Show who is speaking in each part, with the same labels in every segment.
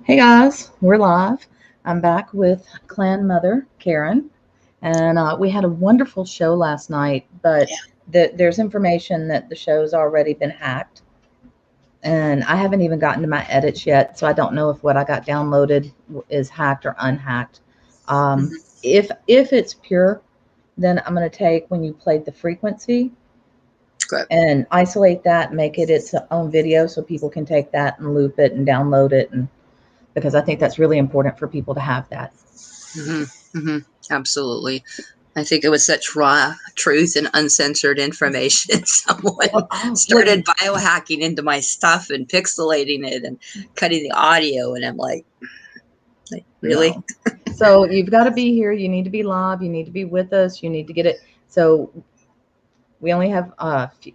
Speaker 1: Hey guys, we're live. I'm back with Clan Karen, and we had a wonderful show last night. But there's information that the show's already been hacked, and I haven't even gotten to my edits yet, so I don't know if what I got downloaded is hacked or unhacked. If it's pure, then I'm going to take when you played the frequency
Speaker 2: Good.
Speaker 1: and isolate that, make it its own video, so people can take that and loop it and download it and because I think that's really important for people to have that.
Speaker 2: Absolutely. I think it was such raw truth and uncensored information. Someone started biohacking into my stuff and pixelating it and cutting the audio. And I'm like really?
Speaker 1: No. So you've got to be here. You need to be live. You need to be with us. You need to get it. So we only have,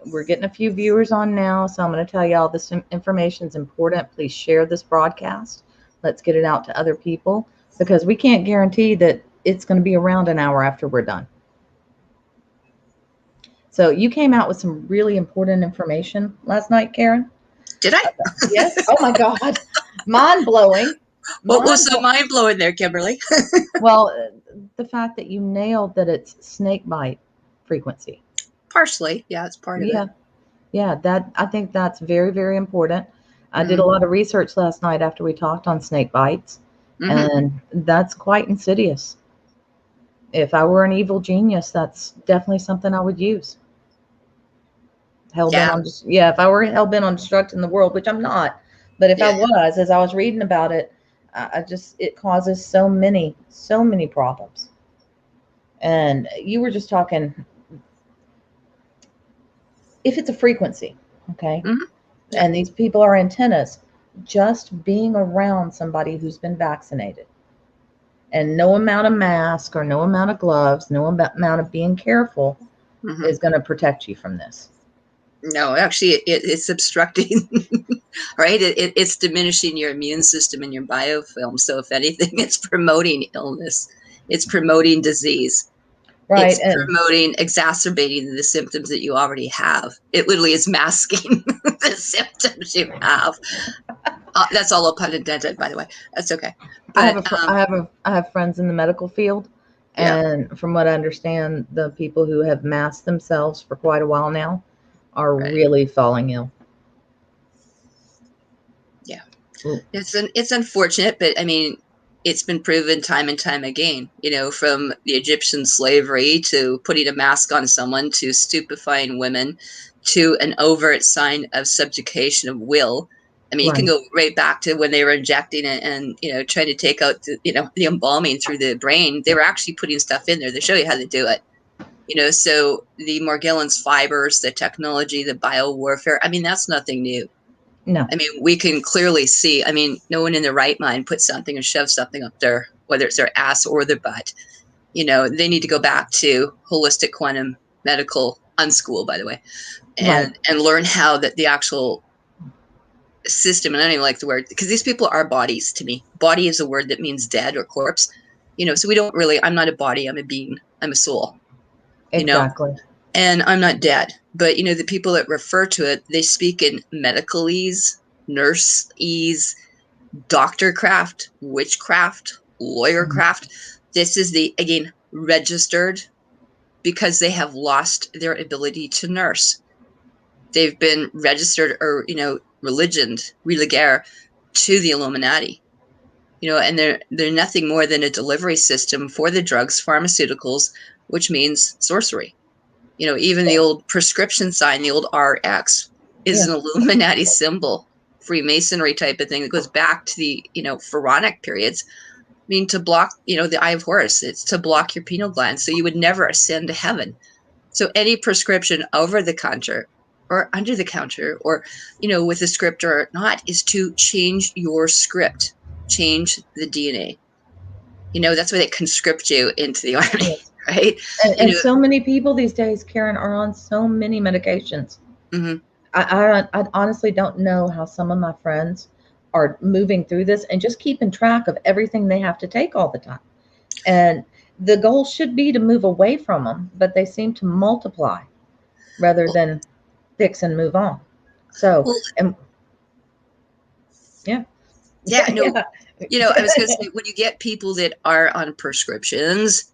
Speaker 1: we're getting a few viewers on now. So I'm going to tell y'all this information is important. Please share this broadcast. Let's get it out to other people because we can't guarantee that it's going to be around an hour after we're done. So you came out with some really important information last night, Karen.
Speaker 2: Did I?
Speaker 1: Yes. Oh my God. Mind blowing.
Speaker 2: What was so mind blowing there, Kimberly?
Speaker 1: Well, the fact that you nailed that it's snake bite frequency.
Speaker 2: Partially. Yeah, it's part of it.
Speaker 1: Yeah, I think that's very, very important. I did a lot of research last night after we talked on snake bites, and that's quite insidious. If I were an evil genius, that's definitely something I would use. If I were hell-bent on destructing the world, which I'm not, but if I was, as I was reading about it, it causes so many problems. And you were just talking, if it's a frequency, okay? And these people are antennas, just being around somebody who's been vaccinated and no amount of mask or no amount of gloves, no amount of being careful is going to protect you from this.
Speaker 2: No, actually it's obstructing, right? It's diminishing your immune system and your biofilm. So if anything, it's promoting illness. It's promoting disease.
Speaker 1: Right.
Speaker 2: It's exacerbating the symptoms that you already have. It literally is masking the symptoms you have. That's all a pun intended, by the way. That's okay. But
Speaker 1: I have friends in the medical field, and from what I understand, the people who have masked themselves for quite a while now are really falling ill.
Speaker 2: Yeah, it's unfortunate, but I mean, it's been proven time and time again, from the Egyptian slavery to putting a mask on someone to stupefying women to an overt sign of subjugation of will. I mean, you can go right back to when they were injecting it and, trying to take out, the embalming through the brain. They were actually putting stuff in there to show you how to do it. So the Morgellons fibers, the technology, the biowarfare, I mean, that's nothing new.
Speaker 1: No.
Speaker 2: I mean, we can clearly see, no one in their right mind puts something and shoves something up there, whether it's their ass or their butt. They need to go back to holistic quantum medical unschool, by the way, and learn how that the actual system, and I don't even like the word, because these people are bodies to me. Body is a word that means dead or corpse, so we don't really, I'm not a body, I'm a being, I'm a soul.
Speaker 1: Exactly.
Speaker 2: And I'm not dead, but the people that refer to it, they speak in medicalese, nurse-ese, doctor craft, witchcraft, lawyer craft. This is again, registered because they have lost their ability to nurse. They've been registered or, religioned, religare to the Illuminati. And they're nothing more than a delivery system for the drugs, pharmaceuticals, which means sorcery. Even the old prescription sign, the old RX, is an Illuminati symbol, Freemasonry type of thing that goes back to the, pharaonic periods. I mean, to block, the eye of Horus, it's to block your pineal gland so you would never ascend to heaven. So any prescription over the counter or under the counter or, with a script or not is to change your script, change the DNA. That's why they conscript you into the army. Right.
Speaker 1: And so many people these days, Karen, are on so many medications. I honestly don't know how some of my friends are moving through this and just keeping track of everything they have to take all the time. And the goal should be to move away from them, but they seem to multiply rather than fix and move on. So,
Speaker 2: Yeah, no,
Speaker 1: Yeah.
Speaker 2: I was going to say, when you get people that are on prescriptions,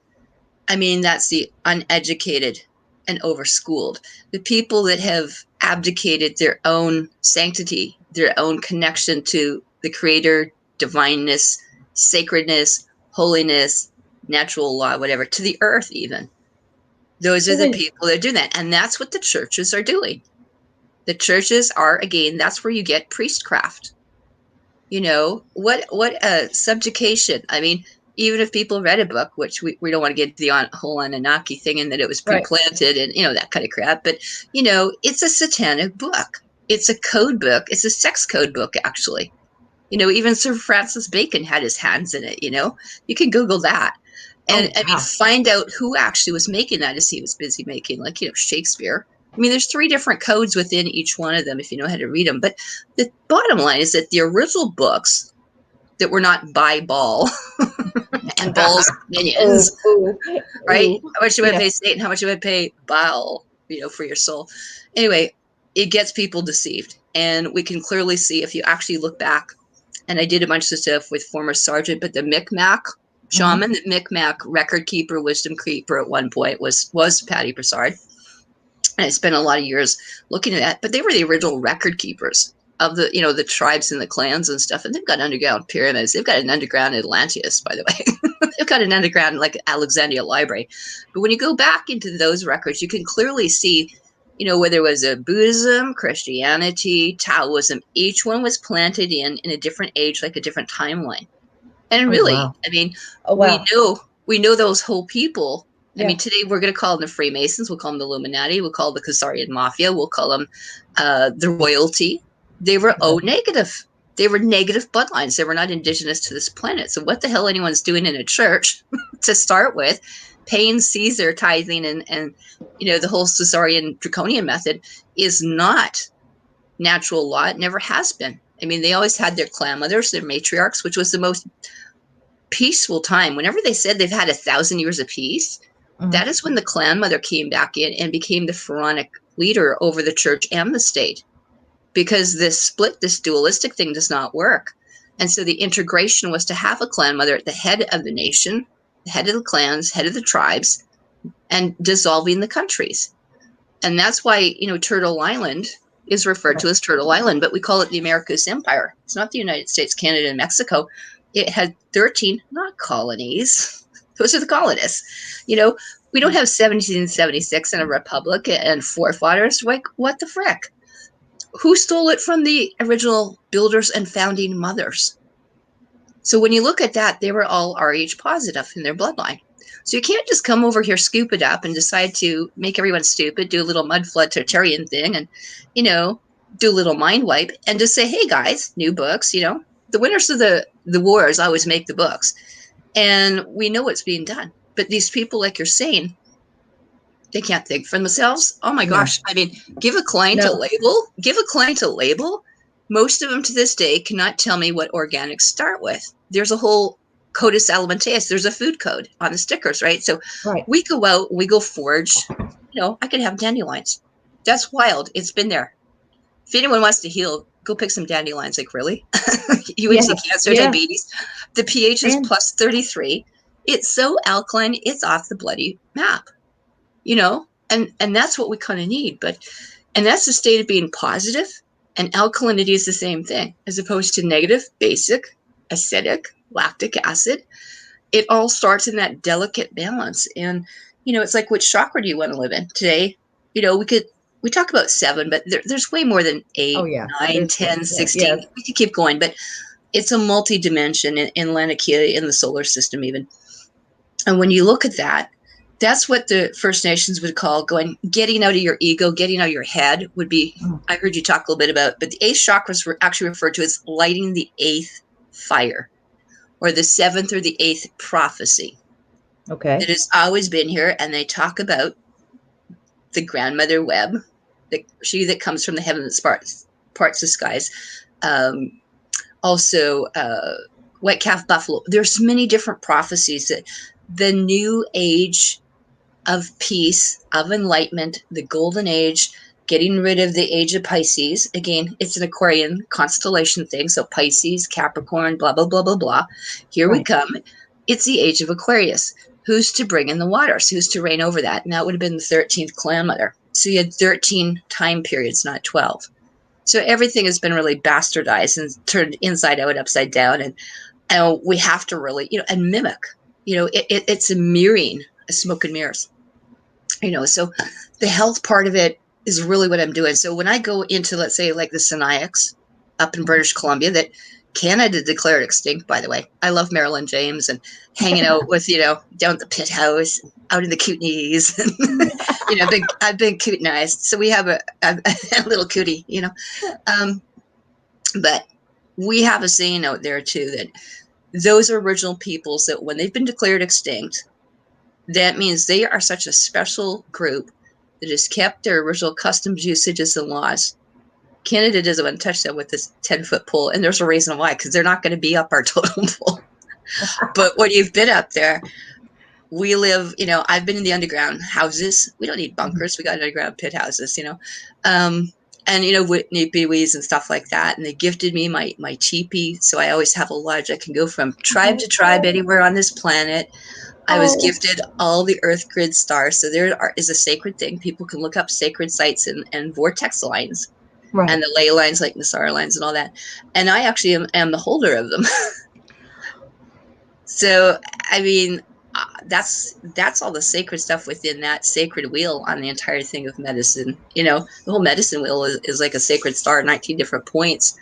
Speaker 2: I mean, that's the uneducated and overschooled. The people that have abdicated their own sanctity, their own connection to the creator, divineness, sacredness, holiness, natural law, whatever, to the earth even. Those are
Speaker 1: Well,
Speaker 2: the
Speaker 1: when,
Speaker 2: people that are doing that. And that's what the churches are doing. The churches are, again, that's where you get priestcraft. What a subjugation. I mean, even if people read a book, which we don't want to get into the whole Anunnaki thing and that it was
Speaker 1: right.
Speaker 2: pre-planted and that kind of crap, but it's a satanic book. It's a code book. It's a sex code book, actually. Even Sir Francis Bacon had his hands in it. You can Google that. And
Speaker 1: Oh,
Speaker 2: I mean,
Speaker 1: wow.
Speaker 2: find out who actually was making that, as he was busy making, like, Shakespeare. I mean, there's 3 different codes within each one of them if you know how to read them. But the bottom line is that the original books that were not by Ball and Ball's
Speaker 1: Oh,
Speaker 2: minions,
Speaker 1: oh,
Speaker 2: right?
Speaker 1: oh.
Speaker 2: How much you would
Speaker 1: Yeah.
Speaker 2: pay Satan, how much you would pay Baal, for your soul. Anyway, it gets people deceived. And we can clearly see if you actually look back, and I did a bunch of stuff with former sergeant, but the Micmac
Speaker 1: Hmm.
Speaker 2: shaman, the Micmac record keeper, wisdom keeper at one point was Patty Broussard. And I spent a lot of years looking at that, but they were the original record keepers of the tribes and the clans and stuff. And they've got underground pyramids. They've got an underground Atlantis, by the way. They've got an underground, like, Alexandria library. But when you go back into those records, you can clearly see, whether it was a Buddhism, Christianity, Taoism, each one was planted in a different age, like a different timeline. And
Speaker 1: Oh,
Speaker 2: really,
Speaker 1: wow.
Speaker 2: I mean,
Speaker 1: Oh,
Speaker 2: we
Speaker 1: wow.
Speaker 2: know those whole people. I
Speaker 1: Yeah.
Speaker 2: mean, today we're going to call them the Freemasons. We'll call them the Illuminati. We'll call them the Khazarian Mafia. We'll call them the royalty. They were
Speaker 1: Okay.
Speaker 2: O negative. They were negative bloodlines. They were not indigenous to this planet. So what the hell anyone's doing in a church to start with, paying Caesar, tithing, and the whole Caesarian draconian method is not natural law. It never has been. I mean, they always had their klanmothers, their matriarchs, which was the most peaceful time. Whenever they said they've had 1,000 years of peace,
Speaker 1: Hmm.
Speaker 2: that is when the clanmother came back in and became the pharaonic leader over the church and the state. Because this dualistic thing does not work. And so the integration was to have a clanmother at the head of the nation, the head of the clans, head of the tribes, and dissolving the countries. And that's why, Turtle Island is referred
Speaker 1: Right.
Speaker 2: to as Turtle Island, but we call it the Americas Empire. It's not the United States, Canada, and Mexico. It had 13, not colonies. Those are the colonists. We don't have 1776 and a republic and forefathers. Like, what the frick? Who stole it from the original builders and founding mothers? So when you look at that, they were all Rh positive in their bloodline. So you can't just come over here, scoop it up, and decide to make everyone stupid, do a little mud flood Tartarian thing, and, do a little mind wipe, and just say, hey, guys, new books, the winners of the wars always make the books. And we know what's being done. But these people, like you're saying, they can't think for themselves. Oh my
Speaker 1: No.
Speaker 2: gosh. I mean, give a client a
Speaker 1: No.
Speaker 2: label. Most of them to this day cannot tell me what organics start with. There's a whole codus alimentarius. There's a food code on the stickers, right? So
Speaker 1: Right.
Speaker 2: we go out, we go forage. I could have dandelions. That's wild. It's been there. If anyone wants to heal, go pick some dandelions. Like, really? UNC
Speaker 1: Yes.
Speaker 2: cancer,
Speaker 1: Yes.
Speaker 2: diabetes. The pH is
Speaker 1: And
Speaker 2: plus 33. It's so alkaline, it's off the bloody map. And that's what we kind of need. And that's the state of being positive, and alkalinity is the same thing, as opposed to negative, basic, acidic, lactic acid. It all starts in that delicate balance. And it's like, which chakra do you want to live in today? We talk about 7, but there's way more than
Speaker 1: oh
Speaker 2: 8,
Speaker 1: yeah,
Speaker 2: 9,
Speaker 1: there's
Speaker 2: 10,
Speaker 1: yeah,
Speaker 2: 16.
Speaker 1: yes.
Speaker 2: We could keep going, but it's a multi-dimension in Laniakea, in the solar system even. And when you look at that, that's what the First Nations would call getting out of your ego, getting out of your head would be.
Speaker 1: Mm.
Speaker 2: I heard you talk a little bit about, but the 8th chakras were actually referred to as lighting the 8th fire, or the 7th or the 8th prophecy.
Speaker 1: Okay.
Speaker 2: It has always been here, and they talk about the grandmother web, she that comes from the heavens parts the skies. Also, white calf buffalo. There's many different prophecies that the new age of peace, of enlightenment, the golden age, getting rid of the age of Pisces. Again, it's an Aquarian constellation thing. So Pisces, Capricorn, blah, blah, blah, blah, blah. Here we come. It's the age of Aquarius. Who's to bring in the waters? Who's to reign over that? And that would have been the 13th klanmother. So you had 13 time periods, not 12. So everything has been really bastardized and turned inside out, upside down. And we have to really, and mimic, it's a mirroring, a smoke and mirrors, so the health part of it is really what I'm doing. So when I go into, let's say, like the Sinaiacs up in British Columbia, that Canada declared extinct, by the way. I love Marilyn James and hanging out with, down at the pit house, out in the Kootenays. I've been Kootenized. So we have a little cootie, but we have a saying out there too, that those original peoples, that when they've been declared extinct, that means they are such a special group that has kept their original customs, usages, and laws. Canada doesn't want to touch them with this 10-foot pole, and there's a reason why, because they're not going to be up our totem pole. But when you've been up there, we live, I've been in the underground houses. We don't need bunkers. We got underground pit houses, and, Whitney Bewees and stuff like that. And they gifted me my teepee. So I always have a lodge. I can go from tribe to tribe anywhere on this planet. I was gifted all the Earth grid stars. So there is a sacred thing. People can look up sacred sites and vortex lines, and the ley lines, like the star lines and all that. And I actually am the holder of them. So, I mean, that's all the sacred stuff within that sacred wheel on the entire thing of medicine. The whole medicine wheel is like a sacred star, 19 different points,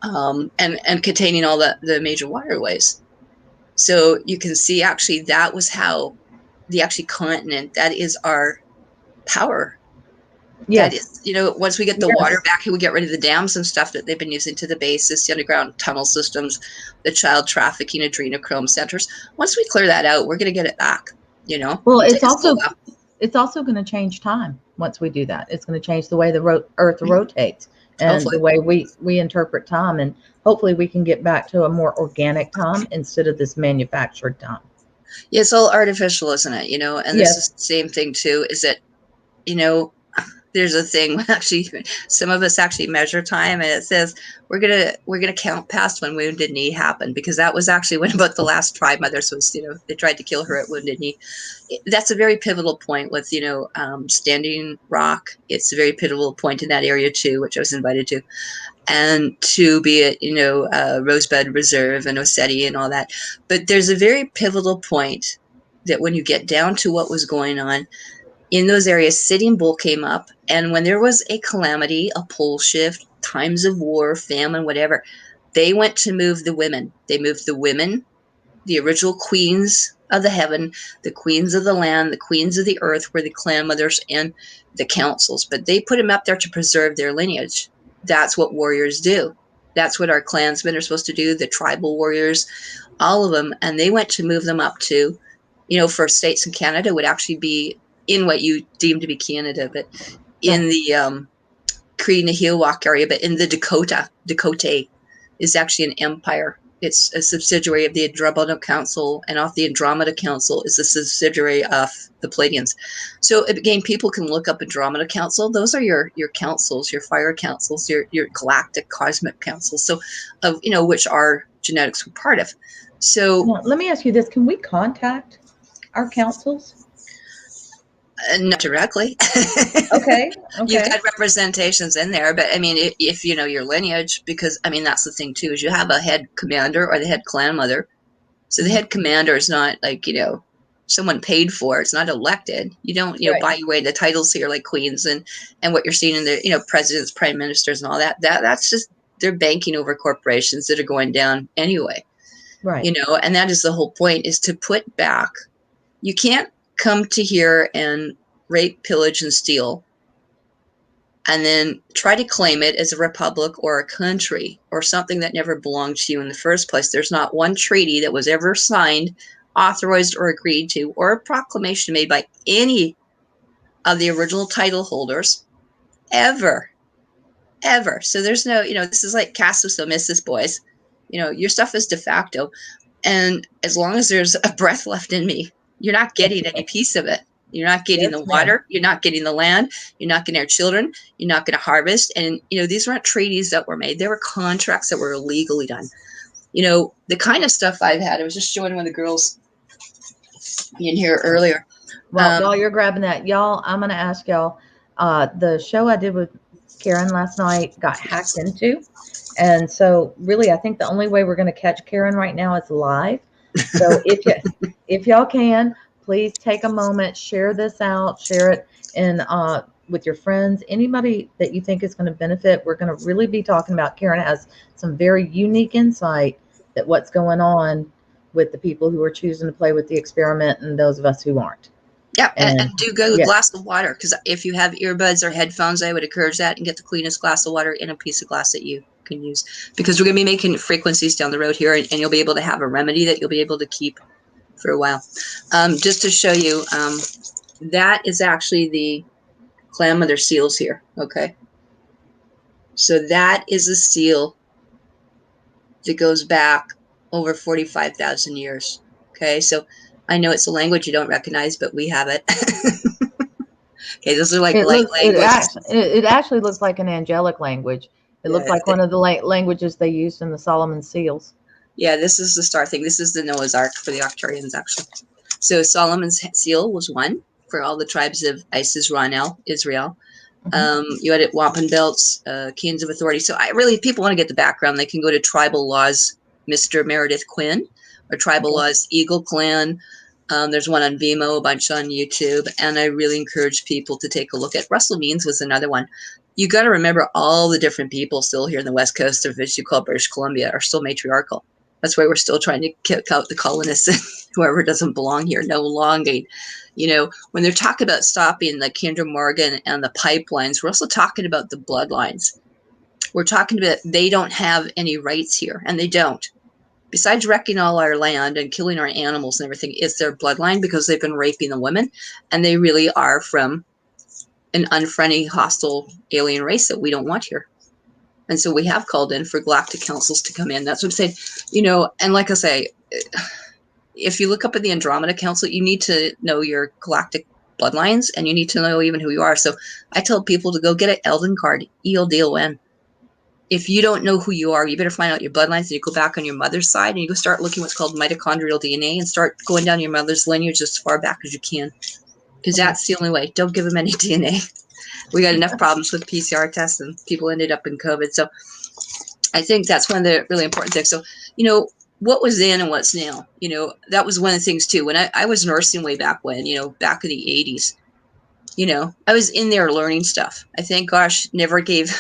Speaker 2: and containing all the major waterways. So you can see, actually, that was how the continent, that is our power. Yes. That is, once we get the water back, we get rid of the dams and stuff that they've been using to the basis, the underground tunnel systems, the child trafficking, adrenochrome centers. Once we clear that out, we're going to get it back,
Speaker 1: Well, it's also going to change time once we do that. It's going to change the way the Earth rotates and the way we interpret time. And hopefully we can get back to a more organic time instead of this manufactured time.
Speaker 2: Yeah, it's all artificial, isn't it? And this is the same thing too, is that, there's a thing, actually, some of us actually measure time, and it says we're gonna count past when Wounded Knee happened, because that was actually when about the last tribe mothers was, they tried to kill her at Wounded Knee. That's a very pivotal point with, Standing Rock. It's a very pivotal point in that area too, which I was invited to, and to be at, Rosebud Reserve and Ossetti and all that. But there's a very pivotal point that when you get down to what was going on in those areas, Sitting Bull came up, and when there was a calamity, a pole shift, times of war, famine, whatever, they went to move the women. They moved the women, the original queens of the heaven, the queens of the land, the queens of the earth, were the clan mothers and the councils. But they put them up there to preserve their lineage. That's what warriors do. That's what our clansmen are supposed to do, the tribal warriors, all of them. And they went to move them up to, First States in Canada would actually be in what you deem to be Canada, but in the Cree Nehiyawak area, but in the Dakota is actually an empire. It's a subsidiary of the Andromeda Council, and off the Andromeda Council is a subsidiary of the Pleiadians. So again, people can look up Andromeda Council. Those are your councils, your fire councils, your galactic cosmic councils. So, which our genetics were part of. So
Speaker 1: now, let me ask you this: can we contact our councils?
Speaker 2: Not directly.
Speaker 1: Okay.
Speaker 2: You've got representations in there, but I mean, if you know your lineage, because I mean, that's the thing too, is you have a head commander or the head clan mother. So the head commander is not like, someone paid for. It's not elected. You don't, buy your way to titles here like queens and what you're seeing in the, presidents, prime ministers and all that. That's just, they're banking over corporations that are going down anyway.
Speaker 1: Right.
Speaker 2: And that is the whole point, is to put back. You can't come to here and rape, pillage, and steal, and then try to claim it as a republic or a country or something that never belonged to you in the first place. There's not one treaty that was ever signed, authorized, or agreed to, or a proclamation made by any of the original title holders ever. So there's no, this is like Casus Omissus, boys. Your stuff is de facto. And as long as there's a breath left in me, you're not getting any piece of it. You're not getting the water. You're not getting the land. You're not getting our children. You're not going to harvest. And, these weren't treaties that were made. They were contracts that were illegally done. The kind of stuff I've had, I was just showing one of the girls in here earlier.
Speaker 1: Well, while you're grabbing that, y'all, I'm going to ask y'all, the show I did with Karen last night got hacked into. And so really, I think the only way we're going to catch Karen right now is live. So if y'all can, please take a moment, share this out, share it with your friends, anybody that you think is going to benefit. We're going to really be talking about, Karen has some very unique insight that what's going on with the people who are choosing to play with the experiment and those of us who aren't.
Speaker 2: Yeah, and do go with a glass of water, because if you have earbuds or headphones, I would encourage that, and get the cleanest glass of water in a piece of glass that you can use, because we're going to be making frequencies down the road here, and you'll be able to have a remedy that you'll be able to keep for a while. Just to show you, that is actually the klanmother seals here. Okay, so that is a seal that goes back over 45,000 years. Okay, so I know it's a language you don't recognize, but we have it. Okay, those are like light language.
Speaker 1: It actually looks like an angelic language. It looked like one of the languages they used in the Solomon seals.
Speaker 2: Yeah, this is the star thing. This is the Noah's Ark for the Arcturians, actually. So Solomon's seal was one for all the tribes of Isis, Ronel, Israel. You had it Wampum Belts, Kings of Authority. So if people want to get the background, they can go to Tribal Laws, Mr. Meredith Quinn, or Tribal Laws Eagle Clan. There's one on Vimeo, a bunch on YouTube, and I really encourage people to take a look at. Russell Means was another one. You got to remember, all the different people still here in the west coast of what you call British Columbia are still matriarchal. That's why we're still trying to kick out the colonists and whoever doesn't belong here, no longing. When they're talking about stopping the Kinder Morgan and the pipelines, we're also talking about the bloodlines. We're talking about they don't have any rights here, and they don't. Besides wrecking all our land and killing our animals and everything, it's their bloodline, because they've been raping the women, and they really are from an unfriendly, hostile alien race that we don't want here. And so we have called in for galactic councils to come in. That's what I'm saying. And like I say, if you look up at the Andromeda Council, you need to know your galactic bloodlines, and you need to know even who you are. So I tell people to go get an Eldon card, ELDON. If you don't know who you are, you better find out your bloodlines, and you go back on your mother's side, and you go start looking what's called mitochondrial DNA, and start going down your mother's lineage as far back as you can, because that's the only way. Don't give them any DNA. We got enough problems with PCR tests, and people ended up in COVID. So I think that's one of the really important things. So, what was then and what's now, that was one of the things too. When I was nursing way back when, back in the 80s, I was in there learning stuff. I thank gosh never gave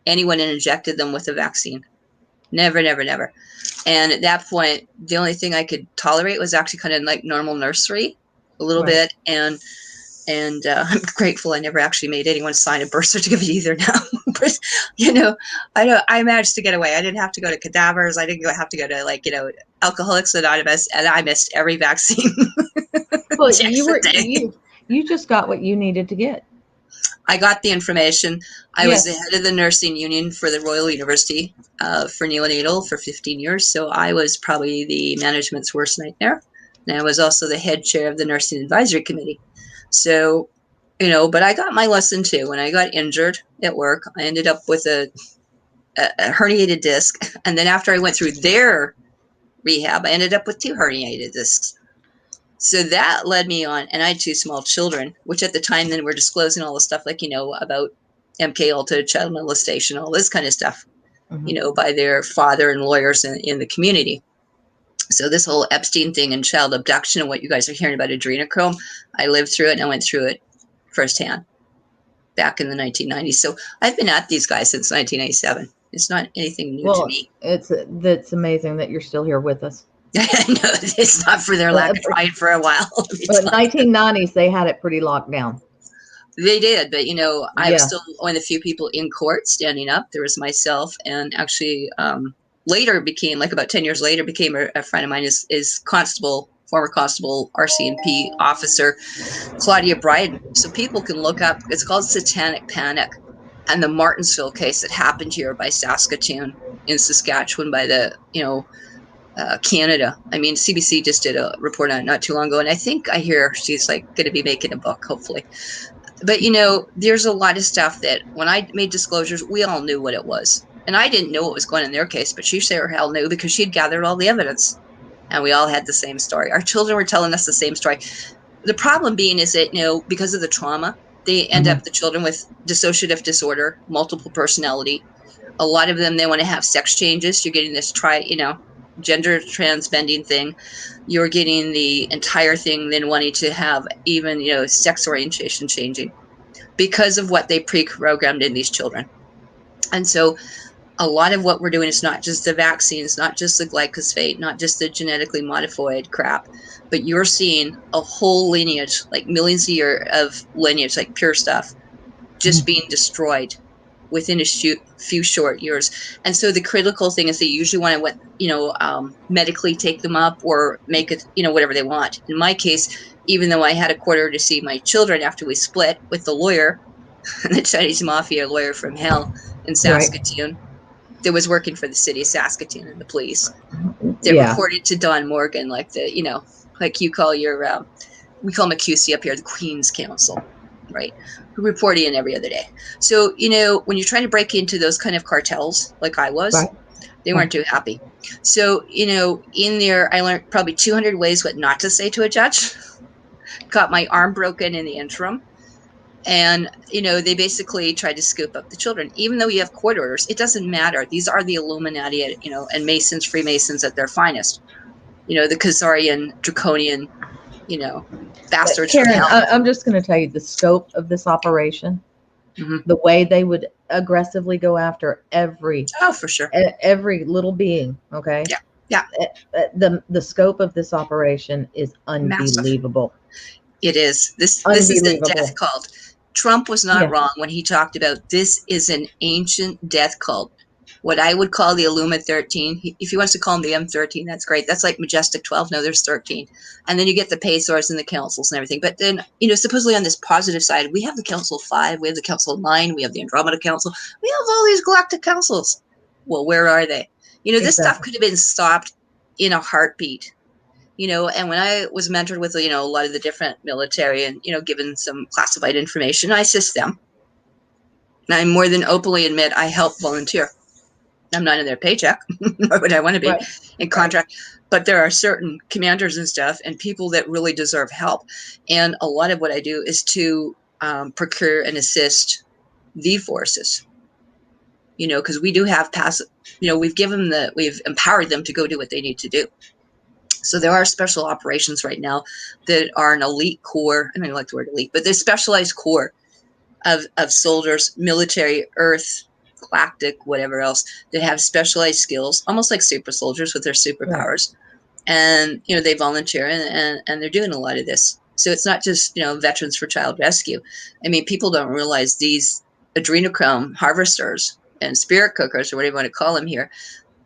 Speaker 2: anyone and injected them with a vaccine. Never, never, never. And at that point, the only thing I could tolerate was actually kind of like normal nursery a little bit. And I'm grateful I never actually made anyone sign a birth certificate either now. But, I managed to get away. I didn't have to go to cadavers. I didn't have to go to Alcoholics Anonymous, and I missed every vaccine.
Speaker 1: Well, you just got what you needed to get.
Speaker 2: I got the information. I was the head of the nursing union for the Royal University for neonatal for 15 years. So I was probably the management's worst nightmare. And I was also the head chair of the nursing advisory committee. So, but I got my lesson too. When I got injured at work, I ended up with a herniated disc. And then after I went through their rehab, I ended up with 2 herniated discs. So that led me on, and I had 2 small children, which at the time then were disclosing all the stuff like, about MK Ultra, child molestation, all this kind of stuff, by their father and lawyers in the community. So this whole Epstein thing and child abduction and what you guys are hearing about adrenochrome, I lived through it, and I went through it firsthand back in the 1990s. So I've been at these guys since 1987. It's not anything new to me.
Speaker 1: That's amazing that you're still here with us.
Speaker 2: No, it's not for their lack of trying for a while.
Speaker 1: But 1990s, they had it pretty locked down.
Speaker 2: They did, but I was still one of the few people in court standing up. There was myself, and actually later became, like about 10 years later, became a friend of mine is former constable, RCMP officer, Claudia Bryden. So people can look up, it's called Satanic Panic, and the Martinsville case that happened here by Saskatoon in Saskatchewan by the, Canada. I mean, CBC just did a report on it not too long ago, and I think I hear she's like going to be making a book, hopefully. But there's a lot of stuff that when I made disclosures, we all knew what it was, and I didn't know what was going on in their case, but she sure hell knew because she'd gathered all the evidence, and we all had the same story. Our children were telling us the same story. The problem being is that because of the trauma, they end up the children with dissociative disorder, multiple personality. A lot of them, they want to have sex changes. You're getting this gender transbending thing. You're getting the entire thing then wanting to have even, sex orientation changing because of what they pre-programmed in these children. And so a lot of what we're doing is not just the vaccines, not just the glyphosate, not just the genetically modified crap, but you're seeing a whole lineage, like millions a year of lineage, like pure stuff, just being destroyed within a few short years. And so the critical thing is they usually want to, medically take them up or make it, whatever they want. In my case, even though I had a quarter to see my children after we split with the lawyer, the Chinese mafia lawyer from hell in Saskatoon, that was working for the city of Saskatoon and the police, that reported to Don Morgan, like like you call your, we call them a QC up here, the Queen's Council, right? Who report in every other day. So, when you're trying to break into those kind of cartels, like I was, they weren't too happy. So, in there, I learned probably 200 ways what not to say to a judge. Got my arm broken in the interim. And, they basically tried to scoop up the children. Even though you have court orders, it doesn't matter. These are the Illuminati, and Masons, Freemasons at their finest. The Khazarian, draconian, bastards
Speaker 1: Karen,
Speaker 2: from hell.
Speaker 1: I'm just going to tell you the scope of this operation, the way they would aggressively go after every little being. Okay.
Speaker 2: Yeah.
Speaker 1: The scope of this operation is unbelievable.
Speaker 2: Massive. It is. This is a death cult. Trump was not wrong when he talked about this is an ancient death cult. What I would call the Illuma 13. If he wants to call them the M13, that's great. That's like Majestic 12. No, there's 13. And then you get the Pacers and the councils and everything. But then, supposedly on this positive side, we have the Council 5, we have the Council 9, we have the Andromeda Council. We have all these galactic councils. Well, where are they? This stuff could have been stopped in a heartbeat. And when I was mentored with, a lot of the different military and, given some classified information, I assist them. And I more than openly admit I help volunteer. I'm not in their paycheck, nor would I want to be in contract. But there are certain commanders and stuff and people that really deserve help. And a lot of what I do is to procure and assist the forces, because we do have passive, we've empowered them to go do what they need to do. So there are special operations right now that are an elite corps. I don't like the word elite, but they're specialized corps of soldiers, military, earth, galactic, whatever else, that have specialized skills, almost like super soldiers with their superpowers. And, they volunteer and they're doing a lot of this. So it's not just, Veterans for Child Rescue. I mean, people don't realize these adrenochrome harvesters and spirit cookers, or whatever you want to call them here,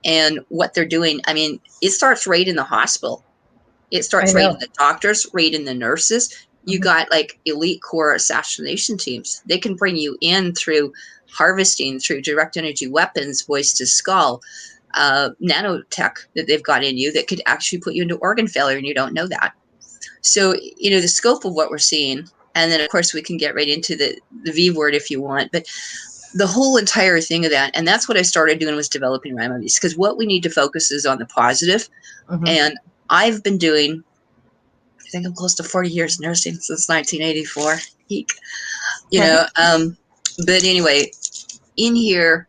Speaker 2: and what they're doing. I mean, it starts right in the hospital. It starts right in the doctors, right in the nurses. You got like elite core assassination teams. They can bring you in through harvesting, through direct energy weapons, voice to skull, nanotech that they've got in you that could actually put you into organ failure, and you don't know that. So, the scope of what we're seeing, and then of course we can get right into the V word if you want, but the whole entire thing of that, and that's what I started doing, was developing remedies, because what we need to focus is on the positive. And I've been doing, I think I'm close to 40 years nursing since 1984. Eek. But anyway, in here,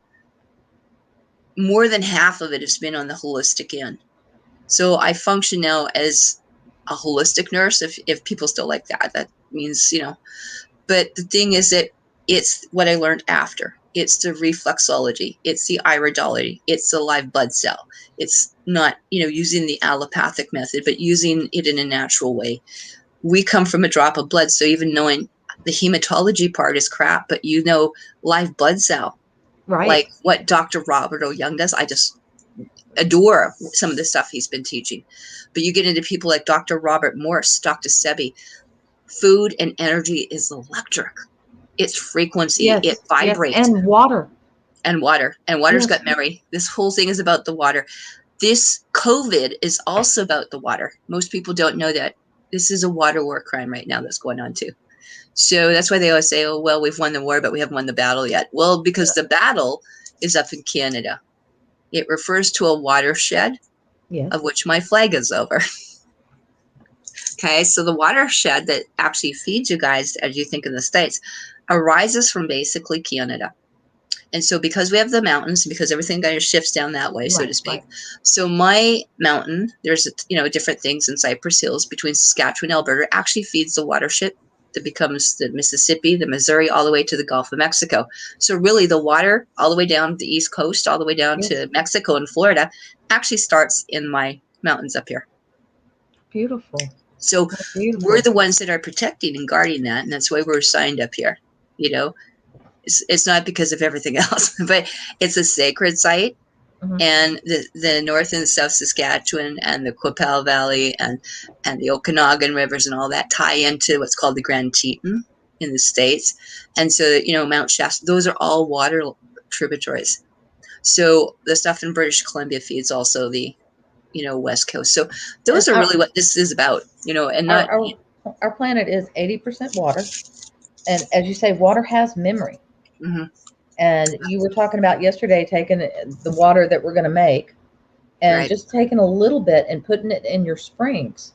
Speaker 2: more than half of it has been on the holistic end. So I function now as a holistic nurse, if people still like that. That means, but the thing is that it's what I learned after. It's the reflexology. It's the iridology. It's the live blood cell. It's not, using the allopathic method, but using it in a natural way. We come from a drop of blood. So even knowing the hematology part is crap, but live blood cell, like what Dr. Robert O. Young does, I just adore some of the stuff he's been teaching. But you get into people like Dr. Robert Morse, Dr. Sebi. Food and energy is electric. It's frequency. It vibrates.
Speaker 1: And water.
Speaker 2: And water's got memory. This whole thing is about the water. This COVID is also about the water. Most people don't know that this is a water war crime right now that's going on too. So that's why they always say, oh, well, we've won the war, but we haven't won the battle yet. Well, because the battle is up in Canada. It refers to a watershed,
Speaker 1: Yes.
Speaker 2: of which my flag is over. Okay, so the watershed that actually feeds you guys, as you think in the States, arises from basically Canada. And so because we have the mountains, because everything kind of shifts down that way, so to speak. Right. So my mountain, there's, different things in Cypress Hills between Saskatchewan and Alberta, actually feeds the watershed that becomes the Mississippi, the Missouri, all the way to the Gulf of Mexico. So really the water all the way down the East Coast, all the way down to Mexico and Florida, actually starts in my mountains up here.
Speaker 1: Beautiful.
Speaker 2: So we're the ones that are protecting and guarding that. And that's why we're signed up here, It's not because of everything else, but it's a sacred site. Mm-hmm. And the North and South Saskatchewan and the Qu'Appelle Valley and the Okanagan rivers and all that tie into what's called the Grand Teton in the States. And so, Mount Shasta, those are all water tributaries. So the stuff in British Columbia feeds also the, West Coast. So those are really what this is about, and not.
Speaker 1: Our planet is 80% water. And as you say, water has memory. Mm-hmm. And you were talking about yesterday taking the water that we're going to make and just taking a little bit and putting it in your springs,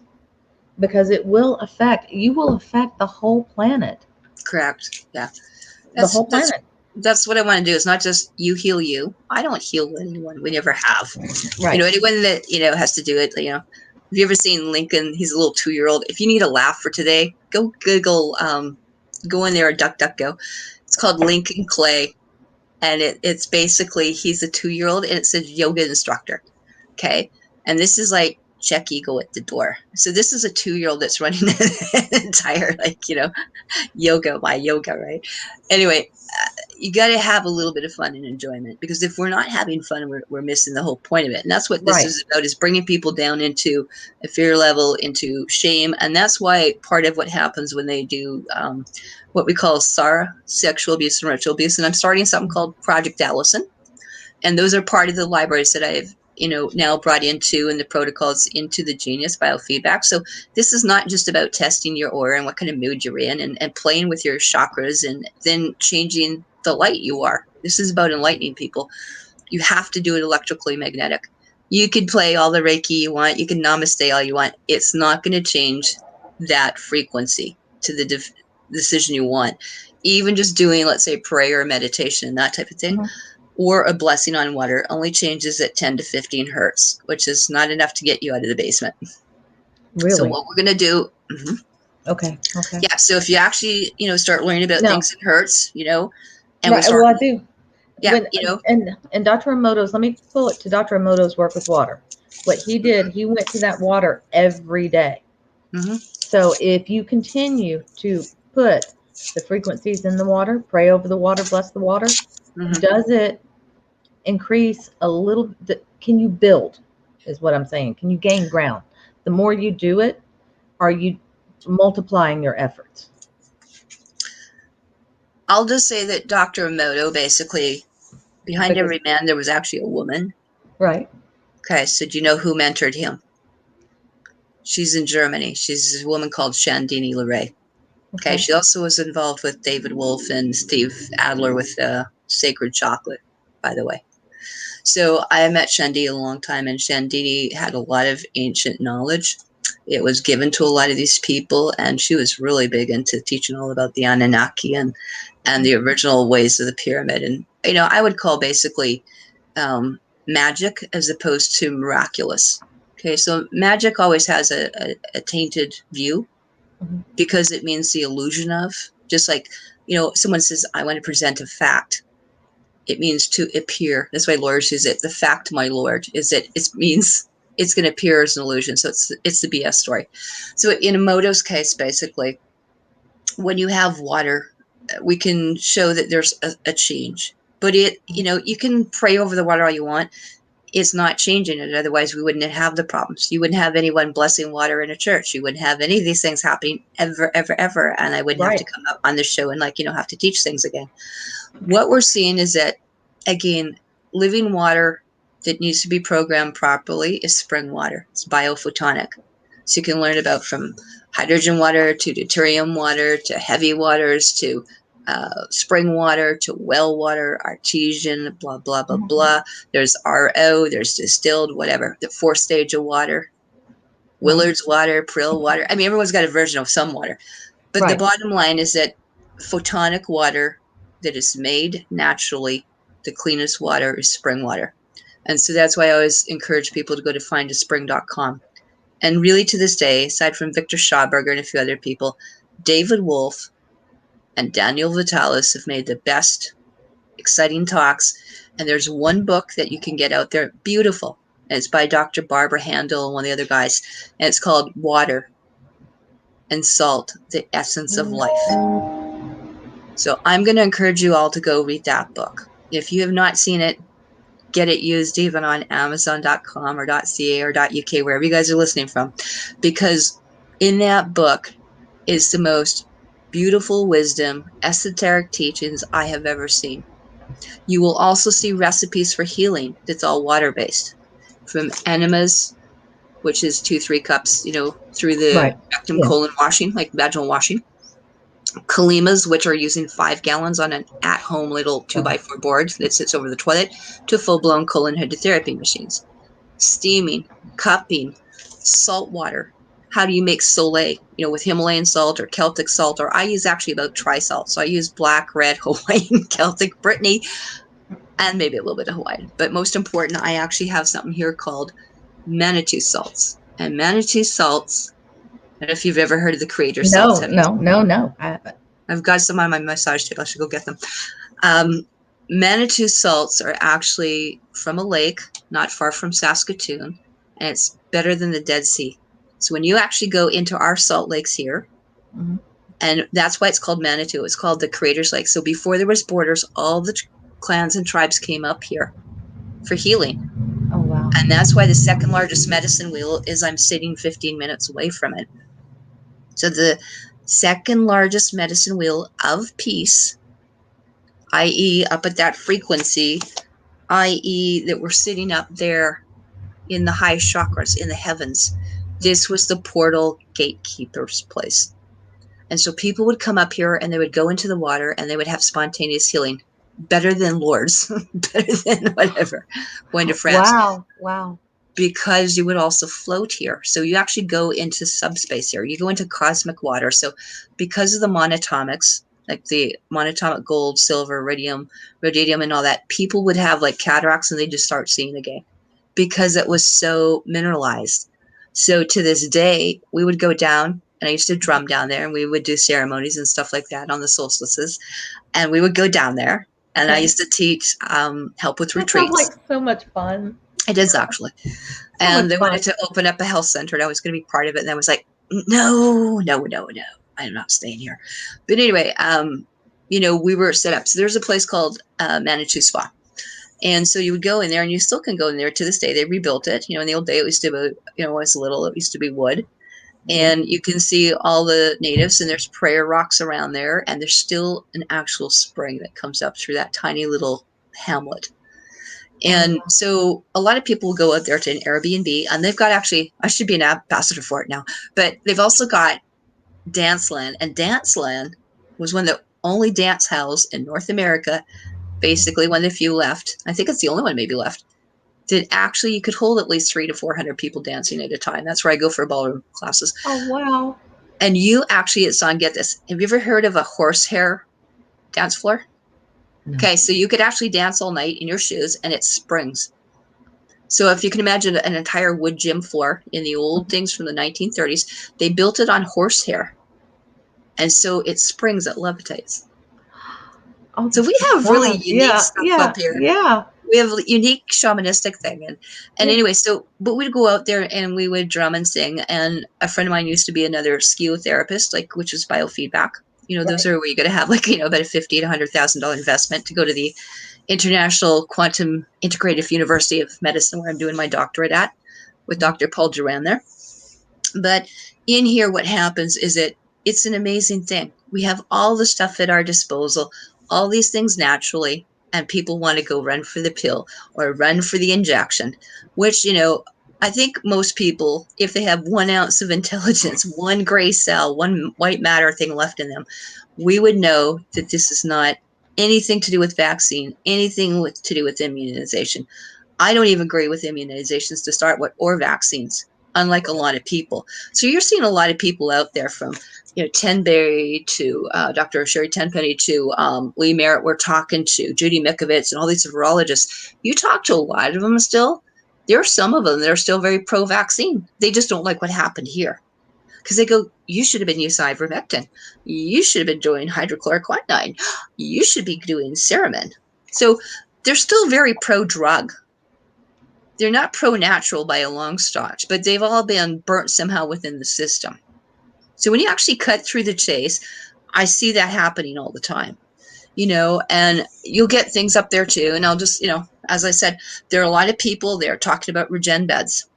Speaker 1: because you will affect the whole planet.
Speaker 2: Correct. Yeah.
Speaker 1: The whole planet.
Speaker 2: That's what I want to do. It's not just you heal you. I don't heal anyone. We never have.
Speaker 1: Right.
Speaker 2: Anyone that, has to do it, have you ever seen Lincoln? He's a little 2-year-old. If you need a laugh for today, go Google, go in there or DuckDuckGo. It's called Lincoln Clay. And it's basically, he's a 2-year-old and it says yoga instructor. Okay. And this is like check ego at the door. So this is a 2-year-old that's running an entire, yoga, right? Anyway, you got to have a little bit of fun and enjoyment, because if we're not having fun, we're missing the whole point of it. And that's what this is about, is bringing people down into a fear level, into shame. And that's why part of what happens when they do what we call SARA, sexual abuse and ritual abuse. And I'm starting something called Project Allison. And those are part of the libraries that I've, now brought into, and the protocols into the Genius Biofeedback. So this is not just about testing your aura and what kind of mood you're in, and playing with your chakras and then changing the light you are. This is about enlightening people. You have to do it electrically magnetic. You could play all the Reiki you want. You can namaste all you want. It's not going to change that frequency to the decision you want. Even just doing, let's say, prayer or meditation, that type of thing. Mm-hmm. Or a blessing on water only changes at 10 to 15 hertz, which is not enough to get you out of the basement.
Speaker 1: Really?
Speaker 2: So what we're going to do. Mm-hmm.
Speaker 1: Okay.
Speaker 2: Yeah. So if you actually, start learning about things in hertz, and
Speaker 1: right. Well, I do.
Speaker 2: Yeah.
Speaker 1: And Dr. Emoto's, let me pull it to Dr. Emoto's work with water. What he did, he went to that water every day. Mm-hmm. So if you continue to put the frequencies in the water, pray over the water, bless the water, mm-hmm. Does it increase a little? Can you build, is what I'm saying. Can you gain ground? The more you do it, are you multiplying your efforts?
Speaker 2: I'll just say that Dr. Emoto, basically, behind every man, there was actually a woman.
Speaker 1: Right.
Speaker 2: Okay, so do you know who mentored him? She's in Germany. She's a woman called Shandini Leray. Okay, she also was involved with David Wolf and Steve Adler with Sacred Chocolate, by the way. So I met Shandini a long time, and Shandini had a lot of ancient knowledge. It was given to a lot of these people, and she was really big into teaching all about the Anunnaki and the original ways of the pyramid. And, I would call basically magic as opposed to miraculous. Okay, so magic always has a tainted view, because it means the illusion of, just like, someone says, I want to present a fact. It means to appear. That's why lawyers use it. The fact, my lord, is that it means it's going to appear as an illusion. So it's the BS story. So in Emoto's case, basically, when you have water, we can show that there's a change. But you can pray over the water all you want. It's not changing it. Otherwise, we wouldn't have the problems. You wouldn't have anyone blessing water in a church. You wouldn't have any of these things happening ever, ever, ever. And I wouldn't have to come up on the show and have to teach things again. What we're seeing is that, again, living water that needs to be programmed properly is spring water. It's biophotonic. So you can learn about from hydrogen water to deuterium water to heavy waters to spring water to well water, artesian, blah, blah, blah, blah. There's RO, there's distilled, whatever. The fourth stage of water, Willard's water, Prill water. I mean, everyone's got a version of some water. But the bottom line is that photonic water that is made naturally, the cleanest water is spring water. And so that's why I always encourage people to go to findaspring.com. And really to this day, aside from Victor Schauberger and a few other people, David Wolf and Daniel Vitalis have made the best, exciting talks. And there's one book that you can get out there, beautiful. And it's by Dr. Barbara Handel and one of the other guys. And it's called Water and Salt, the Essence of Life. So I'm going to encourage you all to go read that book. If you have not seen it, get it used even on Amazon.com or .ca or .uk, wherever you guys are listening from, because in that book is the most beautiful wisdom, esoteric teachings I have ever seen. You will also see recipes for healing that's all water-based, from enemas, which is 2-3 cups, through the rectum colon washing, like vaginal washing. Kalimas, which are using 5 gallons on an at-home little 2x4 board that sits over the toilet, to full-blown colon hydrotherapy machines. Steaming, cupping, salt water. How do you make Soleil, with Himalayan salt or Celtic salt, or I use actually about tri-salt. So I use black, red, Hawaiian, Celtic, Brittany, and maybe a little bit of Hawaiian. But most important, I actually have something here called Manitou salts. And Manitou salts, I don't know if you've ever heard of the Creator salts.
Speaker 1: No.
Speaker 2: I've got some on my massage table. I should go get them. Manitou salts are actually from a lake not far from Saskatoon, and it's better than the Dead Sea. So when you actually go into our salt lakes here, and that's why it's called Manitou. It's called the Creator's Lake. So before there was borders, all the clans and tribes came up here for healing.
Speaker 1: Oh, wow.
Speaker 2: And that's why the second largest medicine wheel is I'm sitting 15 minutes away from it. So the second largest medicine wheel of peace, i.e. up at that frequency, i.e. that we're sitting up there in the high chakras, in the heavens. This was the portal gatekeeper's place. And so people would come up here and they would go into the water and they would have spontaneous healing. Better than Lourdes, better than whatever, going to France.
Speaker 1: Wow.
Speaker 2: Because you would also float here. So you actually go into subspace here. You go into cosmic water. So because of the monatomics, like the monatomic gold, silver, iridium, rhodium, and all that, people would have like cataracts and they just start seeing again because it was so mineralized. So to this day, we would go down, and I used to drum down there, and we would do ceremonies and stuff like that on the solstices. And we would go down there, and I used to teach, help with retreats.
Speaker 1: That sounds like so much fun.
Speaker 2: It is actually. And they wanted to open up a health center, and I was going to be part of it. And I was like, no, I'm not staying here. But anyway, we were set up. So there's a place called Manitou Spa. And so you would go in there, and you still can go in there to this day. They rebuilt it. In the old day, it used to be, when I was little, it used to be wood. And you can see all the natives, and there's prayer rocks around there. And there's still an actual spring that comes up through that tiny little hamlet. And so a lot of people will go out there to an Airbnb, and they've got actually, I should be an ambassador for it now, but they've also got Danceland. And Danceland was one of the only dance houses in North America, basically one of the few left. I think it's the only one maybe left. That actually you could hold at least 300 to 400 people dancing at a time. That's where I go for ballroom classes.
Speaker 1: Oh, wow.
Speaker 2: And you actually, it's on, get this. Have you ever heard of a horsehair dance floor? No. Okay, so you could actually dance all night in your shoes, and it springs. So if you can imagine an entire wood gym floor in the old things from the 1930s, they built it on horsehair. And so it springs, it levitates. Oh, so we have really unique stuff up here.
Speaker 1: Yeah.
Speaker 2: We have a unique shamanistic thing. And anyway, but we'd go out there and we would drum and sing. And a friend of mine used to be another skio-therapist, which is biofeedback. Those are where you're going to have about a $50,000 to $100,000 investment to go to the International Quantum Integrative University of Medicine, where I'm doing my doctorate at, with Dr. Paul Duran there. But in here, what happens is it's an amazing thing. We have all the stuff at our disposal, all these things naturally. and people want to go run for the pill or run for the injection, which, I think most people, if they have 1 ounce of intelligence, one gray cell, one white matter thing left in them, we would know that this is not anything to do with vaccine, anything to do with immunization. I don't even agree with immunizations to start with, or vaccines, unlike a lot of people. So you're seeing a lot of people out there from, Tenberry to Dr. Sherry Tenpenny to Lee Merritt. We're talking to Judy Mikovits and all these virologists. You talk to a lot of them still. There are some of them that are still very pro-vaccine. They just don't like what happened here. Because they go, you should have been using ivermectin. You should have been doing hydrochloroquine. You should be doing Ceramin. So they're still very pro-drug. They're not pro-natural by a long stretch, but they've all been burnt somehow within the system. So when you actually cut through the chase, I see that happening all the time, and you'll get things up there too. And I'll just, as I said, there are a lot of people there talking about Regen beds.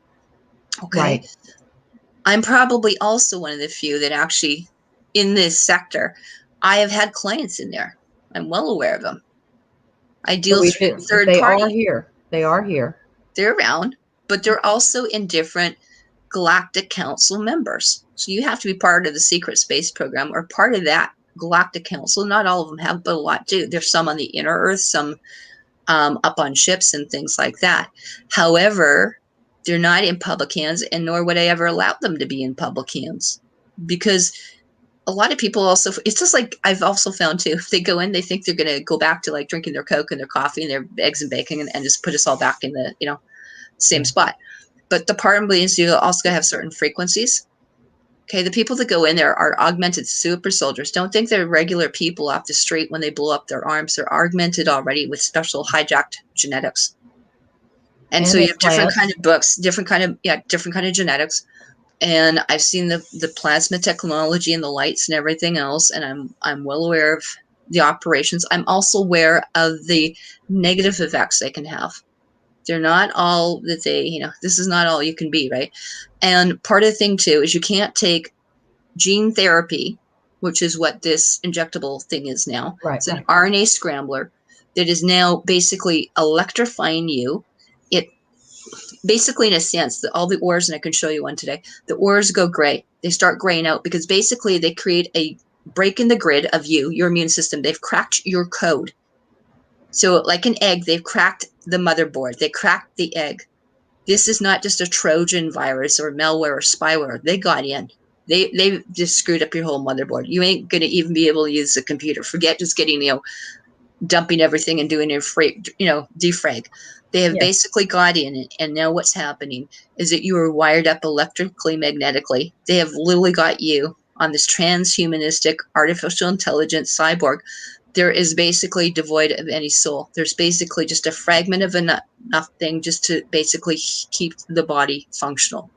Speaker 2: Okay.
Speaker 1: Right.
Speaker 2: I'm probably also one of the few that actually, in this sector, I have had clients in there. I'm well aware of them. I deal through third party.
Speaker 1: Are here. They are here.
Speaker 2: They're around, but they're also in different Galactic Council members. So you have to be part of the secret space program or part of that Galactic Council. Not all of them have, but a lot do. There's some on the inner Earth, some up on ships and things like that. However, they're not in public hands, and nor would I ever allow them to be in public hands, because a lot of people also, it's just like I've also found too, if they go in, they think they're going to go back to like drinking their Coke and their coffee and their eggs and bacon and just put us all back in the, same spot. But the part is you also have certain frequencies. Okay, the people that go in there are augmented super soldiers. Don't think they're regular people off the street when they blow up their arms. They're augmented already with special hijacked genetics. And so you have different kind of books, different kind of genetics. And I've seen the plasma technology and the lights and everything else. And I'm well aware of the operations. I'm also aware of the negative effects they can have. They're not all that they, this is not all you can be, right? And part of the thing too is you can't take gene therapy, which is what this injectable thing is now. Right, it's an RNA scrambler that is now basically electrifying you. It basically, in a sense, all the ores, and I can show you one today, the ores go gray. They start graying out because basically they create a break in the grid of your immune system. They've cracked your code. So like an egg, they've cracked the motherboard. They cracked the egg. This is not just a Trojan virus or malware or spyware. They got in. They just screwed up your whole motherboard. You ain't going to even be able to use the computer. Forget just getting, dumping everything and doing defrag. They have basically got in it. And now what's happening is that you are wired up electrically, magnetically. They have literally got you on this transhumanistic artificial intelligence cyborg. There is basically devoid of any soul. There's basically just a fragment of enough thing just to basically keep the body functional.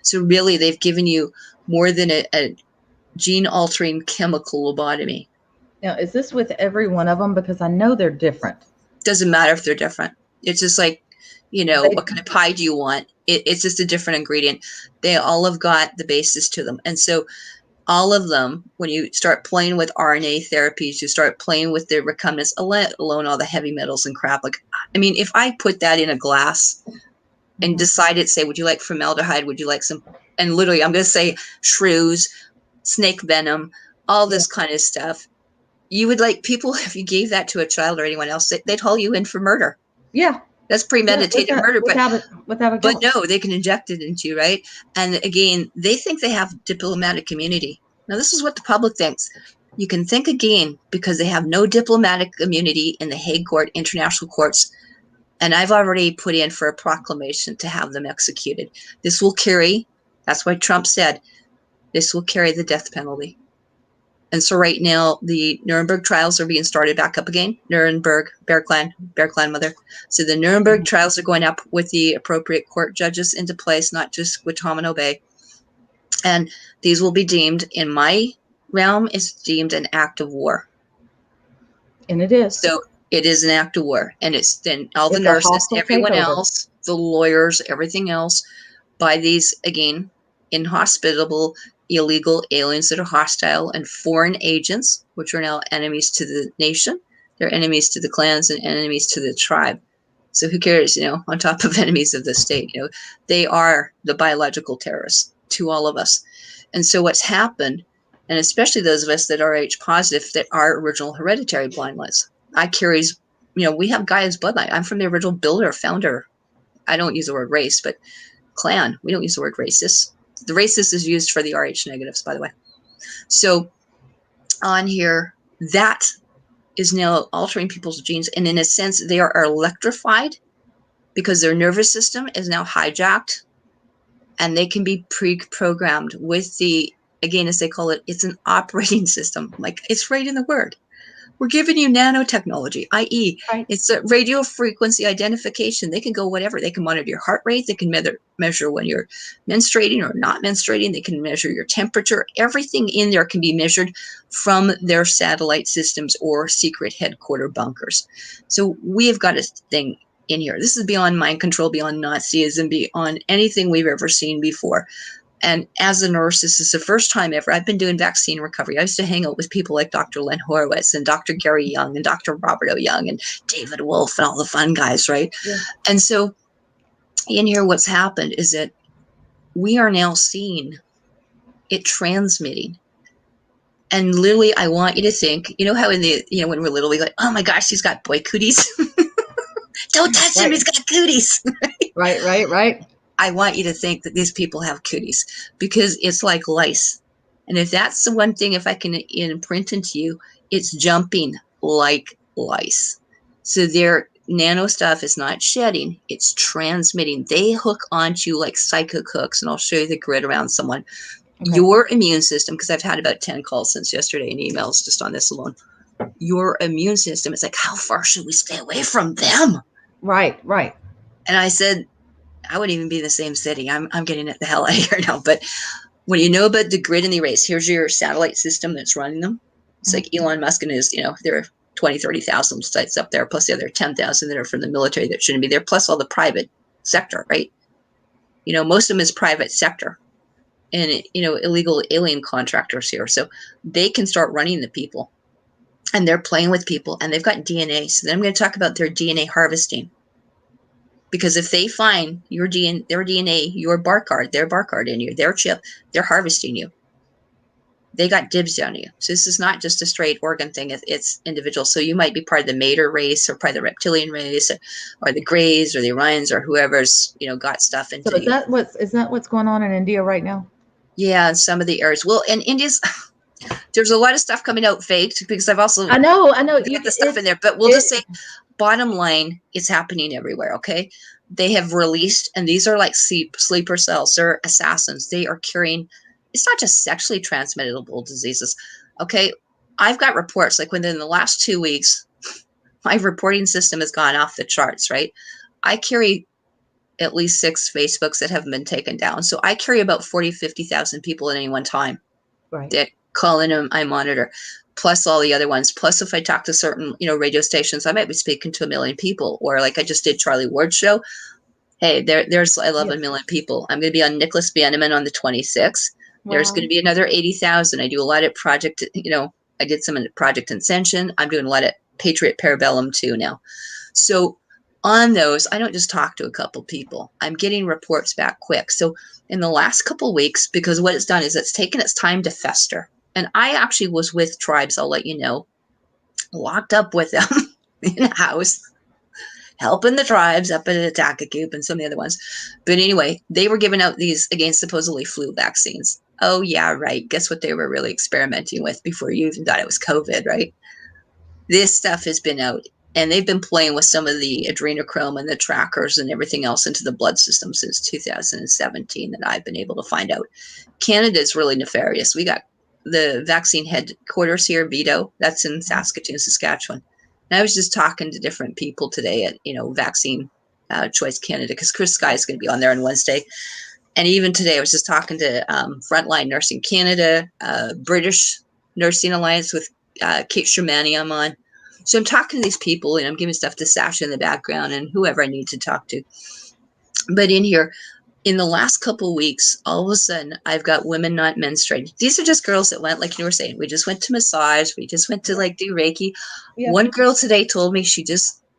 Speaker 2: So really, they've given you more than a gene-altering chemical lobotomy.
Speaker 1: Now, is this with every one of them? Because I know they're different.
Speaker 2: Doesn't matter if they're different. It's just like, what kind of pie do you want? It's just a different ingredient. They all have got the basis to them. And so all of them, when you start playing with RNA therapies, you start playing with the recombinants, let alone all the heavy metals and crap. Like, I mean, if I put that in a glass and decided, say, would you like formaldehyde? Would you like some, and literally I'm going to say shrews, snake venom, all this kind of stuff. You would like people, if you gave that to a child or anyone else, they'd haul you in for murder.
Speaker 1: Yeah.
Speaker 2: That's premeditated murder.
Speaker 1: But
Speaker 2: no, they can inject it into you, right? And again, they think they have diplomatic immunity. Now, this is what the public thinks. You can think again because they have no diplomatic immunity in the Hague Court, international courts. And I've already put in for a proclamation to have them executed. This will carry, that's why Trump said, this will carry the death penalty. And so right now, the Nuremberg trials are being started back up again. Nuremberg, Bear Klanmother. So the Nuremberg trials are going up with the appropriate court judges into place, not just Guantanamo Bay. And these will be deemed, in my realm, is deemed an act of war.
Speaker 1: And it is.
Speaker 2: So it is an act of war. And it's then all the nurses, everyone else, the lawyers, everything else, by these, again, inhospitable, illegal aliens that are hostile and foreign agents, which are now enemies to the nation. They're enemies to the clans and enemies to the tribe. So who cares, on top of enemies of the state, they are the biological terrorists to all of us. And so what's happened, and especially those of us that are Rh positive, that are original hereditary bloodlines. I carries, we have Gaia's bloodline. I'm from the original builder, founder. I don't use the word race, but clan. We don't use the word racist. The racist is used for the Rh negatives, by the way. So on here, that is now altering people's genes. And in a sense, they are electrified because their nervous system is now hijacked, and they can be pre-programmed with the, again, as they call it, it's an operating system. Like, it's right in the word. We're giving you nanotechnology, i.e.,
Speaker 1: Right.
Speaker 2: it's a radio frequency identification. They can go whatever. They can monitor your heart rate. They can measure when you're menstruating or not menstruating. They can measure your temperature. Everything in there can be measured from their satellite systems or secret headquarter bunkers. So we have got a thing in here. This is beyond mind control, beyond Nazism, beyond anything we've ever seen before. And as a nurse, this is the first time ever. I've been doing vaccine recovery. I used to hang out with people like Dr. Len Horowitz and Dr. Gary Young and Dr. Robert O. Young and David Wolf and all the fun guys, right?
Speaker 1: Yeah.
Speaker 2: And so in here, what's happened is that we are now seeing it transmitting. And literally, I want you to think, how in the, when we're little, we go, oh my gosh, he's got boy cooties. Don't touch him, he's got cooties.
Speaker 1: Right.
Speaker 2: I want you to think that these people have cooties, because it's like lice. And if that's the one thing, if I can imprint into you, it's jumping like lice. So their nano stuff is not shedding, it's transmitting. They hook onto you like psychic hooks. And I'll show you the grid around someone. Okay. Your immune system, because I've had about 10 calls since yesterday and emails just on this alone. Your immune system, it's like, how far should we stay away from them?
Speaker 1: Right.
Speaker 2: And I said, I wouldn't even be in the same city. I'm getting the hell out of here now. But when you know about the grid and the erase, here's your satellite system that's running them. It's like Elon Musk and his, there are 20, 30,000 sites up there, plus the other 10,000 that are from the military that shouldn't be there, plus all the private sector, right? Most of them is private sector and, illegal alien contractors here. So they can start running the people, and they're playing with people, and they've got DNA. So then I'm going to talk about their DNA harvesting. Because if they find their DNA, your barcode, their barcode in you, their chip, they're harvesting you. They got dibs on you. So this is not just a straight organ thing. It's individual. So you might be part of the Mater race, or part of the reptilian race, or the Greys, or the Orions, or whoever's, got stuff into you.
Speaker 1: So is that what's going on in India right now?
Speaker 2: Yeah, in some of the areas. Well, in India's, there's a lot of stuff coming out faked, because I've also
Speaker 1: I know
Speaker 2: you get the stuff in there, but we'll just say, bottom line, it's happening everywhere. Okay, they have released, and these are like sleeper cells. They're assassins. They are carrying. It's not just sexually transmittable diseases. Okay, I've got reports like within the last 2 weeks, my reporting system has gone off the charts. Right, I carry at least 6 Facebooks that haven't been taken down. So I carry about 40, 50,000 people at any one time.
Speaker 1: Right.
Speaker 2: That call in them, I monitor, plus all the other ones. Plus, if I talk to certain, radio stations, I might be speaking to 1 million people. Or like I just did Charlie Ward's show. Hey, there's 11 million people. I'm going to be on Nicholas Banneman on the 26th. Wow. There's going to be another 80,000. I do a lot of project, I did some in Project Ascension. I'm doing a lot of Patriot Parabellum too now. So on those, I don't just talk to a couple people. I'm getting reports back quick. So in the last couple weeks, because what it's done is it's taken its time to fester. And I actually was with tribes, I'll let you know, locked up with them in a house, helping the tribes up at Acupuncture and some of the other ones. But anyway, they were giving out these, again, supposedly flu vaccines. Oh, yeah, right. Guess what they were really experimenting with before you even thought it was COVID, right? This stuff has been out, and they've been playing with some of the adrenochrome and the trackers and everything else into the blood system since 2017 that I've been able to find out. Canada is really nefarious. We got the vaccine headquarters here, Vito, that's in Saskatoon, Saskatchewan. And I was just talking to different people today at, Vaccine Choice Canada, because Chris Sky is going to be on there on Wednesday. And even today, I was just talking to Frontline Nursing Canada, British Nursing Alliance with Kate Shermani I'm on. So I'm talking to these people, and I'm giving stuff to Sasha in the background and whoever I need to talk to. But in here, in the last couple of weeks, all of a sudden, I've got women not menstruating. These are just girls that went, like you were saying, we just went to massage, we just went to like do Reiki.
Speaker 1: Yeah.
Speaker 2: One girl today told me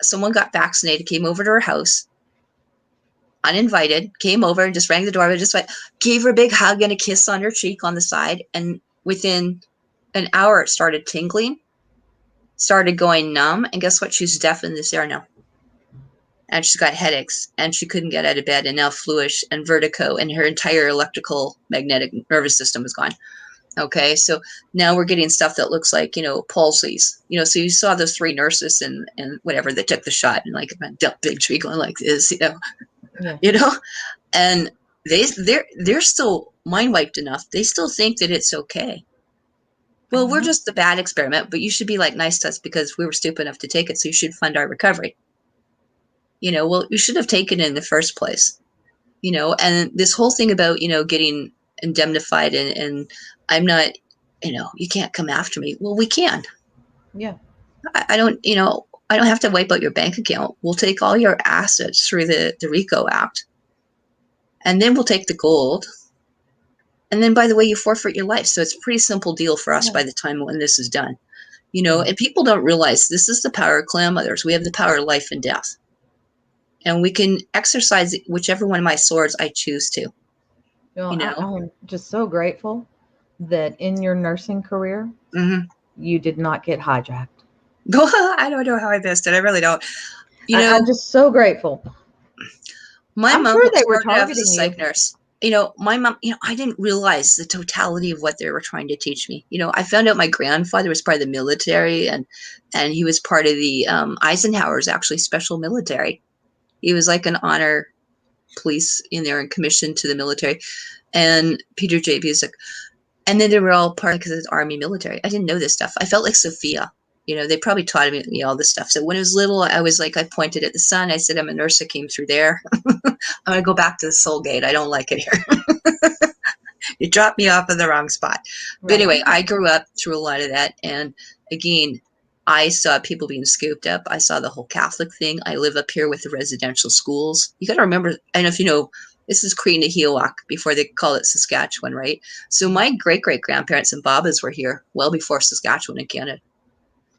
Speaker 2: someone got vaccinated, came over to her house, uninvited, came over and just rang the doorbell, just went, gave her a big hug and a kiss on her cheek on the side. And within an hour, it started tingling, started going numb. And guess what? She's deaf in this ear now. And she's got headaches and she couldn't get out of bed and now fluish and vertigo and her entire electrical magnetic nervous system is gone. Okay. So now we're getting stuff that looks like, palsies, so you saw those 3 nurses and whatever that took the shot and like a big tree going like this,
Speaker 1: Yeah.
Speaker 2: and they're still mind wiped enough. They still think that it's okay. Well, we're just the bad experiment, but you should be like nice to us because we were stupid enough to take it. So you should fund our recovery. Well, you should have taken it in the first place, and this whole thing about, getting indemnified and I'm not, you can't come after me. Well, we can.
Speaker 1: Yeah.
Speaker 2: I don't, I don't have to wipe out your bank account. We'll take all your assets through the RICO Act. And then we'll take the gold. And then, by the way, you forfeit your life. So it's a pretty simple deal for us by the time when this is done. And people don't realize this is the power of klanmothers. We have the power of life and death. And we can exercise whichever one of my swords I choose to.
Speaker 1: I'm just so grateful that in your nursing career, you did not get hijacked.
Speaker 2: I don't know how I missed it. I really don't.
Speaker 1: I'm just so grateful.
Speaker 2: I'm sure they were targeting as a psych nurse. My mom, I didn't realize the totality of what they were trying to teach me. I found out my grandfather was part of the military and he was part of the Eisenhower's actually special military. He was like an honor police in there and commissioned to the military. And Peter J. Busick. And then they were all part of the Army military. I didn't know this stuff. I felt like Sophia. They probably taught me all this stuff. So when I was little, I was like, I pointed at the sun. I said, I'm a nurse that came through there. I'm going to go back to the soul gate. I don't like it here. You dropped me off in the wrong spot. Right. But anyway, I grew up through a lot of that. And again, I saw people being scooped up. I saw the whole Catholic thing. I live up here with the residential schools. You got to remember, I don't know if you know, this is Cree Nahilwak before they call it Saskatchewan, right? So my great-great-grandparents and Babas were here well before Saskatchewan and Canada.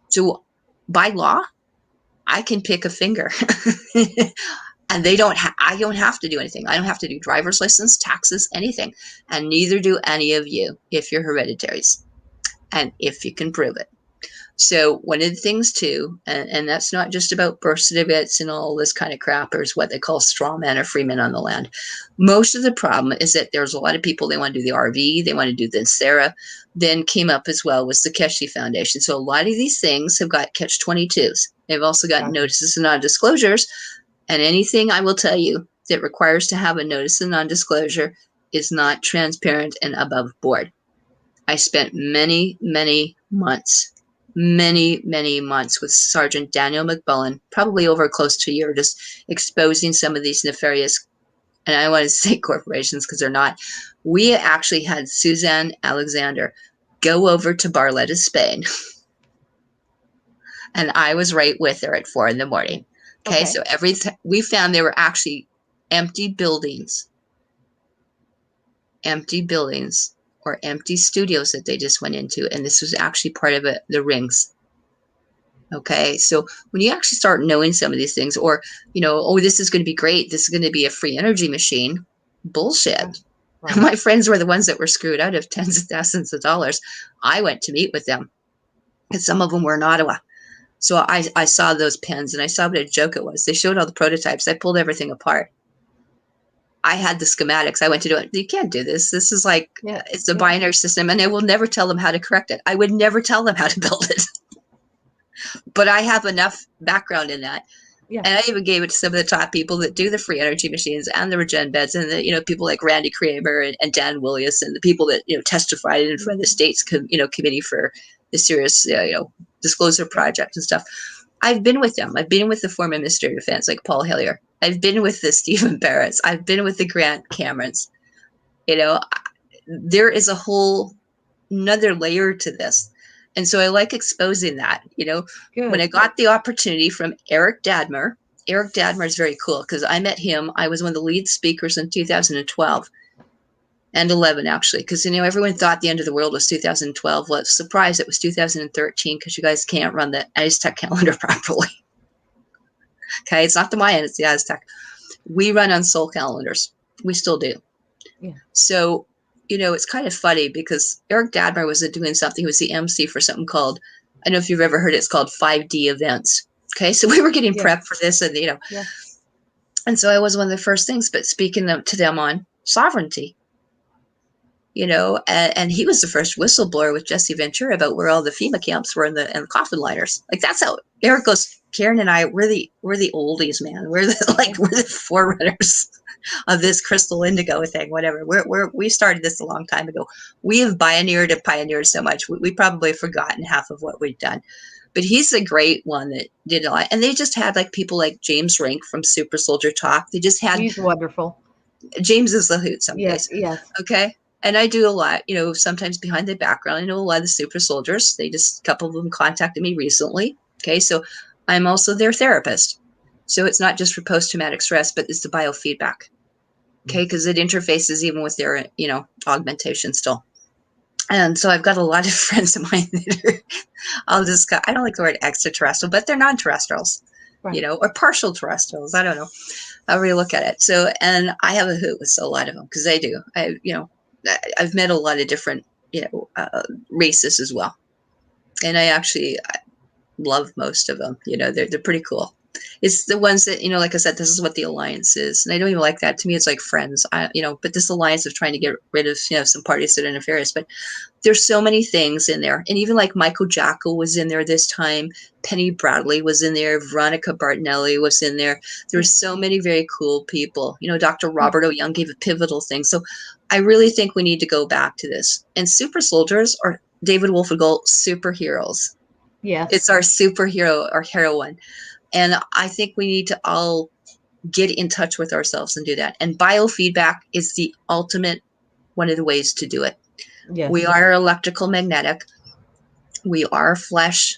Speaker 2: So by law, I can pick a finger. And I don't have to do anything. I don't have to do driver's license, taxes, anything. And neither do any of you if you're hereditaries and if you can prove it. So one of the things too, and that's not just about birth certificates and all this kind of crap, there's what they call straw men or free men on the land. Most of the problem is that there's a lot of people, they want to do the RV, they want to do the Sarah, then came up as well was the Keshi Foundation. So a lot of these things have got catch-22s. They've also got notices and non-disclosures. And anything I will tell you that requires to have a notice of non-disclosure is not transparent and above board. I spent many, many months with Sergeant Daniel McBullen, probably over close to a year, just exposing some of these nefarious, and I want to say corporations because they're not. We actually had Suzanne Alexander go over to Barletta, Spain. And I was right with her at 4 a.m. Okay, so we found there were actually empty buildings or empty studios that they just went into. And this was actually part of the rings. Okay, so when you actually start knowing some of these things, or, this is going to be great, this is going to be a free energy machine, bullshit. Right. My friends were the ones that were screwed out of tens of thousands of dollars. I went to meet with them, and some of them were in Ottawa. So I saw those pens, and I saw what a joke it was. They showed all the prototypes. I pulled everything apart. I had the schematics. I went to do it. You can't do this. This is like, it's a binary system, and I will never tell them how to correct it. I would never tell them how to build it. But I have enough background in that. Yeah. And I even gave it to some of the top people that do the free energy machines and the Regen beds, and the, people like Randy Kramer and Dan Willius, and the people that, testified in front of the state's, committee for the serious, disclosure project and stuff. I've been with them. I've been with the former Minister of Defense, like Paul Hillier. I've been with the Stephen Barretts. I've been with the Grant Camerons. There is a whole another layer to this. And so I like exposing that, Good. When I got the opportunity from Eric Dadmer, Eric Dadmer is very cool because I met him. I was one of the lead speakers in 2012 and 11, actually, because, everyone thought the end of the world was 2012. Well, surprise, it was 2013 because you guys can't run the Aztec calendar properly. Okay, it's not the Mayan, it's the Aztec. We run on soul calendars. We still do.
Speaker 1: Yeah.
Speaker 2: So, it's kind of funny because Eric Dadmer was doing something. He was the MC for something called, I don't know if you've ever heard it, it's called 5D events. Okay, so we were getting prepped for this, and
Speaker 1: Yeah.
Speaker 2: And so I was one of the first things, but speaking to them on sovereignty, and he was the first whistleblower with Jesse Ventura about where all the FEMA camps were and the coffin liners. Like, that's how Eric goes. Karen and I, we're the oldies, man. We're the forerunners of this crystal indigo thing, whatever. We started this a long time ago. We have pioneered so much. We probably have forgotten half of what we've done. But he's a great one that did a lot. And they just had people like James Rink from Super Soldier Talk. They just had.
Speaker 1: He's wonderful.
Speaker 2: James is the hoot some days.
Speaker 1: Yes.
Speaker 2: Okay. And I do a lot, sometimes behind the background. I know a lot of the super soldiers. A couple of them contacted me recently. Okay. So I'm also their therapist. So it's not just for post-traumatic stress, but it's the biofeedback. Okay. Because it interfaces even with their, augmentation still. And so I've got a lot of friends of mine that are, I don't like the word extraterrestrial, but they're non-terrestrials,
Speaker 1: Right.
Speaker 2: Or partial terrestrials. I don't know however you look at it. So, and I have a hoot with a lot of them because I do. I've met a lot of different, races as well. And I love most of them. They're pretty cool. It's the ones that, like I said, this is what the alliance is. And I don't even like that. To me, it's like friends, but this alliance of trying to get rid of, some parties that are nefarious. But there's so many things in there. And even like Michael Jackal was in there this time. Penny Bradley was in there. Veronica Bartonelli was in there. There's so many very cool people. Dr. Robert O. Young gave a pivotal thing. So I really think we need to go back to this. And super soldiers are David Wolfengold superheroes.
Speaker 1: Yes.
Speaker 2: It's our superhero or heroine. And I think we need to all get in touch with ourselves and do that. And biofeedback is the ultimate one of the ways to do it.
Speaker 1: Yes.
Speaker 2: We are electrical magnetic. We are flesh.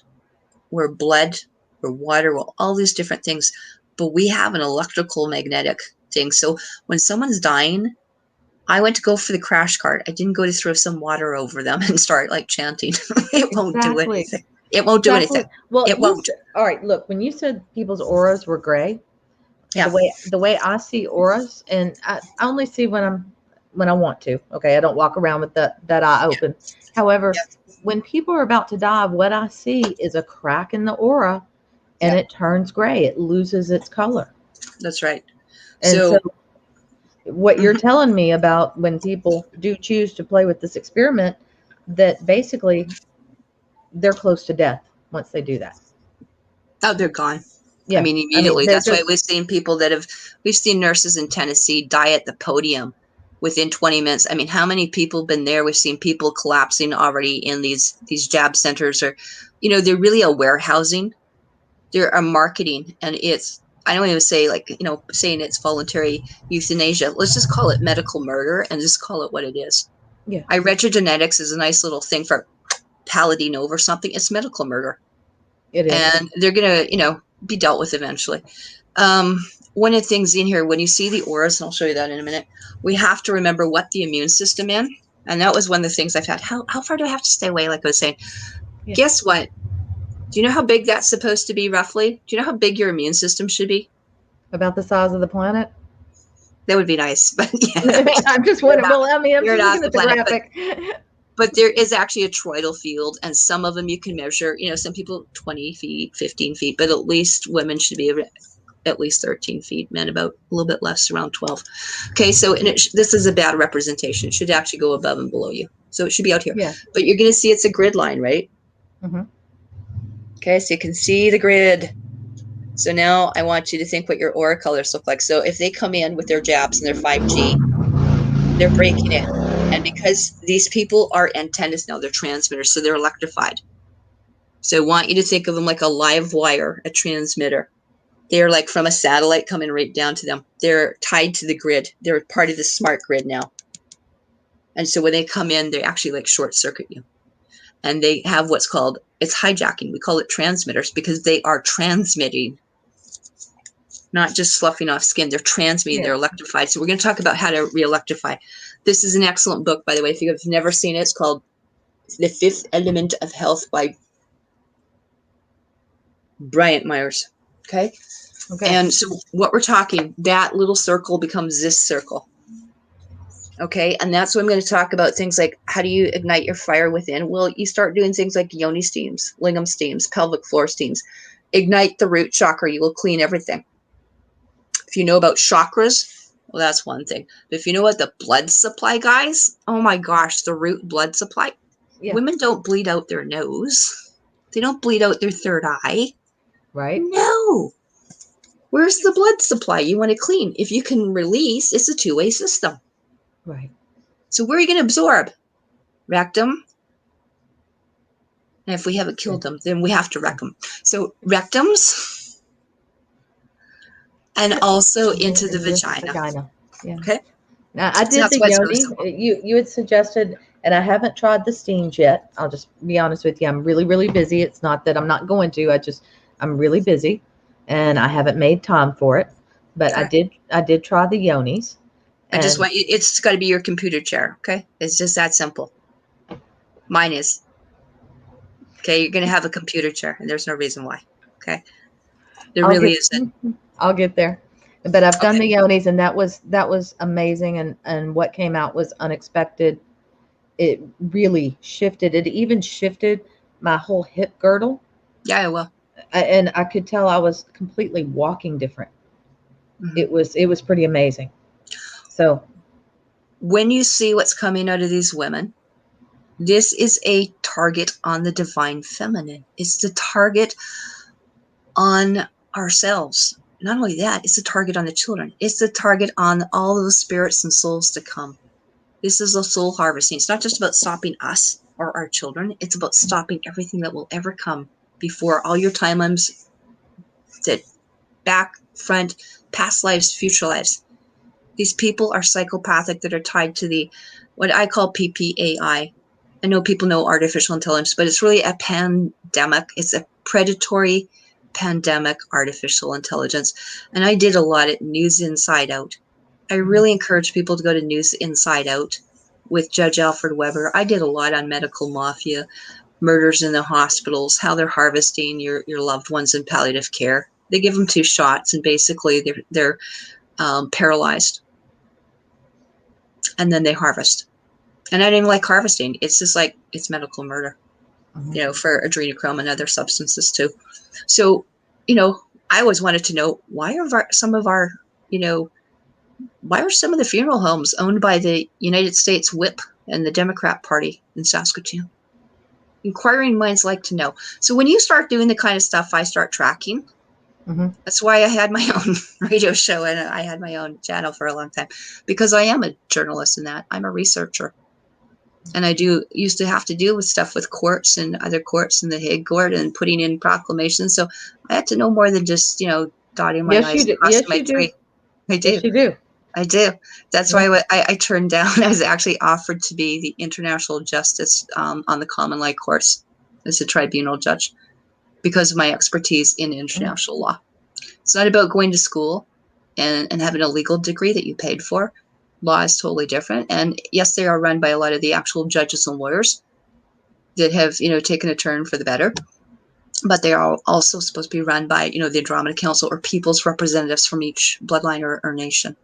Speaker 2: We're blood. We're water. We're all these different things. But we have an electrical magnetic thing. So when someone's dying, I went to go for the crash cart. I didn't go to throw some water over them and start chanting. It won't do anything. It won't do anything.
Speaker 1: Well,
Speaker 2: it won't.
Speaker 1: All right. Look, when you said people's auras were gray,
Speaker 2: yeah.
Speaker 1: the way I see auras, and I only see when I want to. Okay, I don't walk around with that eye open. However, when people are about to die, what I see is a crack in the aura, and it turns gray. It loses its color.
Speaker 2: That's right.
Speaker 1: And so what you're telling me about when people do choose to play with this experiment, that basically they're close to death once they do that.
Speaker 2: Oh, they're gone.
Speaker 1: Yeah.
Speaker 2: I mean, immediately. That's why we've seen people we've seen nurses in Tennessee die at the podium within 20 minutes. I mean, how many people have been there? We've seen people collapsing already in these jab centers, or, they're really a warehousing. They're a marketing, and I don't even say saying it's voluntary euthanasia. Let's just call it medical murder and just call it what it is.
Speaker 1: Yeah.
Speaker 2: I read genetics is a nice little thing for Paladino or something. It's medical murder.
Speaker 1: It is.
Speaker 2: And they're going to, be dealt with eventually. One of the things in here, when you see the auras, and I'll show you that in a minute, we have to remember what the immune system is. And that was one of the things I've had. How far do I have to stay away? Like I was saying, Guess what? Do you know how big that's supposed to be roughly? Do you know how big your immune system should be?
Speaker 1: About the size of the planet?
Speaker 2: That would be nice. But
Speaker 1: I'm just wondering, I'm just looking at the graphic.
Speaker 2: But there is actually a toroidal field, and some of them you can measure, some people 20 feet, 15 feet, but at least women should be at least 13 feet, men about a little bit less, around 12. Okay, so this is a bad representation. It should actually go above and below you. So it should be out here.
Speaker 1: Yeah.
Speaker 2: But you're going to see it's a grid line, right?
Speaker 1: Mm-hmm.
Speaker 2: Okay, so you can see the grid. So now I want you to think what your aura colors look like. So if they come in with their jabs and their 5G, they're breaking it. And because these people are antennas now, they're transmitters, so they're electrified. So I want you to think of them like a live wire, a transmitter. They're like from a satellite coming right down to them. They're tied to the grid. They're part of the smart grid now. And so when they come in, they actually like short circuit you. And they have what's called, it's hijacking. We call it transmitters because they are transmitting not just sloughing off skin. They're transmuting,
Speaker 1: Yeah.
Speaker 2: they're electrified. So we're going to talk about how to re-electrify. This is an excellent book, by the way. If you've never seen it, it's called The Fifth Element of Health by Bryant Myers. Okay. And so what we're talking, that little circle becomes this circle. Okay. And that's what I'm going to talk about, things like, how do you ignite your fire within? Well, you start doing things like Yoni steams, lingam steams, pelvic floor steams. Ignite the root chakra. You will clean everything. If you know about chakras, well, that's one thing. But if you know what the blood supply, guys, oh my gosh, the root blood supply. Yeah. Women don't bleed out their nose. They don't bleed out their third eye.
Speaker 1: Right.
Speaker 2: No. Where's the blood supply? You want to clean. If you can release, it's a two-way system.
Speaker 1: Right.
Speaker 2: So where are you going to absorb? Rectum. And if we haven't killed them, then we have to wreck them. So rectums. And also into the vagina.
Speaker 1: Yeah.
Speaker 2: Okay.
Speaker 1: Now I did the Yoni. You had suggested, and I haven't tried the steams yet. I'll just be honest with you. I'm really, really busy. It's not that I'm not going to. I'm really busy, and I haven't made time for it. But okay. I did try the Yonis.
Speaker 2: I just want you. It's got to be your computer chair. Okay. It's just that simple. Mine is. Okay. You're going to have a computer chair, and there's no reason why. Okay. There really isn't.
Speaker 1: I'll get there. But I've done the Yonis, and that was amazing, and what came out was unexpected. It really shifted. It even shifted my whole hip girdle.
Speaker 2: Yeah, well.
Speaker 1: And I could tell I was completely walking different. Mm-hmm. It was pretty amazing. So
Speaker 2: when you see what's coming out of these women, this is a target on the divine feminine. It's the target on ourselves. Not only that, it's a target on the children. It's the target on all of the spirits and souls to come. This is a soul harvesting. It's not just about stopping us or our children. It's about stopping everything that will ever come before all your timelines, that back, front, past lives, future lives. These people are psychopathic that are tied to the, what I call PPAI. I know people know artificial intelligence, but it's really a pandemic. It's a predatory pandemic artificial intelligence. And I did a lot at News Inside Out. I really encourage people to go to News Inside Out with Judge Alfred Weber. I did a lot on medical mafia, murders in the hospitals, how they're harvesting your loved ones in palliative care. They give them 2 shots, and basically they're paralyzed. And then they harvest. And I didn't even like harvesting. It's just like, it's medical murder, for adrenochrome and other substances too. So, I always wanted to know, why are some of the funeral homes owned by the United States whip and the Democrat Party in Saskatoon? Inquiring minds like to know. So when you start doing the kind of stuff I start tracking, that's why I had my own radio show and I had my own channel for a long time, because I am a journalist in that. I'm a researcher. And I used to have to deal with stuff with courts and other courts in the Hague Court and putting in proclamations. So I had to know more than just, dotting my I's and crossing my T's. I do.
Speaker 1: Yes, you do.
Speaker 2: I do. That's why I turned down. I was actually offered to be the international justice on the common law course as a tribunal judge because of my expertise in international law. It's not about going to school and having a legal degree that you paid for. Law is totally different. And yes, they are run by a lot of the actual judges and lawyers that have, taken a turn for the better. But they are also supposed to be run by, the Andromeda Council or people's representatives from each bloodline or nation.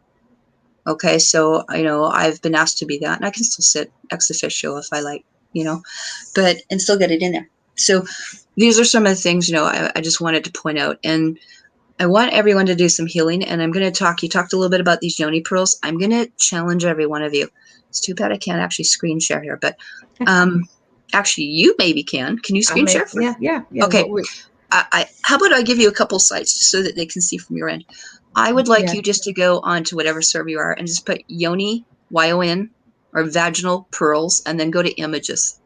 Speaker 2: Okay, so, I've been asked to be that, and I can still sit ex officio if I like, and still get it in there. So these are some of the things, I just wanted to point out. And I want everyone to do some healing, and I'm going to you talked a little bit about these Yoni pearls. I'm going to challenge every one of you. It's too bad I can't actually screen share here, but actually you maybe can. Can you screen share?
Speaker 1: Yeah.
Speaker 2: Okay. How about I give you a couple sites just so that they can see from your end? I would like you just to go on to whatever server you are and just put Yoni, Y-O-N, or vaginal pearls, and then go to images.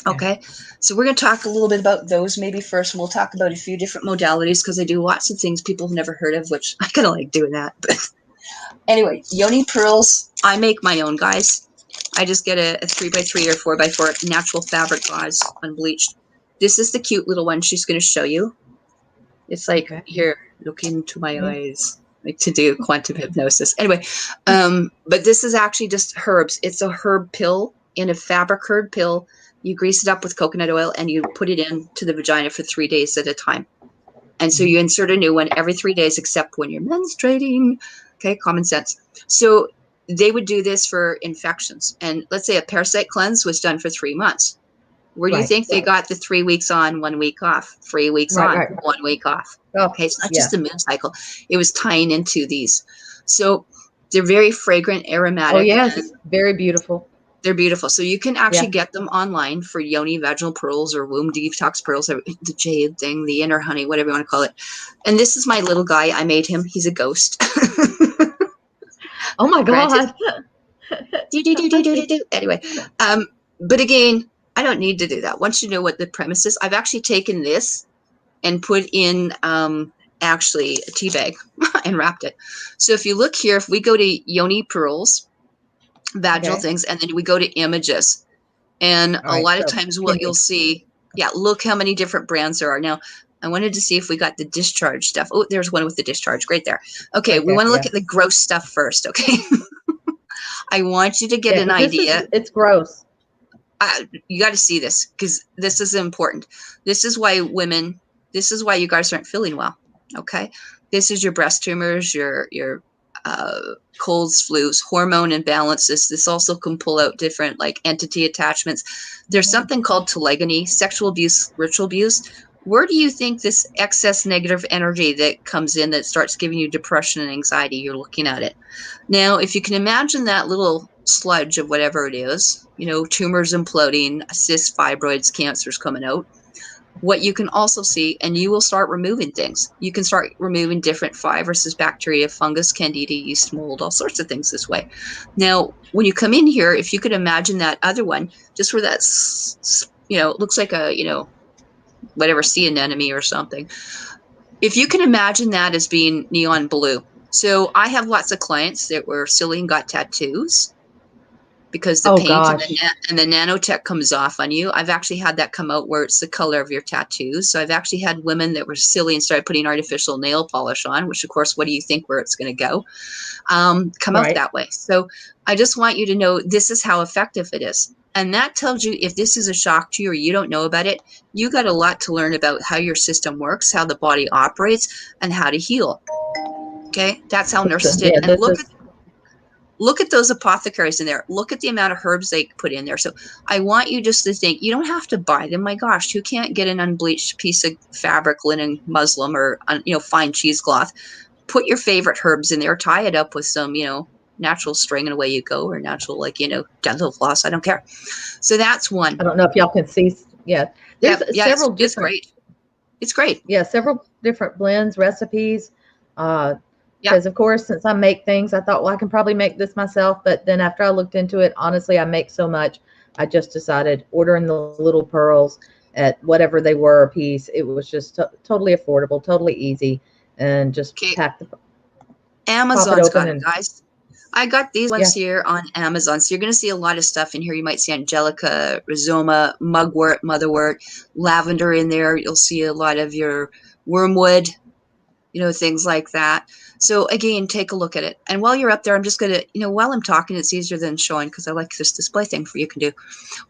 Speaker 2: Okay, so we're going to talk a little bit about those maybe first, and we'll talk about a few different modalities because I do lots of things people have never heard of, which I kind of like doing that. But anyway, Yoni pearls, I make my own, guys. I just get a 3x3 or 4x4 natural fabric gauze unbleached. This is the cute little one she's going to show you. It's like, here, look into my
Speaker 1: Yeah.
Speaker 2: eyes, like to do quantum hypnosis. Anyway, but this is actually just herbs. It's a herb pill in a fabric herb pill. You grease it up with coconut oil and you put it into the vagina for 3 days at a time. And so you insert a new one every 3 days, except when you're menstruating. Okay, common sense. So they would do this for infections. And let's say a parasite cleanse was done for 3 months. Where do you think they got the 3 weeks on, 1 week off, 3 weeks on, 1 week off?
Speaker 1: Oh,
Speaker 2: okay, it's not just a moon cycle. It was tying into these. So they're very fragrant, aromatic.
Speaker 1: Oh, yes. Very beautiful.
Speaker 2: They're beautiful. So you can actually get them online for Yoni vaginal pearls or womb detox pearls, or the jade thing, the inner honey, whatever you want to call it. And this is my little guy. I made him. He's a ghost.
Speaker 1: Oh my God.
Speaker 2: Anyway, but again, I don't need to do that. Once you know what the premise is, I've actually taken this and put in actually a tea bag and wrapped it. So if you look here, if we go to Yoni pearls, vaginal things, and then we go to images, and a lot of times what you'll see, look how many different brands there are. Now, I wanted to see if we got the discharge stuff. Oh, there's one with the discharge right there. Okay, we want to look at the gross stuff first, okay? I want you to get an idea.
Speaker 1: It's gross.
Speaker 2: You got to see this, because this is important. This is why women, this is why you guys aren't feeling well, okay? This is your breast tumors, your colds, flus, hormone imbalances. This also can pull out different like entity attachments. There's something called telegony, sexual abuse, ritual abuse. Where do you think this excess negative energy that comes in that starts giving you depression and anxiety? You're looking at it. Now, if you can imagine that little sludge of whatever it is, you know, tumors imploding, cysts, fibroids, cancers coming out, what you can also see, and you will start removing things. You can start removing different viruses, bacteria, fungus, candida, yeast, mold, all sorts of things this way. Now, when you come in here, if you could imagine that other one, just where that's, you know, it looks like a, you know, whatever, sea anemone or something. If you can imagine that as being neon blue. So I have lots of clients that were silly and got tattoos because the paint and the nanotech comes off on you. I've actually had that come out where it's the color of your tattoos. So I've actually had women that were silly and started putting artificial nail polish on, which of course, what do you think where it's going to go? Come out that way. So I just want you to know this is how effective it is. And that tells you if this is a shock to you or you don't know about it, you got a lot to learn about how your system works, how the body operates, and how to heal. Okay, that's how nurses did. And look at those apothecaries in there. Look at the amount of herbs they put in there. So I want you just to think, you don't have to buy them. My gosh, who can't get an unbleached piece of fabric, linen, muslin, or, you know, fine cheesecloth? Put your favorite herbs in there, tie it up with some, you know, natural string and away you go, or natural, like, you know, dental floss. I don't care. So that's one.
Speaker 1: I don't know if y'all can see. Yeah. There's several different.
Speaker 2: It's great. It's great.
Speaker 1: Yeah. Several different blends, recipes. Because of course, since I make things, I thought, well, I can probably make this myself. But then after I looked into it, honestly, I make so much, I just decided ordering the little pearls at whatever they were a piece. It was just totally affordable, totally easy, and just pack the
Speaker 2: Amazon's got it, guys. I got these ones here on Amazon. So you're going to see a lot of stuff in here. You might see angelica, rhizoma, mugwort, motherwort, lavender in there. You'll see a lot of your wormwood, you know, things like that. So again, take a look at it. And while you're up there, I'm just going to, you know, while I'm talking, it's easier than showing because I like this display thing for you can do.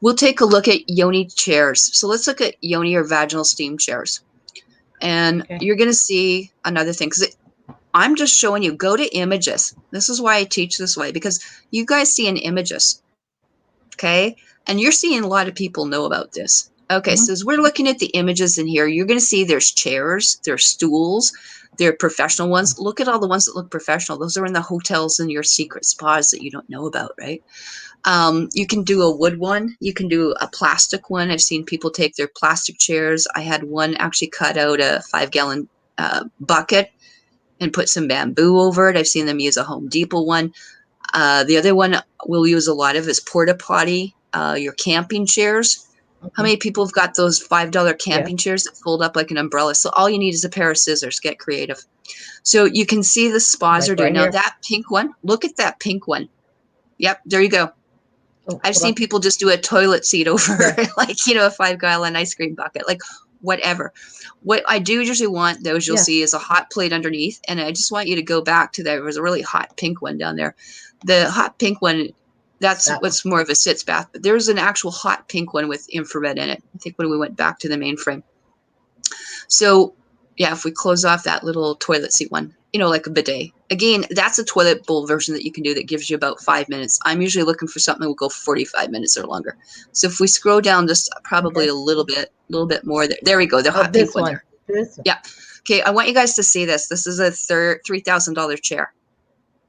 Speaker 2: We'll take a look at Yoni chairs. So let's look at Yoni or vaginal steam chairs. And you're going to see another thing because I'm just showing you, go to images. This is why I teach this way, because you guys see in images, okay? And you're seeing a lot of people know about this. Okay, so as we're looking at the images in here, you're going to see there's chairs, there's stools, there are professional ones. Look at all the ones that look professional. Those are in the hotels and your secret spas that you don't know about, right? You can do a wood one. You can do a plastic one. I've seen people take their plastic chairs. I had one actually cut out a 5-gallon bucket and put some bamboo over it. I've seen them use a Home Depot one. The other one we'll use a lot of is porta potty, your camping chairs. How many people have got those $5 camping chairs that fold up like an umbrella? So all you need is a pair of scissors. Get creative. So you can see the spas are doing. Now that pink one, look at that pink one. Yep, there you go. I've seen people just do a toilet seat over like, you know, a 5-gallon ice cream bucket. Like, whatever. What I do usually want, those you'll see, is a hot plate underneath. And I just want you to go back to that. There was a really hot pink one down there. The hot pink one, that's what's more of a sitz bath. But there's an actual hot pink one with infrared in it, I think, when we went back to the mainframe. So, yeah, if we close off that little toilet seat one, you know, like a bidet. Again, that's a toilet bowl version that you can do that gives you about 5 minutes. I'm usually looking for something that will go 45 minutes or longer. So if we scroll down just probably a little bit more, there we go, the hot pink one there.
Speaker 1: This one.
Speaker 2: Yeah. Okay, I want you guys to see this. This is a $3,000 chair.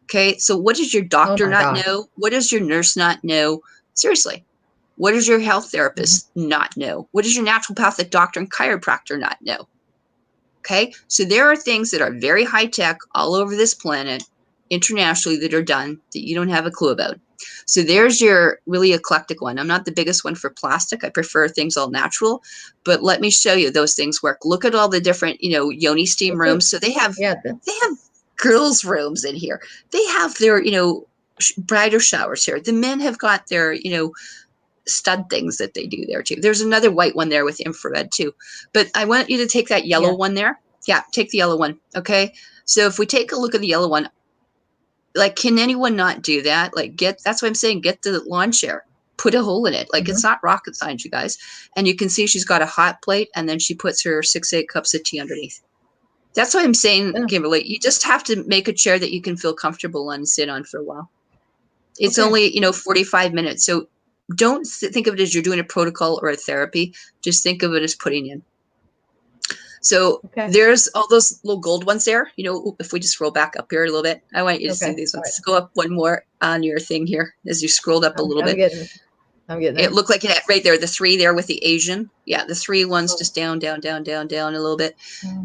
Speaker 2: Okay, so what does your doctor not know? What does your nurse not know? Seriously, what does your health therapist not know? What does your naturopathic doctor and chiropractor not know? Okay, so there are things that are very high tech all over this planet, internationally, that are done that you don't have a clue about. So there's your really eclectic one. I'm not the biggest one for plastic. I prefer things all natural, but let me show you those things work. Look at all the different, you know, Yoni steam rooms. So they have girls' rooms in here. They have their, you know, bridal showers here. The men have got their, you know, stud things that they do there too. There's another white one there with infrared too. But I want you to take that yellow one there. Yeah, take the yellow one. Okay. So if we take a look at the yellow one, like, can anyone not do that? Like, that's what I'm saying. Get the lawn chair, put a hole in it. Like, it's not rocket science, you guys. And you can see she's got a hot plate, and then she puts her 6-8 cups of tea underneath. That's what I'm saying, Kimberly. You just have to make a chair that you can feel comfortable on and sit on for a while. It's only, you know, 45 minutes. So don't think of it as you're doing a protocol or a therapy. Just think of it as putting in. So there's all those little gold ones there. You know, if we just scroll back up here a little bit, I want you to see these ones. Go up one more on your thing here as you scrolled up a little bit.
Speaker 1: I'm getting it.
Speaker 2: It looked like it right there, the 3 there with the Asian. Yeah, the 3 ones just down, down, down, down, down a little bit. A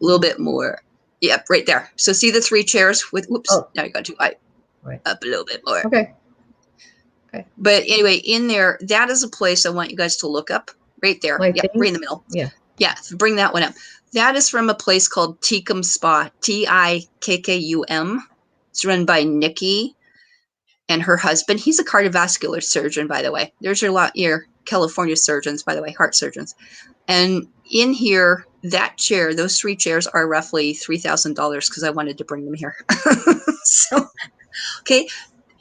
Speaker 2: little bit more. Yep, right there. So see the 3 chairs with, whoops, now you got too high. Up a little bit more.
Speaker 1: Okay.
Speaker 2: But anyway, in there, that is a place I want you guys to look up. Right there. Yeah, right in the middle. Yeah, bring that one up. That is from a place called Tikkum Spa, Tikkum. It's run by Nikki and her husband. He's a cardiovascular surgeon, by the way. There's your California surgeons, by the way, heart surgeons. And in here, that chair, those 3 chairs are roughly $3,000 because I wanted to bring them here. So, okay.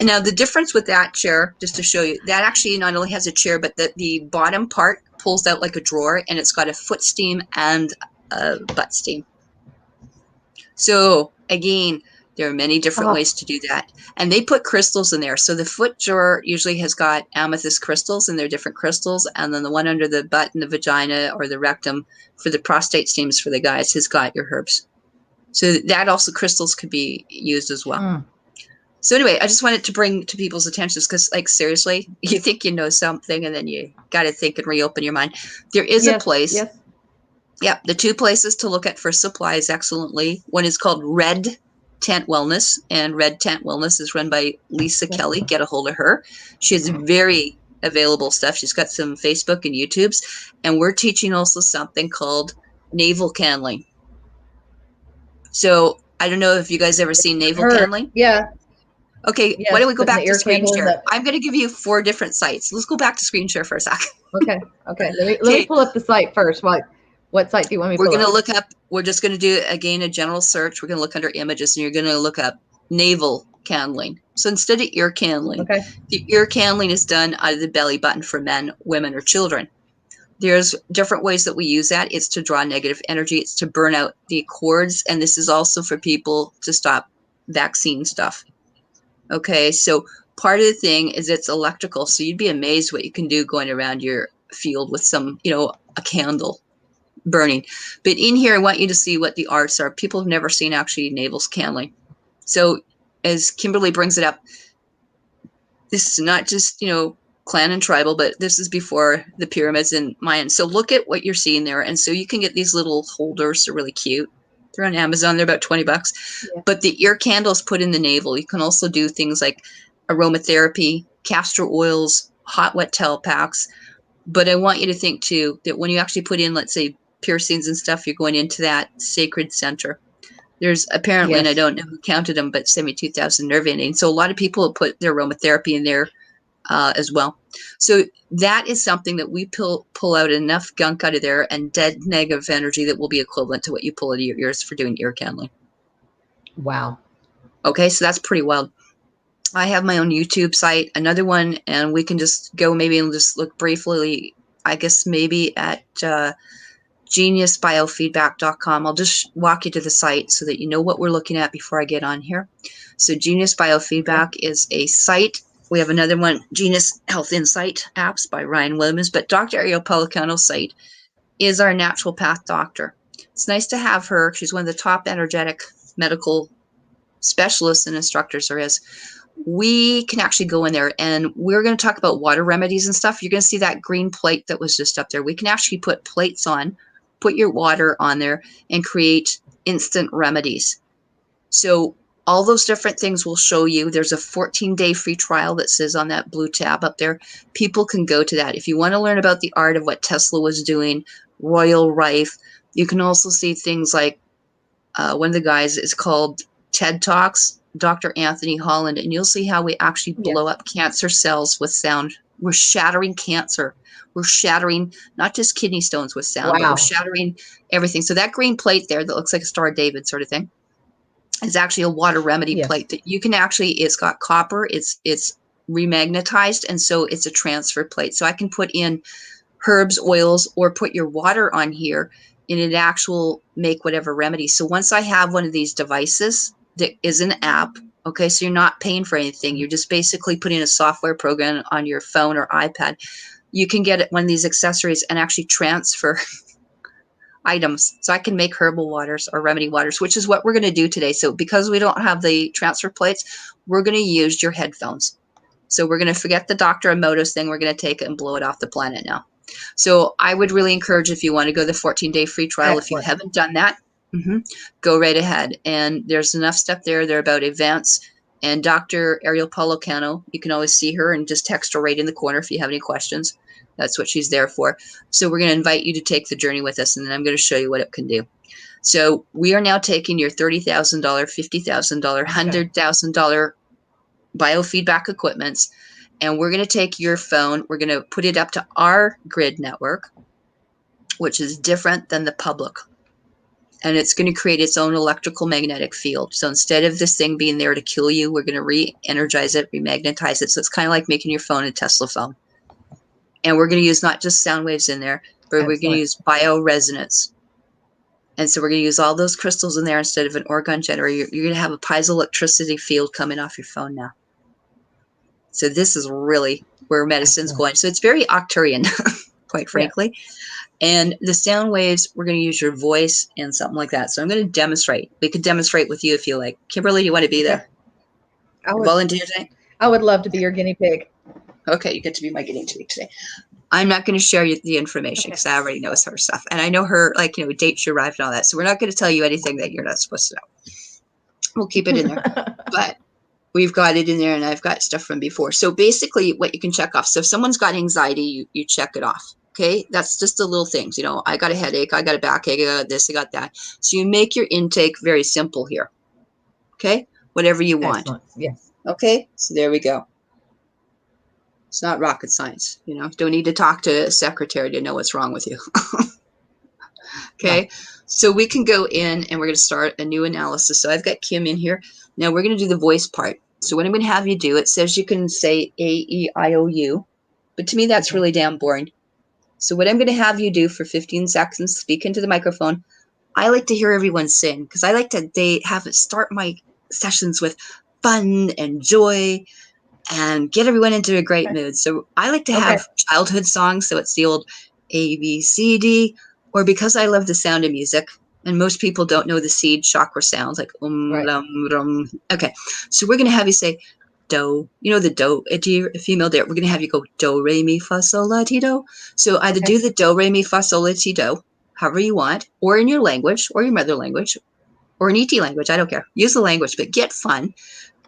Speaker 2: And now the difference with that chair, just to show you, that actually not only has a chair, but the bottom part pulls out like a drawer, and it's got a foot steam and a butt steam. So again, there are many different ways to do that. And they put crystals in there. So the foot drawer usually has got amethyst crystals, and they're different crystals. And then the one under the butt and the vagina or the rectum for the prostate steams for the guys has got your herbs. So that also, crystals could be used as well. So anyway, I just wanted to bring to people's attention, because, like, seriously, you think you know something, and then you got to think and reopen your mind. There is a place. Yeah, the 2 places to look at for supplies excellently. One is called Red Tent Wellness, and Red Tent Wellness is run by Lisa Kelly. Get a hold of her. She has very available stuff. She's got some Facebook and YouTubes, and we're teaching also something called navel candling. So I don't know if you guys ever seen navel candling. Okay, why don't we go back to screen share? I'm going to give you 4 different sites. Let's go back to screen share for a second.
Speaker 1: Okay. Let me pull up the site first. What site do you want me to pull up?
Speaker 2: We're going to look up, we're just going to do, again, a general search. We're going to look under images, and you're going to look up navel candling. So instead of ear candling, the ear candling is done out of the belly button for men, women, or children. There's different ways that we use that. It's to draw negative energy. It's to burn out the cords. And this is also for people to stop vaccine stuff. Okay, so part of the thing is it's electrical. So you'd be amazed what you can do going around your field with some, you know, a candle burning. But in here, I want you to see what the arts are. People have never seen actually navels candling. So as Kimberly brings it up, this is not just, you know, clan and tribal, but this is before the pyramids and Mayan. So look at what you're seeing there. And so you can get these little holders. They're really cute. They're on Amazon. They're about $20. But the ear candles put in the navel. You can also do things like aromatherapy, castor oils, hot wet towel packs. But I want you to think too that when you actually put in, let's say, piercings and stuff, you're going into that sacred center. There's apparently, and I don't know who counted them, but 72,000 nerve endings. So a lot of people have put their aromatherapy in there as well. So that is something that we pull out enough gunk out of there and dead negative energy that will be equivalent to what you pull out of your ears for doing ear candling.
Speaker 1: Wow.
Speaker 2: Okay, so that's pretty wild. I have my own YouTube site, another one, and we can just go maybe and just look briefly, I guess maybe at geniusbiofeedback.com. I'll just walk you to the site so that you know what we're looking at before I get on here. So Genius Biofeedback is a site. We have another one, Genius Health Insight Apps by Ryan Williams, but Dr. Ariel Pelicano's site is our naturopath doctor. It's nice to have her. She's one of the top energetic medical specialists and instructors there is. We can actually go in there and we're going to talk about water remedies and stuff. You're going to see that green plate that was just up there. We can actually put plates on, put your water on there, and create instant remedies. So all those different things will show you. There's a 14-day free trial that says on that blue tab up there. People can go to that. If you want to learn about the art of what Tesla was doing, Royal Rife, you can also see things like one of the guys is called TED Talks, Dr. Anthony Holland, and you'll see how we actually blow up cancer cells with sound. We're shattering cancer. We're shattering not just kidney stones with sound, but we're shattering everything. So that green plate there that looks like a Star of David sort of thing is actually a water remedy plate that you can actually, it's got copper, it's remagnetized, and so it's a transfer plate. So I can put in herbs, oils, or put your water on here and it actual make whatever remedy. So once I have one of these devices that is an app, okay, so you're not paying for anything. You're just basically putting a software program on your phone or iPad. You can get one of these accessories and actually transfer items. So I can make herbal waters or remedy waters, which is what we're going to do today. So because we don't have the transfer plates, we're going to use your headphones. So we're going to forget the Dr. Emoto's thing. We're going to take it and blow it off the planet now. So I would really encourage, if you want to go the 14-day free trial, if you haven't done that, go right ahead. And there's enough stuff there. They're about events. And Dr. Ariel Pelicano, you can always see her and just text her right in the corner if you have any questions. That's what she's there for. So we're going to invite you to take the journey with us, and then I'm going to show you what it can do. So we are now taking your $30,000, $50,000, $100,000 biofeedback equipments, and we're going to take your phone, we're going to put it up to our grid network, which is different than the public. And it's going to create its own electrical magnetic field. So instead of this thing being there to kill you, we're going to re-energize it, remagnetize it. So it's kind of like making your phone a Tesla phone. And we're going to use not just sound waves in there, but we're going to use bioresonance. And so we're going to use all those crystals in there instead of an orgone generator. You're going to have a piezoelectricity field coming off your phone now. So this is really where medicine's going. So it's very Arcturian, quite frankly. And the sound waves, we're going to use your voice and something like that. So I'm going to demonstrate. We could demonstrate with you if you like. Kimberly, you want to be there? Volunteer today?
Speaker 1: I would love to be your guinea pig.
Speaker 2: Okay, you get to be my guinea pig today. I'm not going to share you the information because I already know her stuff. And I know her, like, dates she arrived and all that. So we're not going to tell you anything that you're not supposed to know. We'll keep it in there. But we've got it in there, and I've got stuff from before. So basically what you can check off. So if someone's got anxiety, you check it off. Okay, that's just the little things. I got a headache, I got a backache, I got this, I got that. So you make your intake very simple here. Okay, whatever you want.
Speaker 1: Excellent. Yes.
Speaker 2: Okay, so there we go. It's not rocket science. Don't need to talk to a secretary to know what's wrong with you. Okay, so we can go in and we're going to start a new analysis. So I've got Kim in here. Now we're going to do the voice part. So what I'm going to have you do, it says you can say A-E-I-O-U, but to me that's really damn boring. So what I'm going to have you do for 15 seconds, speak into the microphone. I like to hear everyone sing because I like to start my sessions with fun and joy and get everyone into a great mood. So I like to have childhood songs. So it's the old A, B, C, D, or because I love the sound of music, and most people don't know the seed chakra sounds like lum, rum. Okay, so we're going to have you say do. The do, if you're a female there, we're going to have you go do, re, mi, fa, sol, la, ti, do. So either do the do, re, mi, fa, sol, la, ti, do, however you want, or in your language, or your mother language, or an ET language. I don't care. Use the language, but get fun.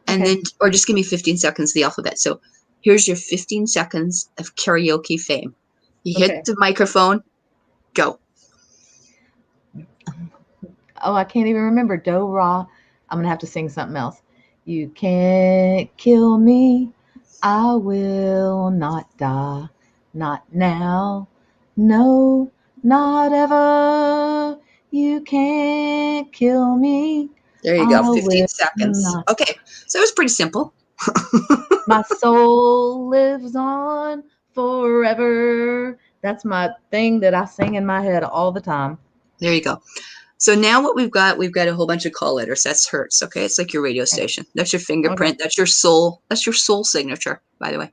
Speaker 2: And then, or just give me 15 seconds of the alphabet. So here's your 15 seconds of karaoke fame. You hit the microphone, go.
Speaker 1: Oh, I can't even remember. Do, ra. I'm going to have to sing something else. You can't kill me. I will not die, not now, no, not ever. You can't kill me.
Speaker 2: There you
Speaker 1: I
Speaker 2: go, 15
Speaker 1: will
Speaker 2: seconds.
Speaker 1: not.
Speaker 2: Okay, so it was pretty simple.
Speaker 1: My soul lives on forever. That's my thing that I sing in my head all the time.
Speaker 2: There you go. So now what we've got a whole bunch of call letters. That's Hertz, okay? It's like your radio
Speaker 1: Okay.
Speaker 2: station. That's your
Speaker 1: Okay.
Speaker 2: fingerprint. That's your soul. That's your soul signature, by the way.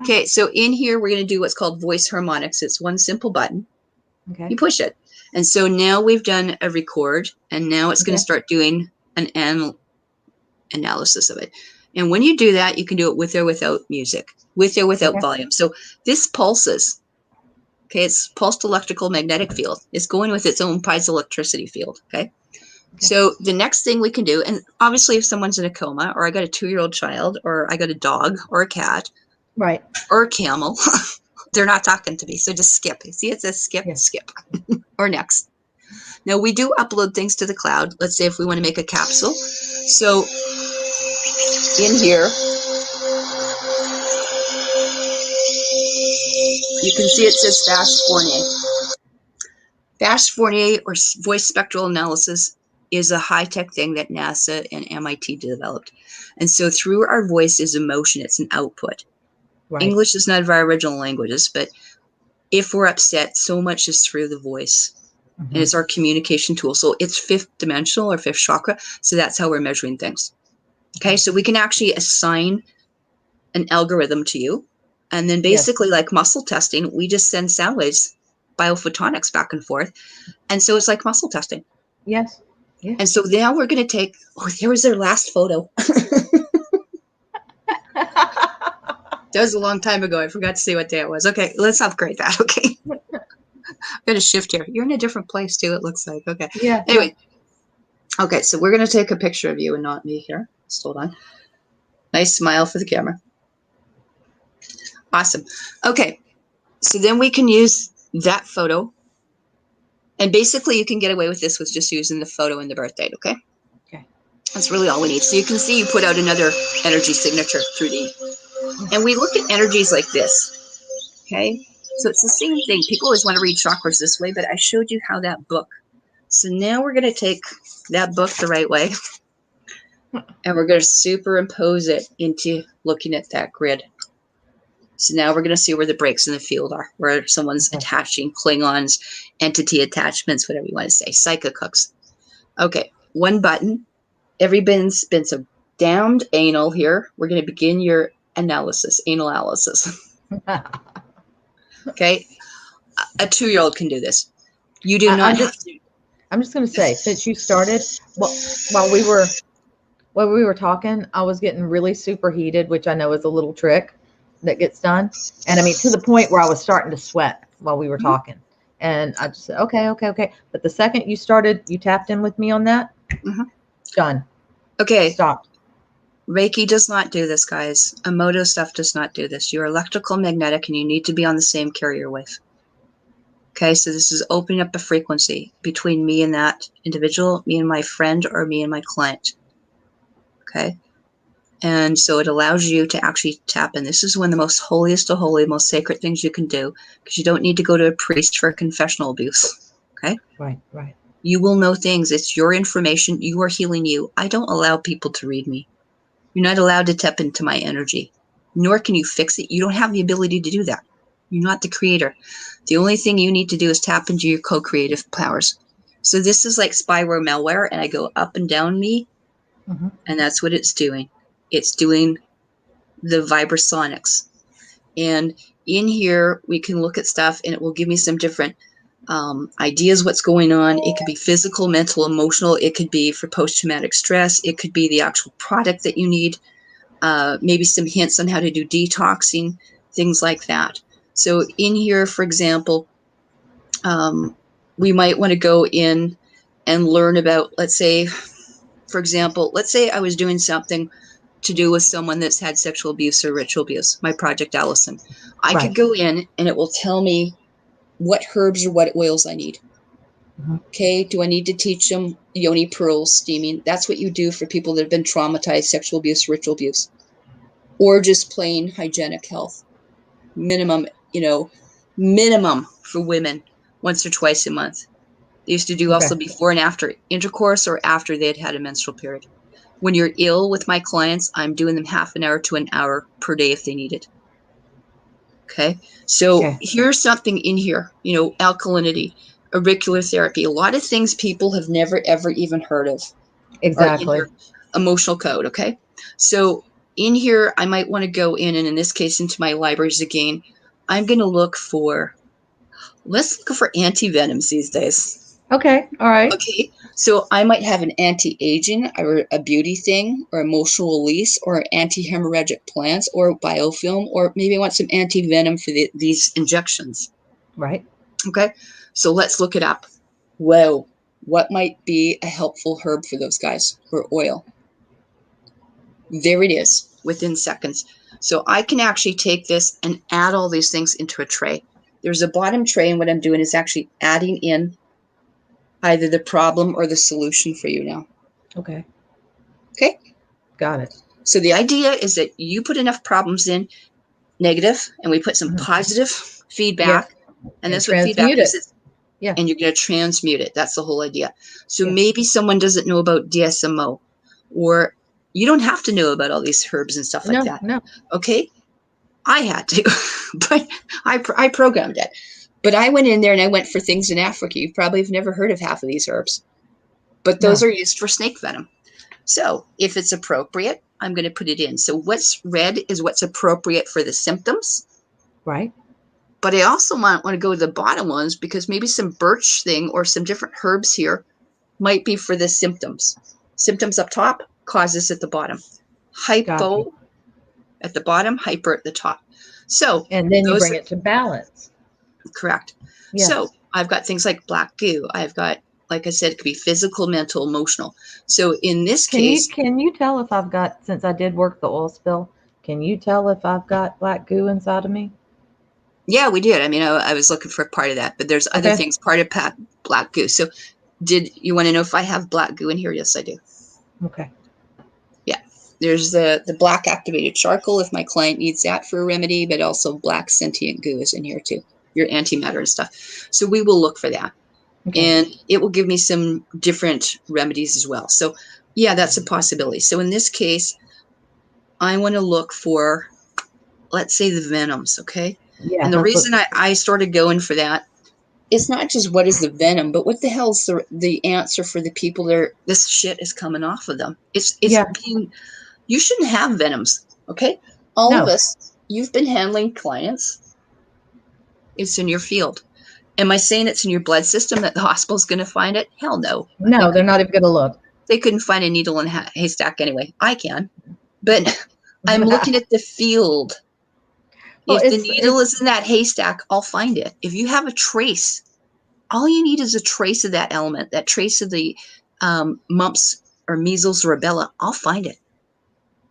Speaker 2: Okay, so in here, we're going to do what's called voice harmonics. It's one simple button.
Speaker 1: Okay.
Speaker 2: You push it. And so now we've done a record, and now it's going to start doing an analysis of it. And when you do that, you can do it with or without music, with or without volume. So this pulses. Okay, it's pulsed electrical magnetic field. It's going with its own piezoelectricity field. Okay. So the next thing we can do, and obviously if someone's in a coma, or I got a 2-year-old child, or I got a dog or a cat,
Speaker 1: Right.
Speaker 2: or a camel, they're not talking to me. So just skip. You see, it says skip, skip, or next. Now we do upload things to the cloud. Let's say if we want to make a capsule. So in here, you can see it says fast Fourier. Fast Fourier, or voice spectral analysis, is a high-tech thing that NASA and MIT developed. And so through our voice is emotion. It's an output. Right. English is not of our original languages, but if we're upset, so much is through the voice. And it's our communication tool. So it's fifth dimensional or fifth chakra. So that's how we're measuring things. Okay, so we can actually assign an algorithm to you. And then basically, like muscle testing, we just send sound waves, biophotonics back and forth. And so it's like muscle testing.
Speaker 1: Yes. Yeah.
Speaker 2: And so now we're going to take, there was their last photo. That was a long time ago. I forgot to say what day it was. Okay, let's upgrade that. Okay. I'm going to shift here. You're in a different place too, it looks like. Okay.
Speaker 1: Yeah.
Speaker 2: Anyway. Okay, so we're going to take a picture of you and not me here. Just hold on. Nice smile for the camera. Awesome. Okay, so then we can use that photo. And basically, you can get away with this with just using the photo and the birth date, okay?
Speaker 1: Okay.
Speaker 2: That's really all we need. So you can see you put out another energy signature through the... And we look at energies like this, okay? So it's the same thing. People always want to read chakras this way, but I showed you how that book. So now we're going to take that book the right way, and we're going to superimpose it into looking at that grid. So now we're going to see where the breaks in the field are, where someone's attaching Klingons, entity attachments, whatever you want to say, psychic hooks. Okay, one button. Everybody's been so damned anal here. We're going to begin your analysis, anal analysis. Okay, a 2-year-old can do this. You do not have to.
Speaker 1: I'm just going to say, since you started, while we were talking, I was getting really super heated, which I know is a little trick that gets done. And I mean, to the point where I was starting to sweat while we were talking. And I just said, okay. But the second you started, you tapped in with me on that. Done.
Speaker 2: Okay.
Speaker 1: Stop.
Speaker 2: Reiki does not do this, guys. Emoto stuff does not do this. You're electrical magnetic and you need to be on the same carrier wave. Okay, so this is opening up a frequency between me and that individual, me and my friend, or me and my client. Okay, and so it allows you to actually tap in. This is one of the most holiest of holy, most sacred things you can do, because you don't need to go to a priest for confessional abuse. Okay?
Speaker 1: Right.
Speaker 2: You will know things. It's your information. You are healing you. I don't allow people to read me. You're not allowed to tap into my energy, nor can you fix it. You don't have the ability to do that. You're not the creator. The only thing you need to do is tap into your co-creative powers. So this is like spyware malware, and I go up and down me, and that's what it's doing. It's doing the vibrasonics. And in here, we can look at stuff, and it will give me some different ideas what's going on. It could be physical, mental, emotional. It could be for post-traumatic stress. It could be the actual product that you need. Maybe some hints on how to do detoxing, things like that. So in here, for example, we might want to go in and learn about, let's say, for example, let's say I was doing something to do with someone that's had sexual abuse or ritual abuse, my Project Allison. I could go in and it will tell me what herbs or what oils I need. Okay, do I need to teach them Yoni pearls, steaming? That's what you do for people that have been traumatized, sexual abuse, ritual abuse. or just plain hygienic health. Minimum, minimum for women once or twice a month. They used to do also before and after intercourse or after they had had a menstrual period. When you're ill with my clients, I'm doing them half an hour to an hour per day if they need it. Okay. So here's something in here, alkalinity, auricular therapy, a lot of things people have never, ever even heard of.
Speaker 1: Exactly.
Speaker 2: Are in your emotional code. Okay. So in here, I might want to go in, and in this case, into my libraries again. I'm going to look for, let's look for anti-venoms these days.
Speaker 1: Okay. All right.
Speaker 2: Okay. So I might have an anti-aging or a beauty thing or emotional release or anti-hemorrhagic plants or biofilm, or maybe I want some anti-venom for these injections.
Speaker 1: Right.
Speaker 2: Okay. So let's look it up. Whoa. What might be a helpful herb for those guys, or oil? There it is, within seconds. So I can actually take this and add all these things into a tray. There's a bottom tray, and what I'm doing is actually adding in either the problem or the solution for you now.
Speaker 1: Okay.
Speaker 2: Okay.
Speaker 1: Got it.
Speaker 2: So the idea is that you put enough problems in, negative, and we put some positive feedback. And that's what feedback is.
Speaker 1: Yeah.
Speaker 2: And you're going to transmute it. That's the whole idea. So maybe someone doesn't know about DSMO, or you don't have to know about all these herbs and stuff like that.
Speaker 1: No.
Speaker 2: Okay. I had to, but I programmed it. But I went in there and I went for things in Africa. You probably have never heard of half of these herbs, but those are used for snake venom. So if it's appropriate, I'm going to put it in. So what's red is what's appropriate for the symptoms.
Speaker 1: Right.
Speaker 2: But I also might want to go to the bottom ones, because maybe some birch thing or some different herbs here might be for the symptoms. Symptoms up top, causes at the bottom. Hypo at the bottom, hyper at the top. So,
Speaker 1: and then you bring it to balance.
Speaker 2: Correct. Yes. So I've got things like black goo. I've got, like I said, it could be physical, mental, emotional. So in this case,
Speaker 1: can you tell if I've got, since I did work the oil spill, can you tell if I've got black goo inside of me?
Speaker 2: Yeah, we did. I mean, I was looking for part of that, but there's other things, part of black goo. So did you want to know if I have black goo in here? Yes, I do.
Speaker 1: Okay.
Speaker 2: Yeah. There's the black activated charcoal if my client needs that for a remedy, but also black sentient goo is in here too, your antimatter and stuff. So we will look for that. And it will give me some different remedies as well. So yeah, that's a possibility. So in this case, I want to look for, let's say, the venoms. Okay. Yeah, and the reason I started going for that, it's not just what is the venom, but what the hell's the answer for the people that this shit is coming off of them. It's being, you shouldn't have venoms. Okay. All of us, you've been handling clients. It's in your field. Am I saying it's in your blood system that the hospital's going to find it? Hell no.
Speaker 1: No, they're not even going to look.
Speaker 2: They couldn't find a needle in a haystack anyway. I can. But I'm looking at the field. Well, if the needle is in that haystack, I'll find it. If you have a trace, all you need is a trace of that element, that trace of the mumps or measles or rubella, I'll find it.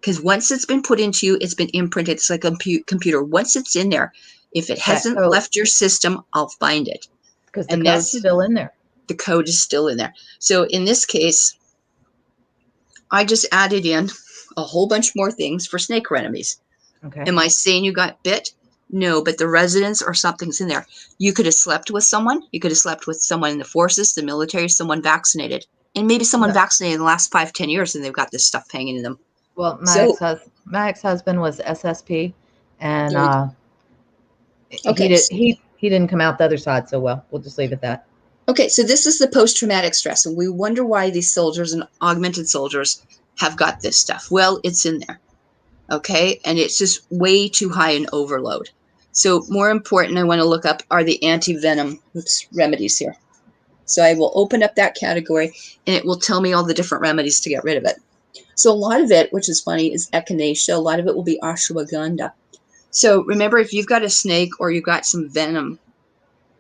Speaker 2: Because once it's been put into you, it's been imprinted. It's like a computer. Once it's in there, if it hasn't left your system, I'll find it.
Speaker 1: Because the code's still in there.
Speaker 2: The code is still in there. So in this case, I just added in a whole bunch more things for snake remedies. Okay. Am I saying you got bit? No, but the residence or something's in there. You could have slept with someone. You could have slept with someone in the forces, the military, someone vaccinated. And maybe someone vaccinated in the last 5-10 years and they've got this stuff hanging in them.
Speaker 1: Well, my ex-husband was SSP, and he didn't come out the other side so well. We'll just leave it at that.
Speaker 2: Okay, so this is the post-traumatic stress, and we wonder why these soldiers and augmented soldiers have got this stuff. Well, it's in there, okay? And it's just way too high in overload. So more important, I want to look up are the anti-venom remedies here. So I will open up that category, and it will tell me all the different remedies to get rid of it. So a lot of it, which is funny, is echinacea. A lot of it will be ashwagandha. So remember, if you've got a snake or you've got some venom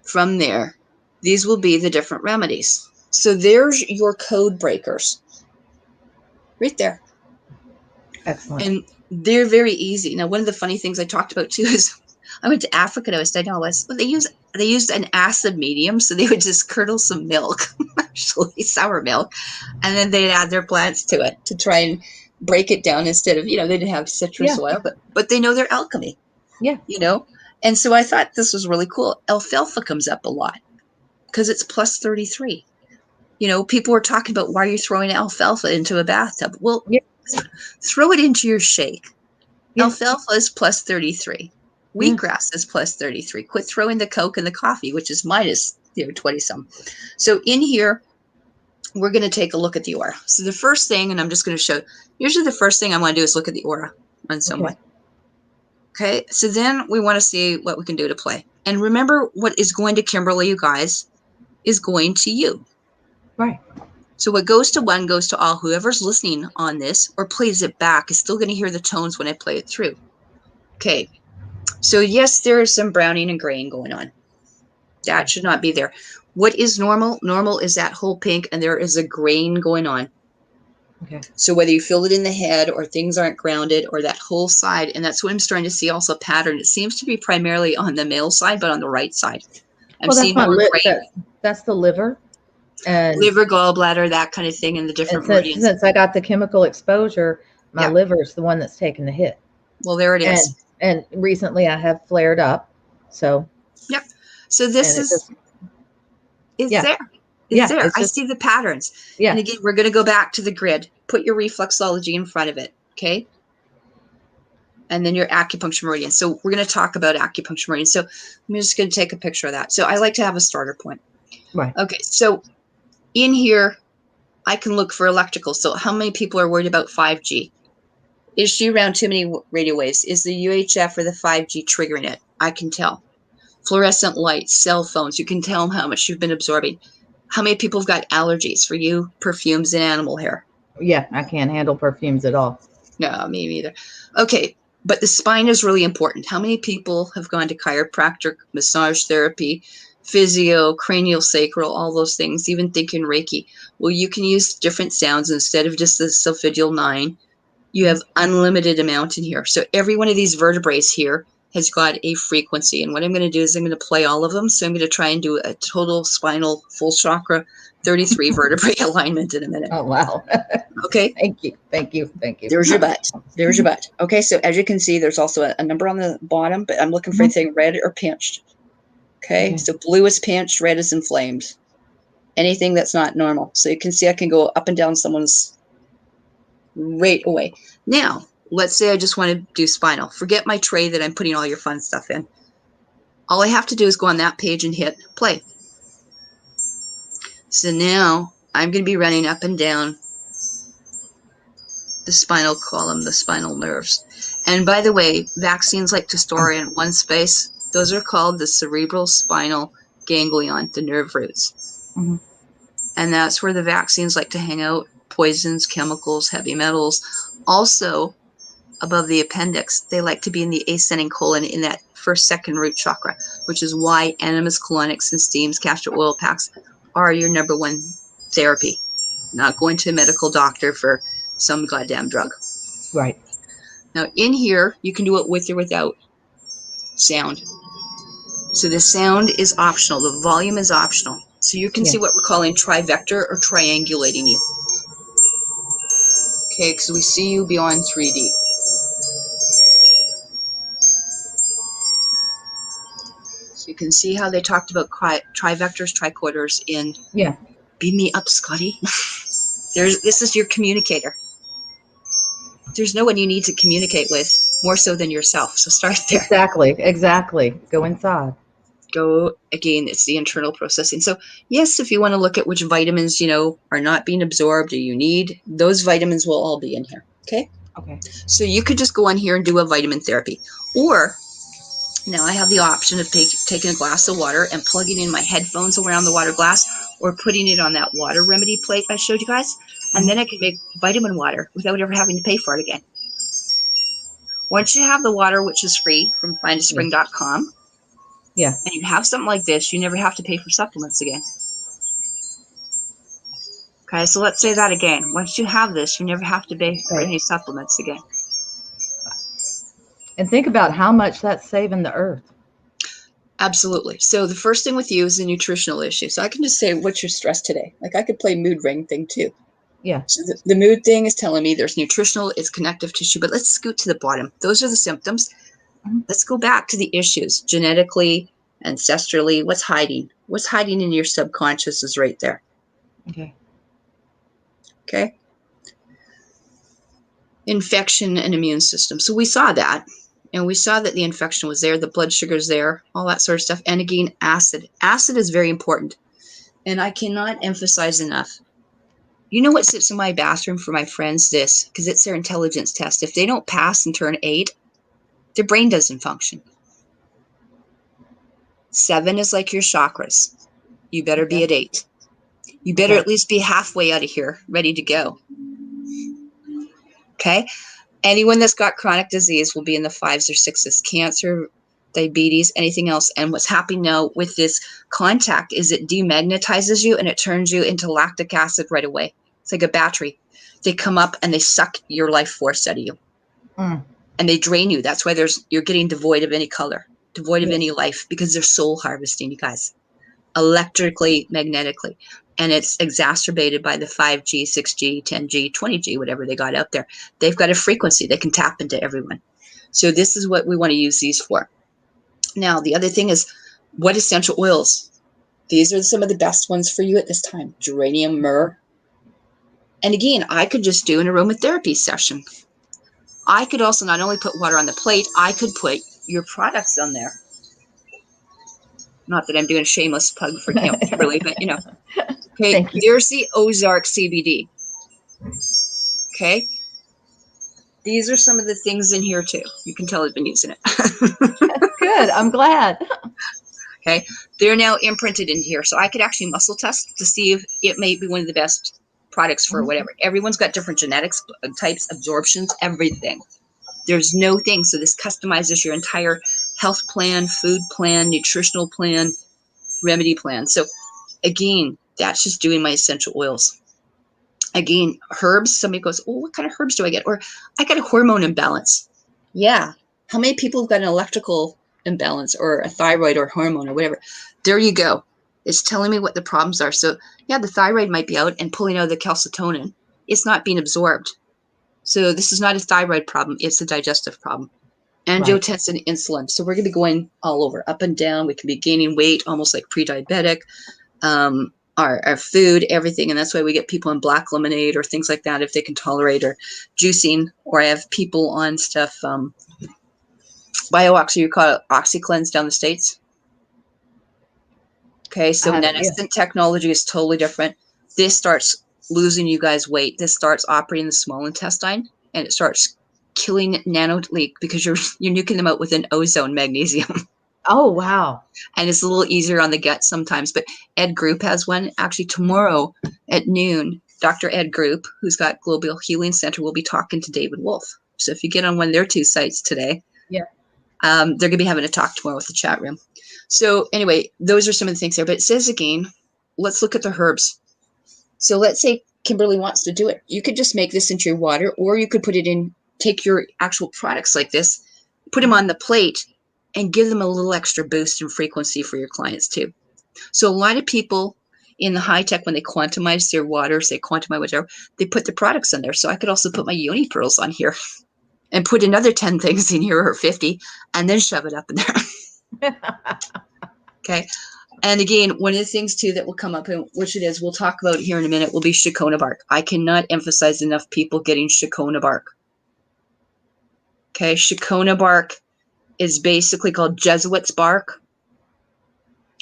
Speaker 2: from there, these will be the different remedies. So there's your code breakers right there.
Speaker 1: Excellent.
Speaker 2: And they're very easy. Now, one of the funny things I talked about too is I went to Africa and I was studying all this. Well, they used an acid medium, so they would just curdle some milk, actually sour milk, and then they'd add their plants to it to try and break it down instead of, they didn't have citrus
Speaker 1: Yeah.
Speaker 2: oil, but they know their alchemy,
Speaker 1: Yeah.
Speaker 2: And so I thought this was really cool. Alfalfa comes up a lot because it's plus 33. People were talking about, why are you throwing alfalfa into a bathtub? Well,
Speaker 1: Yeah.
Speaker 2: throw it into your shake.
Speaker 1: Yeah.
Speaker 2: Alfalfa is plus 33.
Speaker 1: Yeah.
Speaker 2: Wheatgrass is plus 33. Quit throwing the Coke and the coffee, which is minus 20 some. So in here, we're going to take a look at the aura. So the first thing, and I'm just going to show, usually the first thing I want to do is look at the aura on someone. Okay, so then we want to see what we can do to play. And remember, what is going to Kimberly, you guys, is going to you.
Speaker 1: Right.
Speaker 2: So what goes to one goes to all. Whoever's listening on this or plays it back is still going to hear the tones when I play it through. Okay, so yes, there is some browning and graying going on. That should not be there. What is normal? Normal is that whole pink, and there is a grain going on.
Speaker 1: Okay.
Speaker 2: So whether you feel it in the head or things aren't grounded or that whole side, and that's what I'm starting to see also pattern. It seems to be primarily on the male side, but on the right side. I'm seeing more grain.
Speaker 1: That's the liver. And
Speaker 2: liver, gallbladder, that kind of thing, and the different meridians.
Speaker 1: Since I got the chemical exposure, my liver is the one that's taken the hit.
Speaker 2: Well, there it is.
Speaker 1: And recently I have flared up. So.
Speaker 2: Yep. So this is there. It's there. I see the patterns.
Speaker 1: Yeah.
Speaker 2: And again, we're going to go back to the grid. Put your reflexology in front of it. Okay. And then your acupuncture meridian. So we're going to talk about acupuncture meridian. So I'm just going to take a picture of that. So I like to have a starter point.
Speaker 1: Right.
Speaker 2: Okay. So in here, I can look for electrical. So how many people are worried about 5G? Is she around too many radio waves? Is the UHF or the 5G triggering it? I can tell. Fluorescent lights, cell phones, you can tell them how much you've been absorbing. How many people have got allergies? For you, perfumes and animal hair.
Speaker 1: Yeah, I can't handle perfumes at all.
Speaker 2: No, me neither. Okay, but the spine is really important. How many people have gone to chiropractic, massage therapy, physio, cranial sacral, all those things, even thinking Reiki? Well, you can use different sounds instead of just the solfegeal 9. You have unlimited amount in here. So every one of these vertebrae here has got a frequency. And what I'm going to do is I'm going to play all of them. So I'm going to try and do a total spinal full chakra 33 vertebrae alignment in a minute.
Speaker 1: Oh, wow.
Speaker 2: Okay.
Speaker 1: Thank you. Thank you. Thank you.
Speaker 2: There's your butt. There's your butt. Okay. So as you can see, there's also a number on the bottom, but I'm looking for anything red or pinched. Okay. So blue is pinched, red is inflamed. Anything that's not normal. So you can see I can go up and down someone's right away. Now, let's say I just want to do spinal. Forget my tray that I'm putting all your fun stuff in. All I have to do is go on that page and hit play. So now I'm going to be running up and down the spinal column, the spinal nerves. And by the way, vaccines like to store in one space. Those are called the cerebral spinal ganglion, the nerve roots.
Speaker 1: Mm-hmm.
Speaker 2: And that's where the vaccines like to hang out. Poisons, chemicals, heavy metals. Also, above the appendix, they like to be in the ascending colon in that first, second root chakra, which is why enemas, colonics, and steams, castor oil packs are your number one therapy. Not going to a medical doctor for some goddamn drug.
Speaker 1: Right.
Speaker 2: Now, in here, you can do it with or without sound. So the sound is optional. The volume is optional. So you can see what we're calling trivector or triangulating you. Okay, because we see you beyond 3D. So you can see how they talked about trivectors, tricorders in Beam Me Up, Scotty. This is your communicator. There's no one you need to communicate with more so than yourself. So start there.
Speaker 1: Exactly. Go inside.
Speaker 2: Go again. It's the internal processing. So yes, if you want to look at which vitamins, are not being absorbed or you need, those vitamins will all be in here. Okay.
Speaker 1: Okay.
Speaker 2: So you could just go on here and do a vitamin therapy, or now I have the option of taking a glass of water and plugging in my headphones around the water glass, or putting it on that water remedy plate I showed you guys. And then I can make vitamin water without ever having to pay for it again. Once you have the water, which is free from findaspring.com, and you have something like this, you never have to pay for supplements again. Okay, so let's say that again. Once you have this, you never have to pay for any supplements again.
Speaker 1: And think about how much that's saving the earth.
Speaker 2: Absolutely. So the first thing with you is the nutritional issue. So I can just say, what's your stress today? Like I could play mood ring thing too.
Speaker 1: Yeah.
Speaker 2: So the mood thing is telling me there's nutritional, it's connective tissue, but let's scoot to the bottom. Those are the symptoms.
Speaker 1: Mhm.
Speaker 2: Let's go back to the issues genetically, ancestrally. What's hiding? What's hiding in your subconscious is right there.
Speaker 1: Okay.
Speaker 2: Okay. Infection and immune system. So we saw that. And we saw that the infection was there, the blood sugar's there, all that sort of stuff. And again, acid. Acid is very important. And I cannot emphasize enough. You know what sits in my bathroom for my friends? This, because it's their intelligence test. If they don't pass and turn 8, their brain doesn't function. 7 is like your chakras. You better be at 8. You better
Speaker 1: Okay.
Speaker 2: at least be halfway out of here, ready to go. Okay? Anyone that's got chronic disease will be in the 5s or 6s. Cancer, diabetes, anything else. And what's happening now with this contact is it demagnetizes you and it turns you into lactic acid right away. It's like a battery. They come up and they suck your life force out of you.
Speaker 1: Mm.
Speaker 2: And they drain you. That's why you're getting devoid of any color, devoid of
Speaker 1: Yeah.
Speaker 2: any life, because they're soul harvesting you guys, electrically, magnetically. And it's exacerbated by the 5G, 6G, 10G, 20G, whatever they got out there. They've got a frequency they can tap into everyone. So this is what we want to use these for. Now, the other thing is, what essential oils? These are some of the best ones for you at this time. Geranium, myrrh. And again, I could just do an aromatherapy session. I could also not only put water on the plate, I could put your products on there. Not that I'm doing a shameless plug for Kimberly, but you know. Okay,
Speaker 1: Thank you.
Speaker 2: there's the Ozark CBD. Okay, these are some of the things in here too. You can tell I've been using it.
Speaker 1: Good. I'm glad.
Speaker 2: Okay, they're now imprinted in here, so I could actually muscle test to see if it may be one of the best products for whatever. Everyone's got different genetics, types, absorptions, everything. There's no thing, so this customizes your entire health plan, food plan, nutritional plan, remedy plan. So again, that's just doing my essential oils. Again, herbs, somebody goes, oh, what kind of herbs do I get? Or I got a hormone imbalance. Yeah. How many people have got an electrical imbalance or a thyroid or hormone or whatever? There you go. It's telling me what the problems are. So yeah, the thyroid might be out and pulling out the calcitonin. It's not being absorbed. So this is not a thyroid problem. It's a digestive problem.
Speaker 1: Right.
Speaker 2: Angiotensin, insulin. So we're going to be going all over, up and down. We can be gaining weight, almost like pre-diabetic. Our food, everything. And that's why we get people on black lemonade or things like that if they can tolerate, or juicing. Or I have people on stuff, BioOxy, you call it OxyCleanse down the States. Okay, so nanosynth technology is totally different. This starts losing you guys weight. This starts operating the small intestine, and it starts killing nano leak because you're nuking them out with an ozone magnesium.
Speaker 1: Oh, wow.
Speaker 2: And it's a little easier on the gut sometimes. But Ed Group has one. Actually, tomorrow at noon, Dr. Ed Group, who's got Global Healing Center, will be talking to David Wolf. So if you get on one of their 2 sites today,
Speaker 1: Yeah.
Speaker 2: they're going to be having a talk tomorrow with the chat room. So anyway, those are some of the things there. But it says again, let's look at the herbs. So let's say Kimberly wants to do it. You could just make this into your water, or you could put it in, take your actual products like this, put them on the plate, and give them a little extra boost in frequency for your clients too. So a lot of people in the high tech, when they quantumize their waters, they quantumize whatever, they put the products in there. So I could also put my Yoni pearls on here and put another 10 things in here or 50 and then shove it up in there. Okay. And again, one of the things too that will come up, and which it is, we'll talk about here in a minute, will be shikona bark. I cannot emphasize enough people getting shikona bark. Okay. Shikona bark is basically called Jesuit's bark.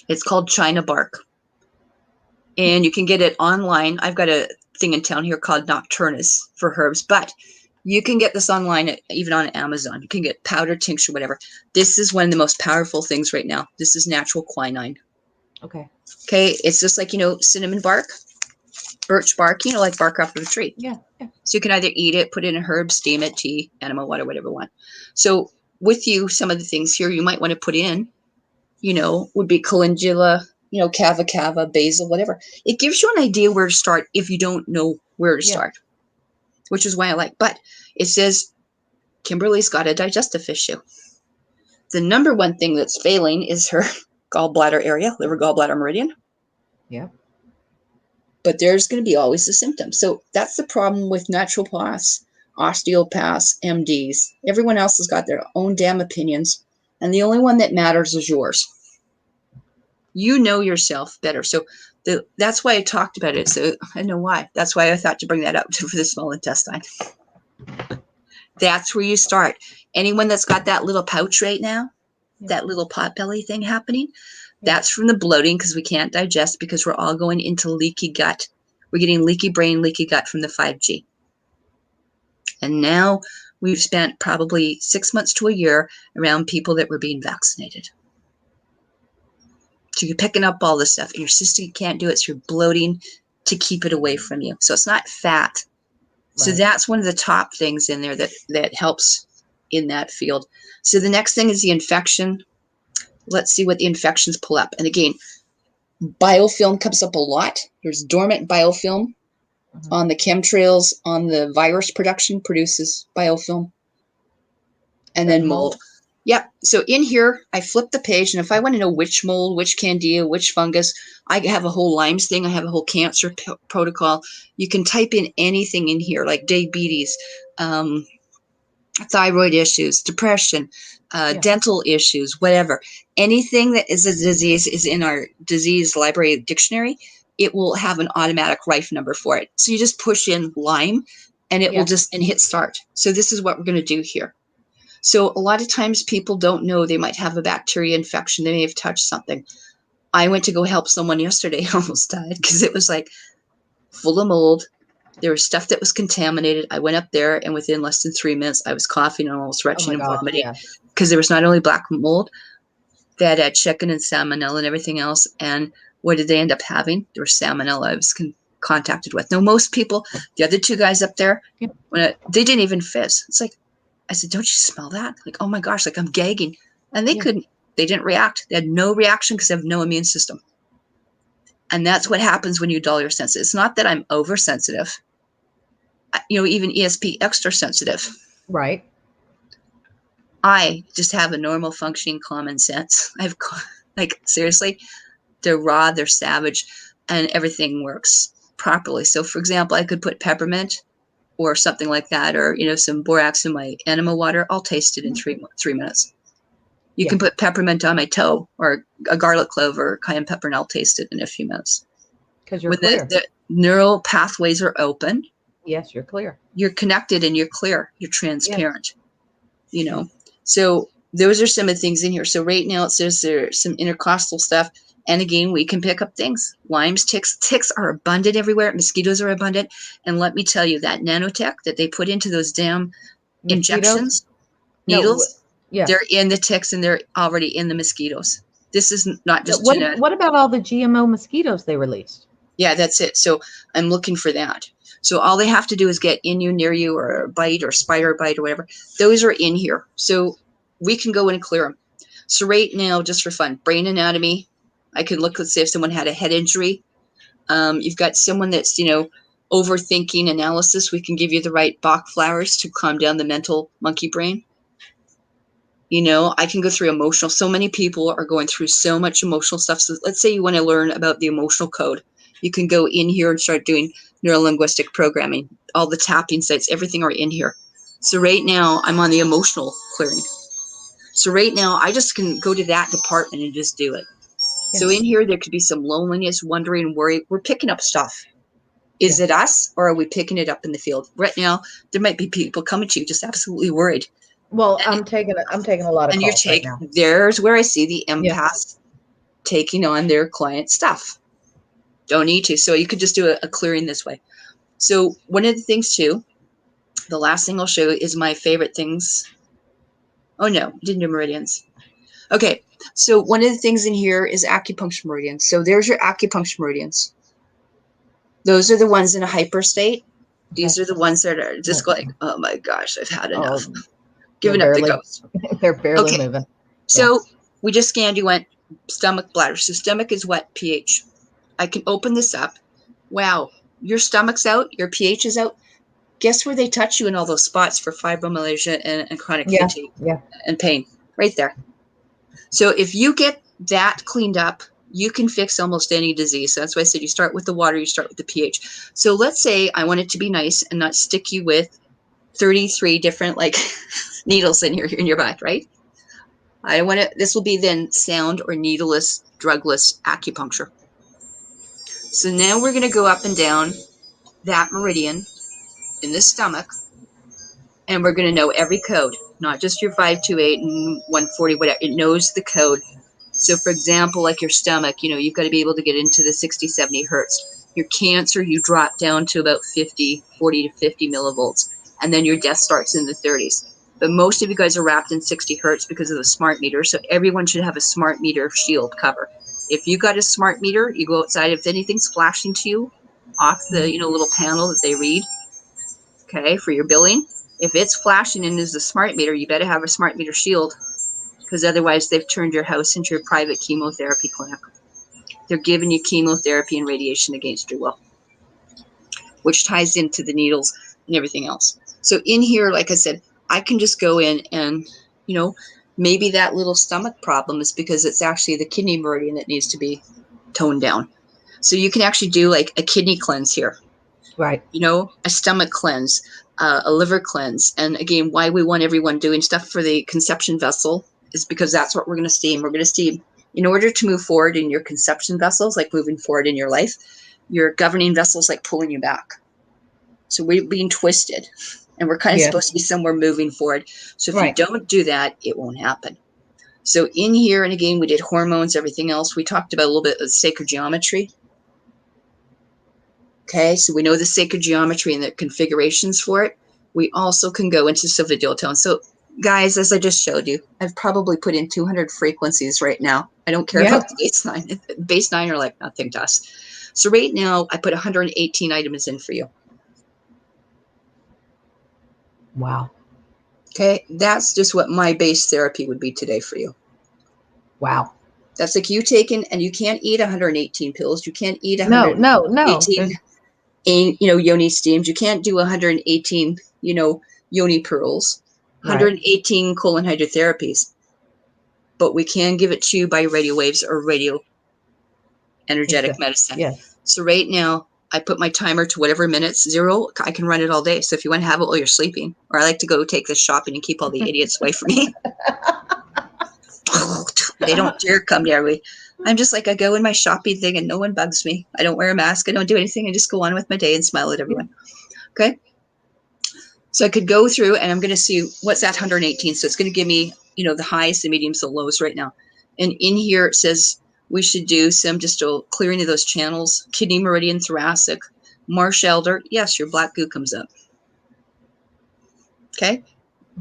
Speaker 2: It's called China bark. And you can get it online. I've got a thing in town here called Nocturnus for herbs, but you can get this online, even on Amazon. You can get powder, tincture, whatever. This is one of the most powerful things right now. This is natural quinine.
Speaker 1: Okay.
Speaker 2: Okay. It's just like, cinnamon bark, birch bark, like bark off of a tree.
Speaker 1: Yeah. Yeah.
Speaker 2: So you can either eat it, put it in a herb, steam it, tea, enema, water, whatever you want. So with you, some of the things here you might want to put in, would be calendula, cava, basil, whatever. It gives you an idea where to start if you don't know where to start, which is why I like. But it says Kimberly's got a digestive issue. The number one thing that's failing is her gallbladder area, liver gallbladder meridian.
Speaker 1: Yeah.
Speaker 2: but there's going to be always the symptoms. So that's the problem with naturopaths, osteopaths, MDs. Everyone else has got their own damn opinions, and the only one that matters is yours. You know yourself better. So that's why I talked about it. So I know why. That's why I thought to bring that up for the small intestine. That's where you start. Anyone that's got that little pouch right now, that little pot belly thing happening, that's from the bloating, because we can't digest, because we're all going into leaky gut. We're getting leaky brain, leaky gut from the 5G. And now we've spent probably 6 months to a year around people that were being vaccinated. So you're picking up all this stuff, and your system can't do it, so you're bloating to keep it away from you. So it's not fat. So that's one of the top things in there that helps in that field. So the next thing is the infection. Let's see what the infections pull up. And again, biofilm comes up a lot. There's dormant biofilm on the chemtrails, on the virus production produces biofilm. And then mold. Yep. So in here, I flip the page, and if I want to know which mold, which candida, which fungus, I have a whole Lyme's thing. I have a whole cancer protocol. You can type in anything in here, like diabetes, thyroid issues, depression, dental issues, whatever. Anything that is a disease is in our disease library dictionary. It will have an automatic rife number for it. So you just push in Lyme, and it will just hit start. So this is what we're going to do here. So a lot of times people don't know they might have a bacteria infection. They may have touched something. I went to go help someone yesterday, almost died, because it was like full of mold. There was stuff that was contaminated. I went up there, and within less than 3 minutes, I was coughing and almost retching and vomiting, because there was not only black mold, they had chicken and salmonella and everything else. And what did they end up having? There was salmonella I was contacted with. Now, most people, the other two guys up there, they didn't even fizz. It's like, I said, don't you smell that? Like, oh my gosh, like I'm gagging. And they couldn't, they didn't react. They had no reaction because they have no immune system. And that's what happens when you dull your senses. It's not that I'm oversensitive. Even ESP extra sensitive.
Speaker 1: Right.
Speaker 2: I just have a normal functioning common sense. Seriously, they're raw, they're savage, and everything works properly. So for example, I could put peppermint or something like that, or, some borax in my enema water. I'll taste it in 3 minutes. You can put peppermint on my toe, or a garlic clove or cayenne pepper, and I'll taste it in a few minutes.
Speaker 1: Because you're clear.
Speaker 2: The neural pathways are open.
Speaker 1: Yes, you're clear.
Speaker 2: You're connected and you're clear. You're transparent. So those are some of the things in here. So right now it says there's some intercostal stuff. And again, we can pick up things. Limes, ticks are abundant everywhere. Mosquitoes are abundant. And let me tell you, that nanotech that they put into those damn injections, needles, they're in the ticks, and they're already in the mosquitoes. This is not just genetic.
Speaker 1: What about all the GMO mosquitoes they released?
Speaker 2: Yeah, that's it. So I'm looking for that. So all they have to do is get in you, near you, or bite, or spider bite, or whatever. Those are in here. So we can go in and clear them. So right now, just for fun, brain anatomy. I can look, let's say if someone had a head injury. You've got someone that's, overthinking analysis. We can give you the right Bach flowers to calm down the mental monkey brain. I can go through emotional. So many people are going through so much emotional stuff. So let's say you want to learn about the emotional code. You can go in here and start doing neuro-linguistic programming. All the tapping sites, everything are in here. So right now I'm on the emotional clearing. So right now I just can go to that department and just do it. Yeah. So in here, there could be some loneliness, wondering, worry. We're picking up stuff. Is it us, or are we picking it up in the field? Right now, there might be people coming to you just absolutely worried.
Speaker 1: Well, I'm taking a lot of calls right now.
Speaker 2: There's where I see the empath taking on their client stuff. Don't need to. So you could just do a clearing this way. So one of the things too, the last thing I'll show is my favorite things. Oh no, didn't do meridians. Okay, so one of the things in here is acupuncture meridians. So there's your acupuncture meridians. Those are the ones in a hyper state. These are the ones that are just like, oh my gosh, I've had enough. Giving up the ghost.
Speaker 1: They're barely moving.
Speaker 2: So we just scanned, you went stomach, bladder. So stomach is what? pH. I can open this up. Wow, your stomach's out, your pH is out. Guess where they touch you in all those spots for fibromyalgia and chronic fatigue and pain? Right there. So if you get that cleaned up, you can fix almost any disease. So that's why I said you start with the water, you start with the pH. So let's say I want it to be nice and not stick you with 33 different like needles in your back, right? I want it, this will be then sound or needleless, drugless acupuncture. So now we're going to go up and down that meridian in the stomach, and we're going to know every code, not just your 528 and 140, whatever. It knows the code. So for example, like your stomach, you know, you've got to be able to get into the 60, 70 hertz. Your cancer, you drop down to about 40 to 50 millivolts. And then your death starts in the 30s. But most of you guys are wrapped in 60 hertz because of the smart meter. So everyone should have a smart meter shield cover. If you got a smart meter, you go outside. If anything's flashing to you off the, you know, little panel that they read, okay, for your billing, if it's flashing and is a smart meter, you better have a smart meter shield, because otherwise they've turned your house into a private chemotherapy clinic. They're giving you chemotherapy and radiation against your will, which ties into the needles and everything else. So in here, like I said, I can just go in and, you know, maybe that little stomach problem is because it's actually the kidney meridian that needs to be toned down. So you can actually do like a kidney cleanse here.
Speaker 1: Right.
Speaker 2: You know, a stomach cleanse, a liver cleanse. And again, why we want everyone doing stuff for the conception vessel is because that's what we're going to steam. We're going to steam in order to move forward in your conception vessels, like moving forward in your life. Your governing vessels like pulling you back. So we're being twisted, and we're kind of supposed to be somewhere moving forward. So if you don't do that, it won't happen. So in here, and again, we did hormones, everything else. We talked about a little bit of sacred geometry. Okay, so we know the sacred geometry and the configurations for it. We also can go into silver tone. So guys, as I just showed you, I've probably put in 200 frequencies right now. I don't care about the baseline. Baseline are like nothing to us. So right now, I put 118 items in for you.
Speaker 1: Wow.
Speaker 2: Okay, that's just what my base therapy would be today for you.
Speaker 1: Wow.
Speaker 2: That's like you taking, and you can't eat 118 pills. You can't eat
Speaker 1: 118,
Speaker 2: you know, Yoni steams. You can't do 118, you know, Yoni pearls, 118 colon hydrotherapies. But we can give it to you by radio waves or radio energetic medicine. Yes. So right now, I put my timer to whatever minutes, 0. I can run it all day. So if you want to have it while you're sleeping, or I like to go take this shopping and keep all the idiots away from me. They don't dare come near me. I'm just like, I go in my shopping thing and no one bugs me. I don't wear a mask. I don't do anything. I just go on with my day and smile at everyone. Okay. So I could go through and I'm going to see what's that 118. So it's going to give me, you know, the highs, the mediums, the lows right now. And in here it says we should do some just a clearing of those channels, kidney, meridian, thoracic, marsh elder. Yes, your black goo comes up. Okay.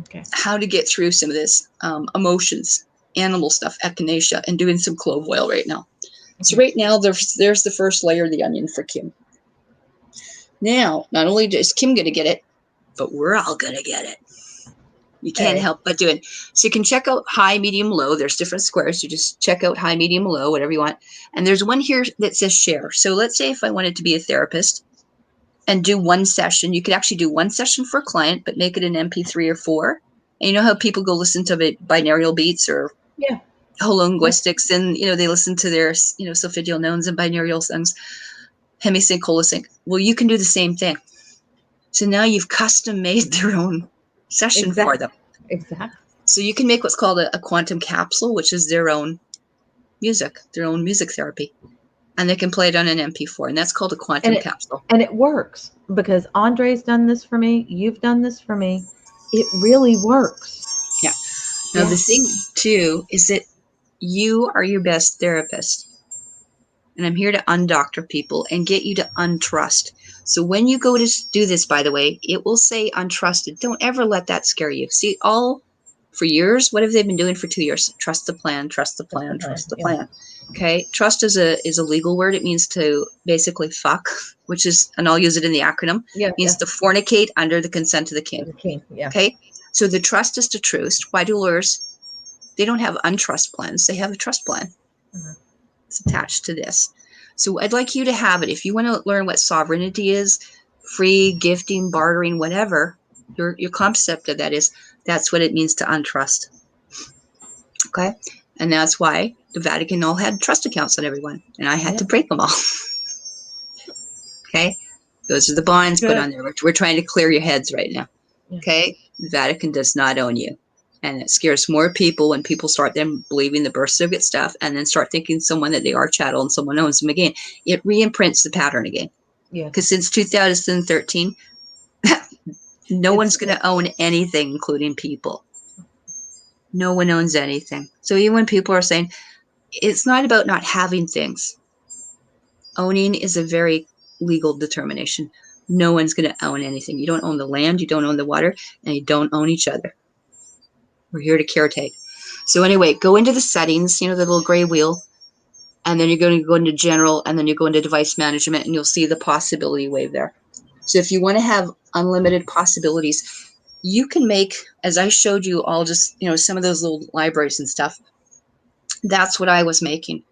Speaker 2: Okay. How to get through some of this emotions, animal stuff, echinacea, and doing some clove oil right now. So right now, there's the first layer of the onion for Kim. Now, not only is Kim going to get it, but we're all going to get it. You can't help but do it. So you can check out high, medium, low. There's different squares. You just check out high, medium, low, whatever you want. And there's one here that says share. So let's say if I wanted to be a therapist and do one session, you could actually do one session for a client, but make it an MP3 or 4. And you know how people go listen to binaural beats or hololinguistics, and you know they listen to their solfeggio nones and binaural songs, hemisync, holosync. Well, you can do the same thing. So now you've custom made their own session for them. Exactly. So you can make what's called a quantum capsule, which is their own music therapy, and they can play it on an MP4, and that's called a quantum capsule.
Speaker 1: And it works because Andre's done this for me. You've done this for me. It really works.
Speaker 2: Yeah. Now the thing too is that you are your best therapist, and I'm here to undoctor people and get you to untrust. So when you go to do this, by the way, it will say untrusted. Don't ever let that scare you. See, all for years, what have they been doing for 2 years? Trust the plan, trust the plan, trust the plan. Okay. Trust is a legal word. It means to basically fuck, which is, and I'll use it in the acronym, means to fornicate under the consent of the king. Okay. So the trust is to trust. Why do lawyers? They don't have untrust plans. They have a trust plan. It's attached to this. So I'd like you to have it. If you want to learn what sovereignty is, free, gifting, bartering, whatever, your concept of that is, that's what it means to untrust. Okay. And that's why the Vatican all had trust accounts on everyone. And I had to break them all. Okay? Those are the bonds put on there. We're trying to clear your heads right now. Okay? The Vatican does not own you. And it scares more people when people start them believing the birth certificate stuff and then start thinking someone that they are chattel and someone owns them again. It re-imprints the pattern again. Because since 2013, no one's going to own anything, including people. No one owns anything. So even when people are saying, it's not about not having things. Owning is a very legal determination. No one's going to own anything. You don't own the land, you don't own the water, and you don't own each other. We're here to caretake. So anyway, go into the settings, you know, the little gray wheel, and then you're going to go into general, and then you go into device management, and you'll see the possibility wave there. So if you want to have unlimited possibilities, you can make, as I showed you all, just, you know, some of those little libraries and stuff. That's what I was making.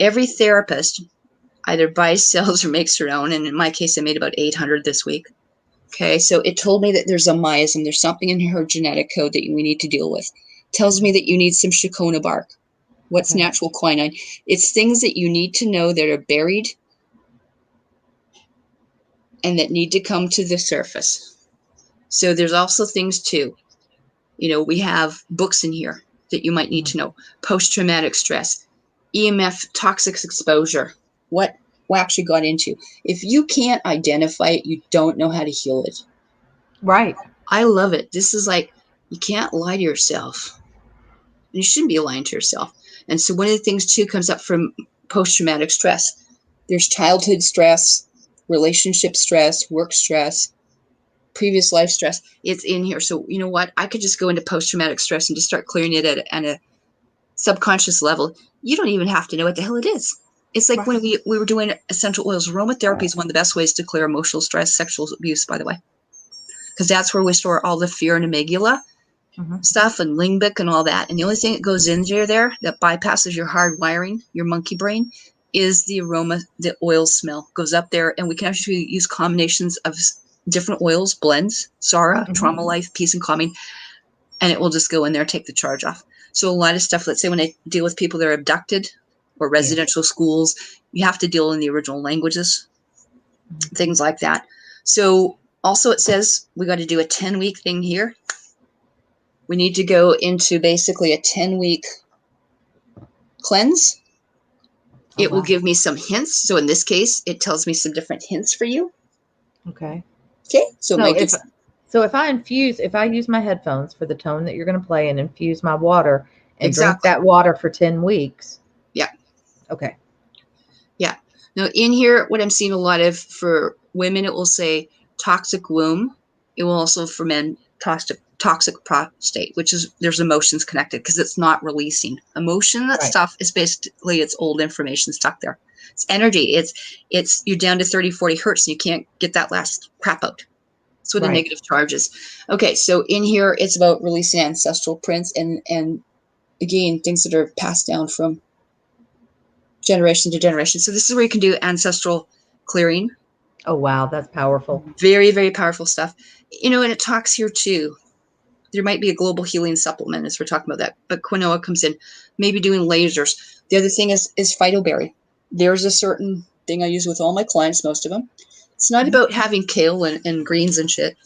Speaker 2: Every therapist either buys, sells, or makes their own. And in my case, I made about 800 this week. Okay, so it told me that there's a miasm. There's something in her genetic code that we need to deal with. It tells me that you need some shikona bark. What's natural quinine? It's things that you need to know that are buried and that need to come to the surface. So there's also things too. You know, we have books in here that you might need to know. Post-traumatic stress, EMF, toxic exposure, what actually got into. If you can't identify it, you don't know how to heal it.
Speaker 1: Right.
Speaker 2: I love it. This is like, you can't lie to yourself. You shouldn't be lying to yourself. And so one of the things too comes up from post-traumatic stress. There's childhood stress, relationship stress, work stress, previous life stress. It's in here. So you know what? I could just go into post-traumatic stress and just start clearing it at a subconscious level. You don't even have to know what the hell it is. It's like when we were doing essential oils. Aromatherapy is one of the best ways to clear emotional stress, sexual abuse, by the way, because that's where we store all the fear and amygdala stuff and limbic and all that. And the only thing that goes in there that bypasses your hard wiring, your monkey brain, is the aroma. The oil smell goes up there, and we can actually use combinations of different oils, blends, Sara, Trauma Life, Peace and Calming, and it will just go in there, take the charge off. So a lot of stuff, let's say when I deal with people that are abducted or residential schools, you have to deal in the original languages, things like that. So also it says we got to do a 10-week thing here. We need to go into basically a 10-week cleanse. It will give me some hints. So in this case, it tells me some different hints for you. Okay. So
Speaker 1: if I use my headphones for the tone that you're going to play and infuse my water and drink that water for 10 weeks.
Speaker 2: Yeah.
Speaker 1: Okay.
Speaker 2: Yeah. Now in here, what I'm seeing a lot of for women, it will say toxic womb. It will also for men, toxic prostate, which is there's emotions connected because it's not releasing. Emotion, that stuff is basically it's old information stuck there. It's energy. It's you're down to 30, 40 hertz and you can't get that last crap out. That's what a negative charge is. Okay, so in here it's about releasing ancestral prints and again things that are passed down from generation to generation. So this is where you can do ancestral clearing.
Speaker 1: Oh wow, that's powerful.
Speaker 2: Very, very powerful stuff. You know, and it talks here too. There might be a global healing supplement as we're talking about that, but quinoa comes in. Maybe doing lasers. The other thing is phytoberry. There's a certain thing I use with all my clients, most of them. It's not about having kale and greens and shit.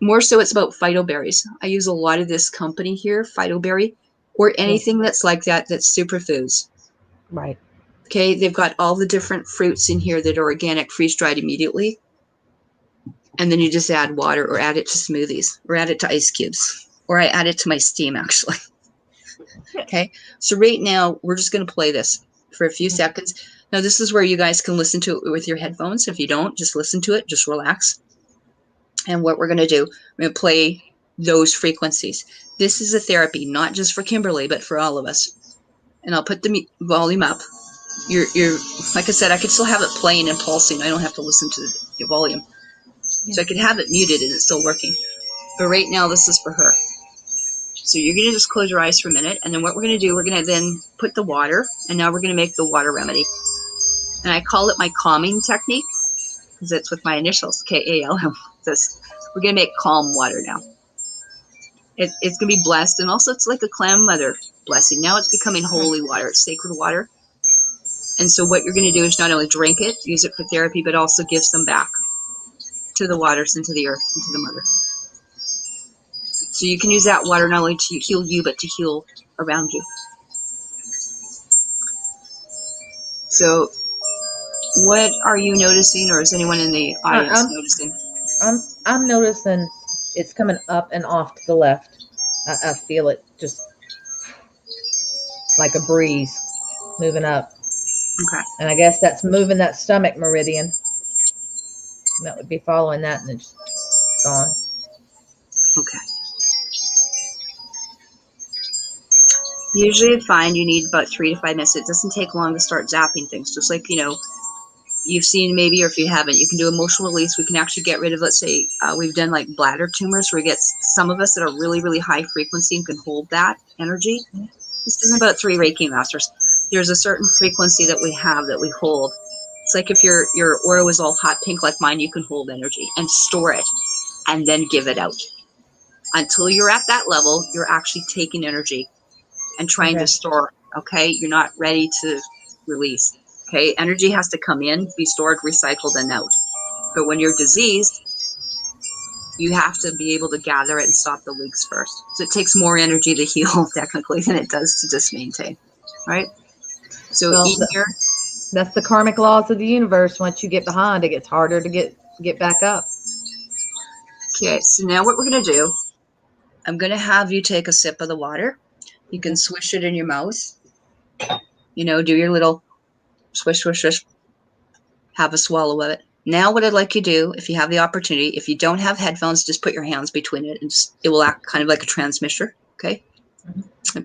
Speaker 2: More so it's about phytoberries. I use a lot of this company here, Phytoberry, or anything that's like that, that's superfoods.
Speaker 1: Right.
Speaker 2: Okay, they've got all the different fruits in here that are organic, freeze-dried immediately. And then you just add water or add it to smoothies or add it to ice cubes. Or I add it to my steam, actually. Okay, so right now we're just going to play this for a few seconds. Now this is where you guys can listen to it with your headphones. If you don't, just listen to it, just relax. And what we're going to do, we're going to play those frequencies. This is a therapy, not just for Kimberly, but for all of us. And I'll put the volume up. You're like I said, I could still have it playing and pulsing. I don't have to listen to the volume. So I could have it muted and it's still working. But right now, this is for her. So you're going to just close your eyes for a minute. And then what we're going to do, we're going to then put the water. And now we're going to make the water remedy. And I call it my calming technique because it's with my initials, KALM. We're going to make calm water now. It's going to be blessed. And also it's like a clan mother blessing. Now it's becoming holy water. It's sacred water. And so what you're going to do is not only drink it, use it for therapy, but also give some back to the waters and to the earth and to the mother. So you can use that water not only to heal you, but to heal around you. So what are you noticing, or is anyone in the audience noticing?
Speaker 1: I'm noticing it's coming up and off to the left. I feel it just like a breeze moving up.
Speaker 2: Okay.
Speaker 1: And I guess that's moving that stomach meridian. That would be following that, and it's gone.
Speaker 2: Okay. Usually I find you need about 3 to 5 minutes. It doesn't take long to start zapping things. Just like, you've seen maybe, or if you haven't, you can do emotional release. We can actually get rid of, let's say, we've done like bladder tumors where we get some of us that are really, really high frequency and can hold that energy. This isn't about 3 Reiki masters. There's a certain frequency that we have that we hold. It's like if your aura was all hot pink like mine, you can hold energy and store it and then give it out. Until you're at that level, you're actually taking energy and trying to store, okay? You're not ready to release, okay? Energy has to come in, be stored, recycled, and out. But when you're diseased, you have to be able to gather it and stop the leaks first. So it takes more energy to heal, technically, than it does to just maintain, right? So
Speaker 1: that's the karmic laws of the universe. Once you get behind, it gets harder to get back up.
Speaker 2: Okay, so now what we're going to do, I'm going to have you take a sip of the water. You can swish it in your mouth. Do your little swish, swish, swish. Have a swallow of it. Now what I'd like you to do, if you have the opportunity, if you don't have headphones, just put your hands between it, and it will act kind of like a transmitter, okay?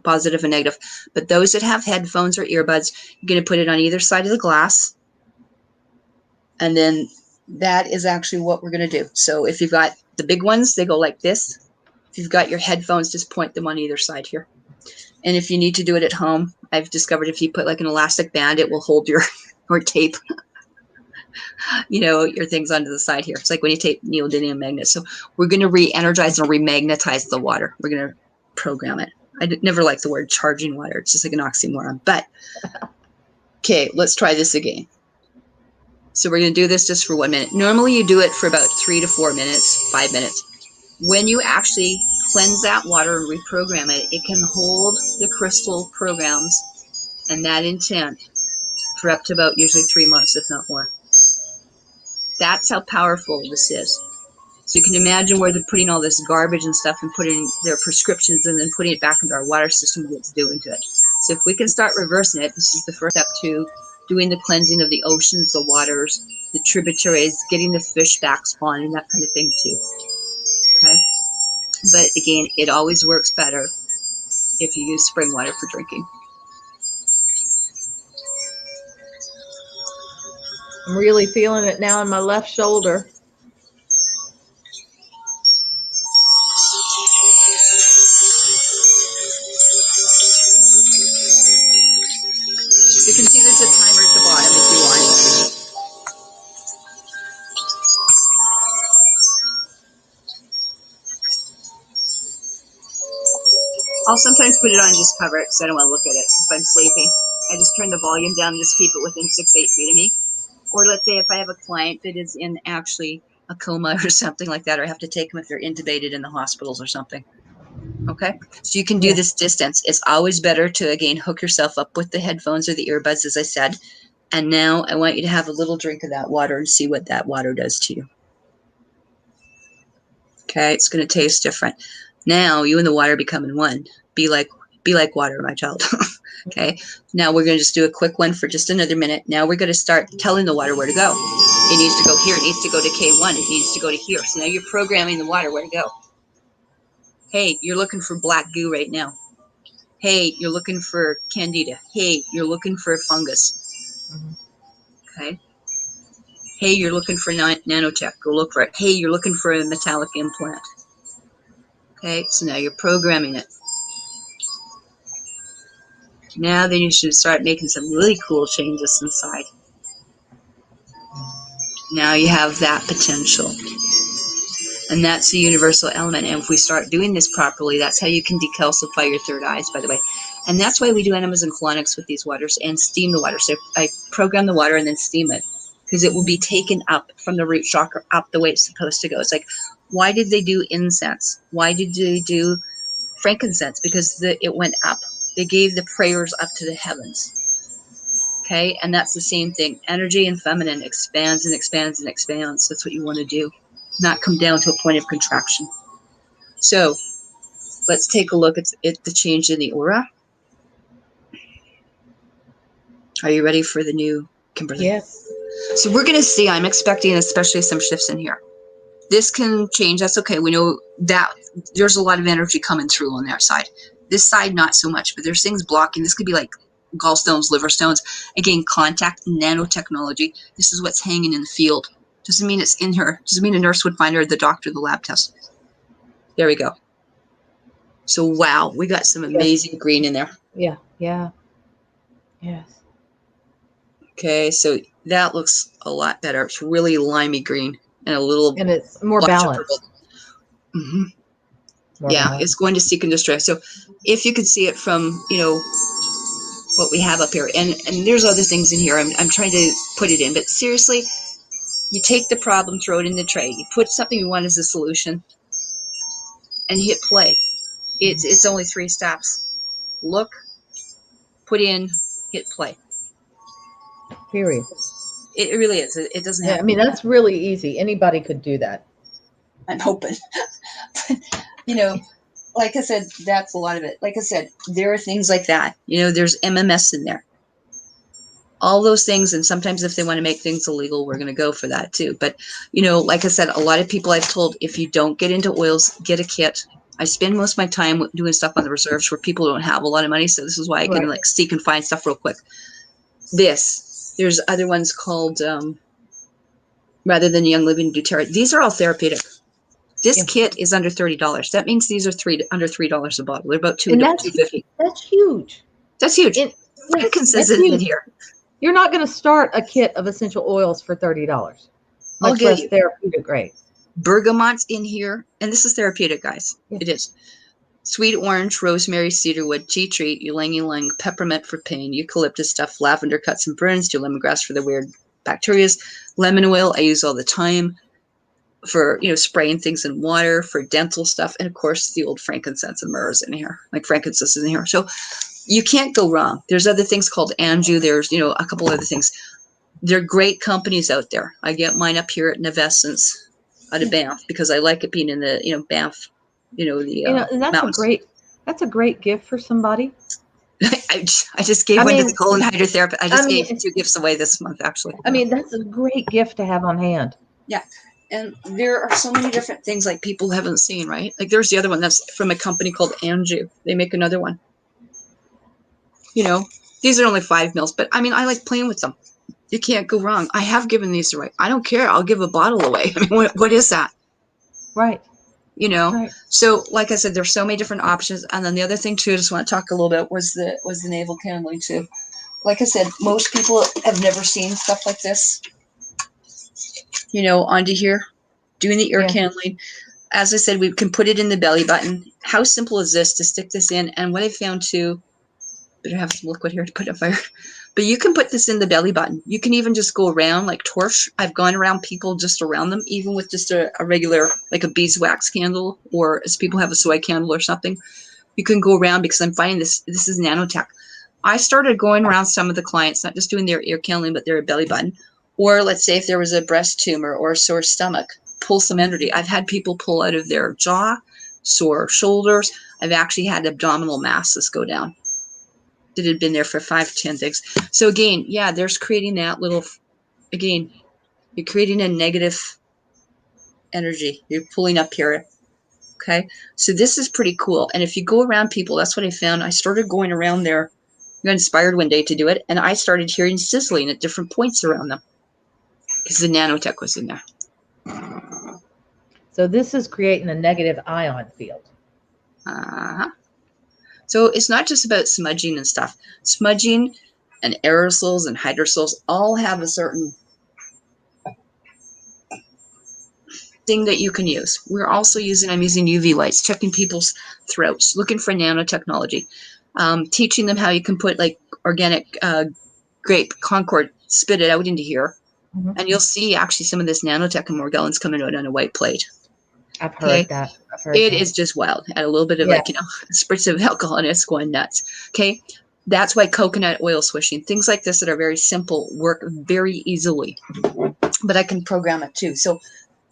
Speaker 2: Positive and negative. But those that have headphones or earbuds, you're going to put it on either side of the glass. And then that is actually what we're going to do. So if you've got the big ones, they go like this. If you've got your headphones, just point them on either side here. And if you need to do it at home, I've discovered if you put like an elastic band, it will hold your, or tape, your things onto the side here. It's like when you tape neodymium magnets. So we're going to re-energize and remagnetize the water. We're going to program it. I never like the word charging water. It's just like an oxymoron. But, okay, let's try this again. So we're going to do this just for 1 minute. Normally you do it for about 3 to 4 minutes, 5 minutes. When you actually cleanse that water and reprogram it, it can hold the crystal programs and that intent for up to about usually 3 months, if not more. That's how powerful this is. So you can imagine where they're putting all this garbage and stuff and putting their prescriptions and then putting it back into our water system, what it's doing to it. So if we can start reversing it, this is the first step to doing the cleansing of the oceans, the waters, the tributaries, getting the fish back spawning, that kind of thing too. Okay? But again, it always works better if you use spring water for drinking.
Speaker 1: I'm really feeling it now in my left shoulder.
Speaker 2: You can see there's a timer at the bottom if you want. I'll sometimes put it on and just cover it because I don't want to look at it if I'm sleeping. I just turn the volume down and just keep it within 6-8 feet of me. Or let's say if I have a client that is in actually a coma or something like that, or I have to take them if they're intubated in the hospitals or something. Okay? So you can do this distance. It's always better to, again, hook yourself up with the headphones or the earbuds, as I said. And now I want you to have a little drink of that water and see what that water does to you. Okay? It's going to taste different. Now you and the water become in one. Be like water, my child. Okay? Now we're going to just do a quick one for just another minute. Now we're going to start telling the water where to go. It needs to go here. It needs to go to K1. It needs to go to here. So now you're programming the water where to go. Hey, you're looking for black goo right now. Hey, you're looking for candida. Hey, you're looking for fungus. Okay? Hey, you're looking for nanotech. Go look for it. Hey, you're looking for a metallic implant. Okay? So now you're programming it. Now then you should start making some really cool changes inside. Now you have that potential. And that's the universal element. And if we start doing this properly, that's how you can decalcify your third eyes, by the way. And that's why we do enemas and colonics with these waters and steam the water. So I program the water and then steam it, because it will be taken up from the root chakra up the way it's supposed to go. It's like, why did they do incense? Why did they do frankincense? Because it went up. They gave the prayers up to the heavens. Okay, and that's the same thing. Energy and feminine expands and expands and expands. That's what you want to do, not come down to a point of contraction. So let's take a look at the change in the aura. Are you ready for the new Kimberly?
Speaker 1: Yes.
Speaker 2: So we're going to see, I'm expecting especially some shifts in here. This can change. That's okay. We know that there's a lot of energy coming through on that side. This side, not so much, but there's things blocking. This could be like gallstones, liver stones. Again, contact, nanotechnology. This is what's hanging in the field. Doesn't mean it's in her. Doesn't mean a nurse would find her, the doctor, the lab test. There we go. So, wow, we got some amazing green in there.
Speaker 1: Yeah. Yeah. Yes.
Speaker 2: Okay, so that looks a lot better. It's really limey green and a little.
Speaker 1: And it's more balanced.
Speaker 2: Mm-hmm.
Speaker 1: Yeah,
Speaker 2: it's going to seek and destroy. So if you could see it from, what we have up here, and there's other things in here. I'm trying to put it in, but seriously, you take the problem, throw it in the tray. You put something you want as a solution, and hit play. It's only 3 steps. Look, put in, hit play.
Speaker 1: Period.
Speaker 2: It really is. It doesn't have.
Speaker 1: Yeah, I mean, that's really easy. Anybody could do that.
Speaker 2: I'm hoping. Like I said, that's a lot of it. Like I said, there are things like that. There's MMS in there. All those things, and sometimes if they want to make things illegal, we're going to go for that too. But, like I said, a lot of people I've told, if you don't get into oils, get a kit. I spend most of my time doing stuff on the reserves where people don't have a lot of money, so this is why I can seek and find stuff real quick. There's other ones called, rather than Young Living doTERRA. These are all therapeutic. This kit is under $30. That means these are under $3 a bottle. They're about $2.50.
Speaker 1: That's huge.
Speaker 2: That's huge. Frankincense isn't in here.
Speaker 1: You're not going to start a kit of essential oils for $30. Much less therapeutic grade.
Speaker 2: Bergamot's in here, and this is therapeutic, guys.
Speaker 1: Yeah.
Speaker 2: It is. Sweet orange, rosemary, cedarwood, tea tree, ylang-ylang, peppermint for pain, eucalyptus stuff, lavender cuts and burns, do lemongrass for the weird bacteria, lemon oil I use all the time for spraying things in water, for dental stuff, and of course the old frankincense and myrrh is in here. Like frankincense is in here, so you can't go wrong. There's other things called Anju. There's a couple other things. There are great companies out there. I get mine up here at Nevessence out of Banff because I like it being in the Banff.
Speaker 1: And that's a great gift for somebody.
Speaker 2: I just gave one to the colon hydrotherapist. I just gave 2 gifts away this month, actually.
Speaker 1: I mean, that's a great gift to have on hand.
Speaker 2: Yeah. And there are so many different things like people haven't seen, right? Like there's the other one that's from a company called Anju. They make another one. These are only 5 mils, but I mean, I like playing with them. You can't go wrong. I have given these away. I don't care. I'll give a bottle away. I mean, what is that?
Speaker 1: Right.
Speaker 2: Right. So like I said, there's so many different options. And then the other thing too, I just want to talk a little bit was the navel candling too. Like I said, most people have never seen stuff like this, onto here, doing the ear candling. As I said, we can put it in the belly button. How simple is this to stick this in? And what I found too, better have some liquid here to put on fire. But you can put this in the belly button. You can even just go around like torch. I've gone around people just around them, even with just a regular, like a beeswax candle, or as people have a soy candle or something. You can go around because I'm finding this is nanotech. I started going around some of the clients, not just doing their ear candling, but their belly button. Or let's say if there was a breast tumor or a sore stomach, pull some energy. I've had people pull out of their jaw, sore shoulders. I've actually had abdominal masses go down that had been there for 5-10 things. So again, there's creating that little, again, you're creating a negative energy. You're pulling up here. Okay. So this is pretty cool. And if you go around people, that's what I found. I started going around there. I got inspired one day to do it. And I started hearing sizzling at different points around them because the nanotech was in there.
Speaker 1: So this is creating a negative ion field.
Speaker 2: So it's not just about smudging and stuff. Smudging and aerosols and hydrosols all have a certain thing that you can use. We're also I'm using UV lights, checking people's throats, looking for nanotechnology, teaching them how you can put like organic grape Concord, spit it out into here. And you'll see actually some of this nanotech and Morgellons coming out on a white plate.
Speaker 1: I've heard that.
Speaker 2: It is just wild. Add a little bit of spritz of alcohol and it's going nuts. Okay. That's why coconut oil swishing, things like this that are very simple, work very easily. But I can program it too. So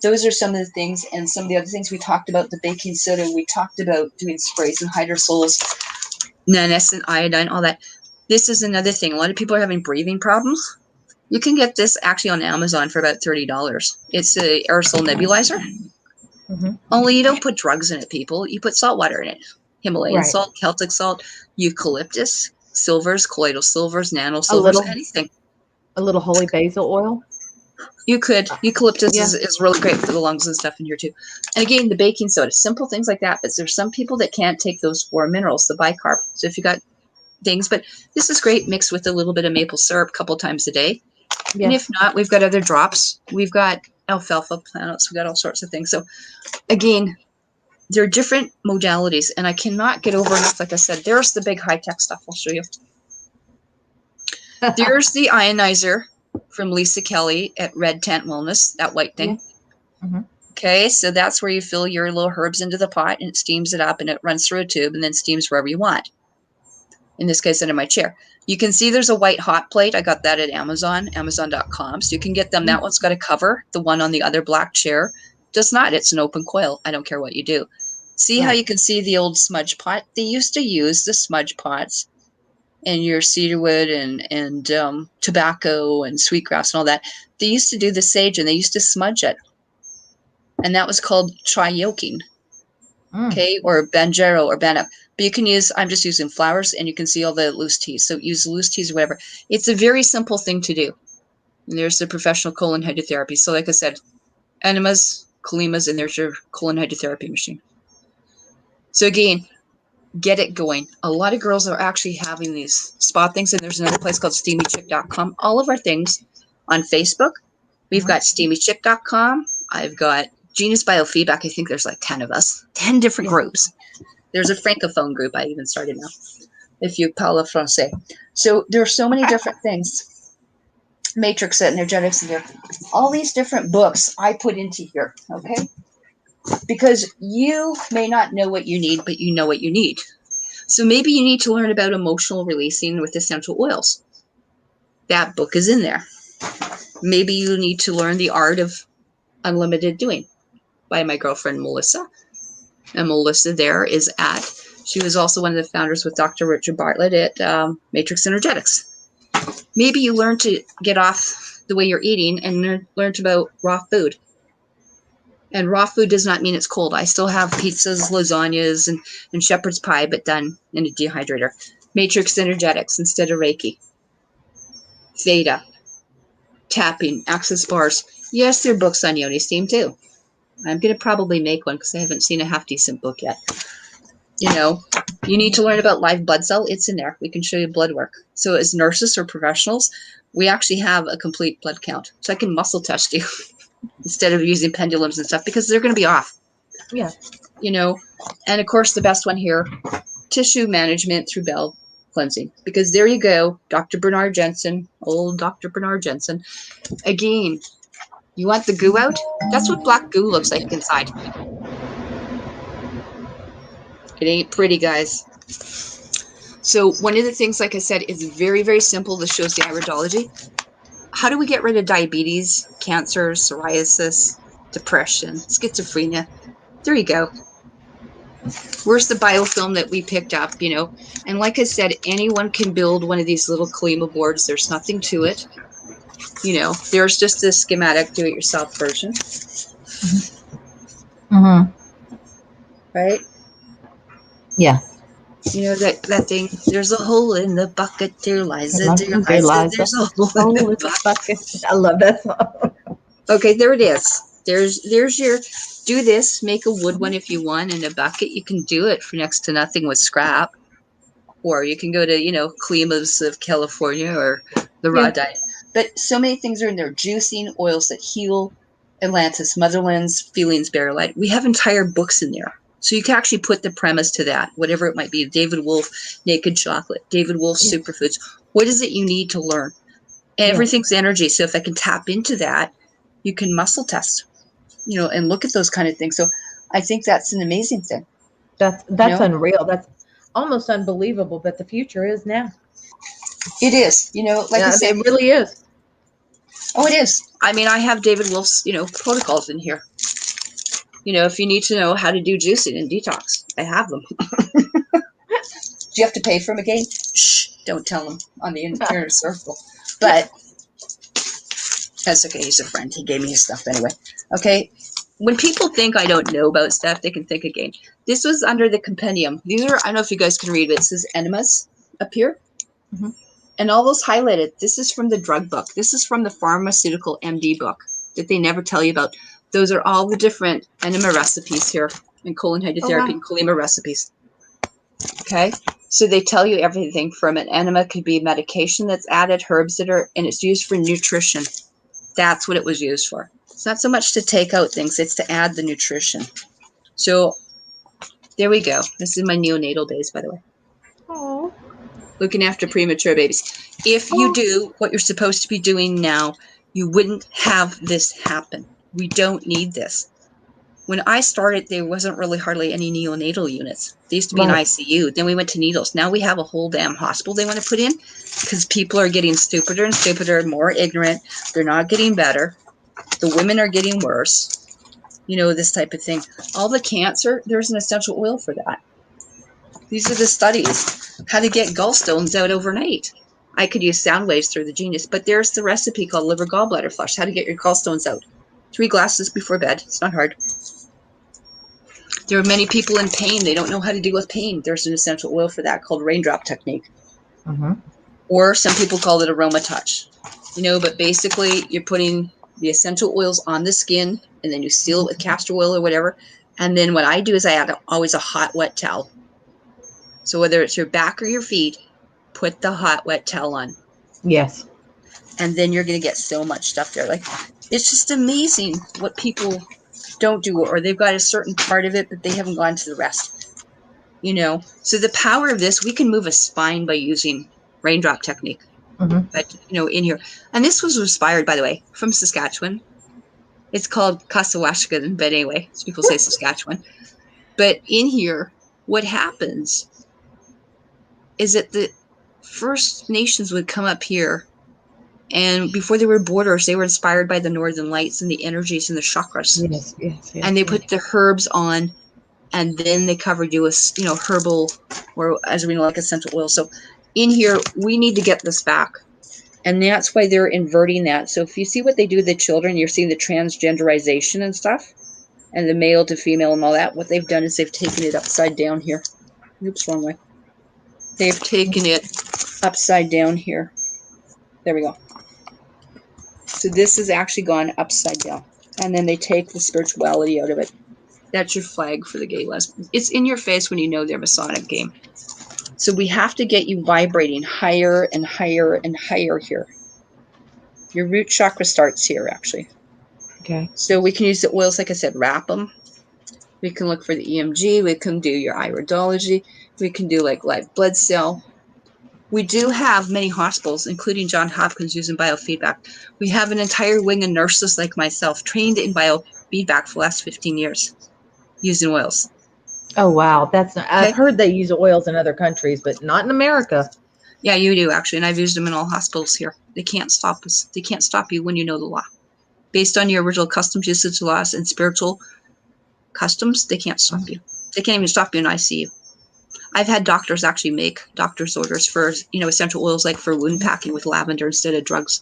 Speaker 2: those are some of the things, and some of the other things we talked about, the baking soda, we talked about doing sprays and hydrosols, nanescent iodine, all that. This is another thing. A lot of people are having breathing problems. You can get this actually on Amazon for about $30. It's a aerosol nebulizer. Only you don't put drugs in it, people. You put salt water in it. Himalayan salt, Celtic salt, eucalyptus, silvers, colloidal silvers, nano silvers, anything.
Speaker 1: A little holy basil oil?
Speaker 2: You could. Eucalyptus is really great for the lungs and stuff in here too. And again, the baking soda, simple things like that. But there's some people that can't take those 4 minerals, the bicarb. So if you got things, but this is great mixed with a little bit of maple syrup a couple times a day. And if not, we've got other drops. We've got alfalfa plants. We've got all sorts of things. So again, there are different modalities, and I cannot get over enough. Like I said, there's the big high-tech stuff. I'll show you. There's the ionizer from Lisa Kelly at Red Tent Wellness, that white thing. Okay, so that's where you fill your little herbs into the pot, and it steams it up, and it runs through a tube, and then steams wherever you want. In this case, under my chair. You can see there's a white hot plate. I got that at Amazon, amazon.com. So you can get them. That one's got a cover. The one on the other black chair does not. It's an open coil. I don't care what you do. See how you can see the old smudge pot? They used to use the smudge pots and your cedarwood and tobacco and sweetgrass and all that. They used to do the sage and they used to smudge it. And that was called tri-yoking. Okay, or banjero or bannock. But you can use, I'm just using flowers, and you can see all the loose teas. So use loose teas or whatever. It's a very simple thing to do. And there's the professional colon hydrotherapy. So like I said, enemas, kalimas, and there's your colon hydrotherapy machine. So again, get it going. A lot of girls are actually having these spa things, and there's another place called steamychick.com. All of our things on Facebook. We've got steamychick.com. I've got Genius Biofeedback. I think there's like 10 of us, 10 different groups. There's a francophone group I even started now, if you parle français. So there are so many different things. Matrix energetics in there. All these different books I put into here, okay? Because you may not know what you need, but you know what you need. So maybe you need to learn about emotional releasing with essential oils. That book is in there. Maybe you need to learn the art of unlimited doing by my girlfriend, Melissa. And Melissa there is she was also one of the founders with Dr. Richard Bartlett at Matrix Energetics. Maybe you learn to get off the way you're eating and learned about raw food. And raw food does not mean it's cold. I still have pizzas, lasagnas, and shepherd's pie, but done in a dehydrator. Matrix Energetics instead of Reiki. Theta. Tapping. Access bars. Yes, there are books on Yoni steam too. I'm going to probably make one because I haven't seen a half-decent book yet. You know, you need to learn about live blood cell. It's in there. We can show you blood work. So as nurses or professionals, we actually have a complete blood count. So I can muscle test you instead of using pendulums and stuff because they're going to be off.
Speaker 1: Yeah.
Speaker 2: You know, and of course the best one here, tissue management through bowel cleansing. Because there you go, Dr. Bernard Jensen, old Dr. Bernard Jensen. Again, you want the goo out? That's what black goo looks like inside. It ain't pretty, guys. So one of the things, like I said, is very, very simple. This shows the iridology. How do we get rid of diabetes, cancer, psoriasis, depression, schizophrenia? There you go. Where's the biofilm that we picked up, you know? And like I said, anyone can build one of these little Kalima boards. There's nothing to it. You know, there's just a schematic do-it-yourself version. Right?
Speaker 1: Yeah.
Speaker 2: You know, that thing, there's a hole in the bucket, there lies a dear Liza, there's a hole in the bucket.
Speaker 1: I love that song.
Speaker 2: Okay, there it is. There's your, do this, make a wood one if you want, in a bucket. You can do it for next to nothing with scrap. Or you can go to, you know, Klima's of California or the raw diet. But so many things are in there. Juicing, oils that heal, Atlantis, Motherland's Feelings Bear Light. We have entire books in there. So you can actually put the premise to that, whatever it might be. David Wolfe, Naked Chocolate, David Wolfe,
Speaker 1: Yes.
Speaker 2: Superfoods. What is it you need to learn? Everything's energy. So if I can tap into that, you can muscle test, and look at those kind of things. So I think that's an amazing thing.
Speaker 1: That's unreal. That's almost unbelievable, but the future is now.
Speaker 2: It is, like I say,
Speaker 1: it really is.
Speaker 2: Oh, it is. I mean, I have David Wolfe's, protocols in here. If you need to know how to do juicing and detox, I have them. Do you have to pay for them again? Shh, don't tell him on the inner circle. But that's okay. He's a friend. He gave me his stuff anyway. Okay. When people think I don't know about stuff, they can think again. This was under the compendium. These are, I don't know if you guys can read, but it says enemas up here.
Speaker 1: Mm-hmm.
Speaker 2: And all those highlighted, this is from the drug book. This is from the pharmaceutical MD book that they never tell you about. Those are all the different enema recipes here, and colon hydrotherapy and colema recipes. Okay, so they tell you everything from an enema could be medication that's added, herbs that are, and it's used for nutrition. That's what it was used for. It's not so much to take out things, it's to add the nutrition. So there we go. This is my neonatal days, by the way.
Speaker 1: Oh.
Speaker 2: Looking after premature babies. If you do what you're supposed to be doing now, you wouldn't have this happen. We don't need this. When I started, there wasn't really hardly any neonatal units. They used to be in ICU. Then we went to needles. Now we have a whole damn hospital they want to put in because people are getting stupider and stupider, more ignorant. They're not getting better. The women are getting worse. This type of thing. All the cancer, there's an essential oil for that. These are the studies. How to get gallstones out overnight. I could use sound waves through the genius, but there's the recipe called liver gallbladder flush. How to get your gallstones out. 3 glasses before bed. It's not hard. There are many people in pain. They don't know how to deal with pain. There's an essential oil for that called raindrop technique.
Speaker 1: Mm-hmm.
Speaker 2: Or some people call it aroma touch. But basically you're putting the essential oils on the skin and then you seal it with castor oil or whatever. And then what I do is I add always a hot, wet towel. So whether it's your back or your feet, put the hot, wet towel on.
Speaker 1: Yes.
Speaker 2: And then you're going to get so much stuff there. Like, it's just amazing what people don't do, or they've got a certain part of it, but they haven't gone to the rest. So the power of this, we can move a spine by using raindrop technique.
Speaker 1: Mm-hmm.
Speaker 2: But, in here. And this was inspired, by the way, from Saskatchewan. It's called Kasawashkadan, but anyway, people say Saskatchewan. But in here, what happens is that the First Nations would come up here, and before they were borders, they were inspired by the Northern Lights and the energies and the chakras.
Speaker 1: Yes.
Speaker 2: And they put the herbs on, and then they covered you with, herbal, or as we know, like essential oil. So in here, we need to get this back. And that's why they're inverting that. So if you see what they do with the children, you're seeing the transgenderization and stuff, and the male to female and all that. What they've done is they've taken it upside down here. Oops, wrong way. They've taken it upside down here. There we go. So this has actually gone upside down. And then they take the spirituality out of it. That's your flag for the gay lesbian. It's in your face when you know their Masonic game. So we have to get you vibrating higher and higher and higher here. Your root chakra starts here, actually.
Speaker 1: Okay.
Speaker 2: So we can use the oils, like I said, wrap them. We can look for the EMG. We can do your iridology. We can do like live blood cell. We do have many hospitals, including Johns Hopkins, using biofeedback. We have an entire wing of nurses like myself trained in biofeedback for the last 15 years using oils.
Speaker 1: Oh, wow. I've heard they use oils in other countries, but not in America.
Speaker 2: Yeah, you do, actually. And I've used them in all hospitals here. They can't stop us. They can't stop you when you know the law. Based on your original customs, usage laws, and spiritual customs, they can't stop you. They can't even stop you in ICU. I've had doctors actually make doctor's orders for, essential oils, like for wound packing with lavender instead of drugs.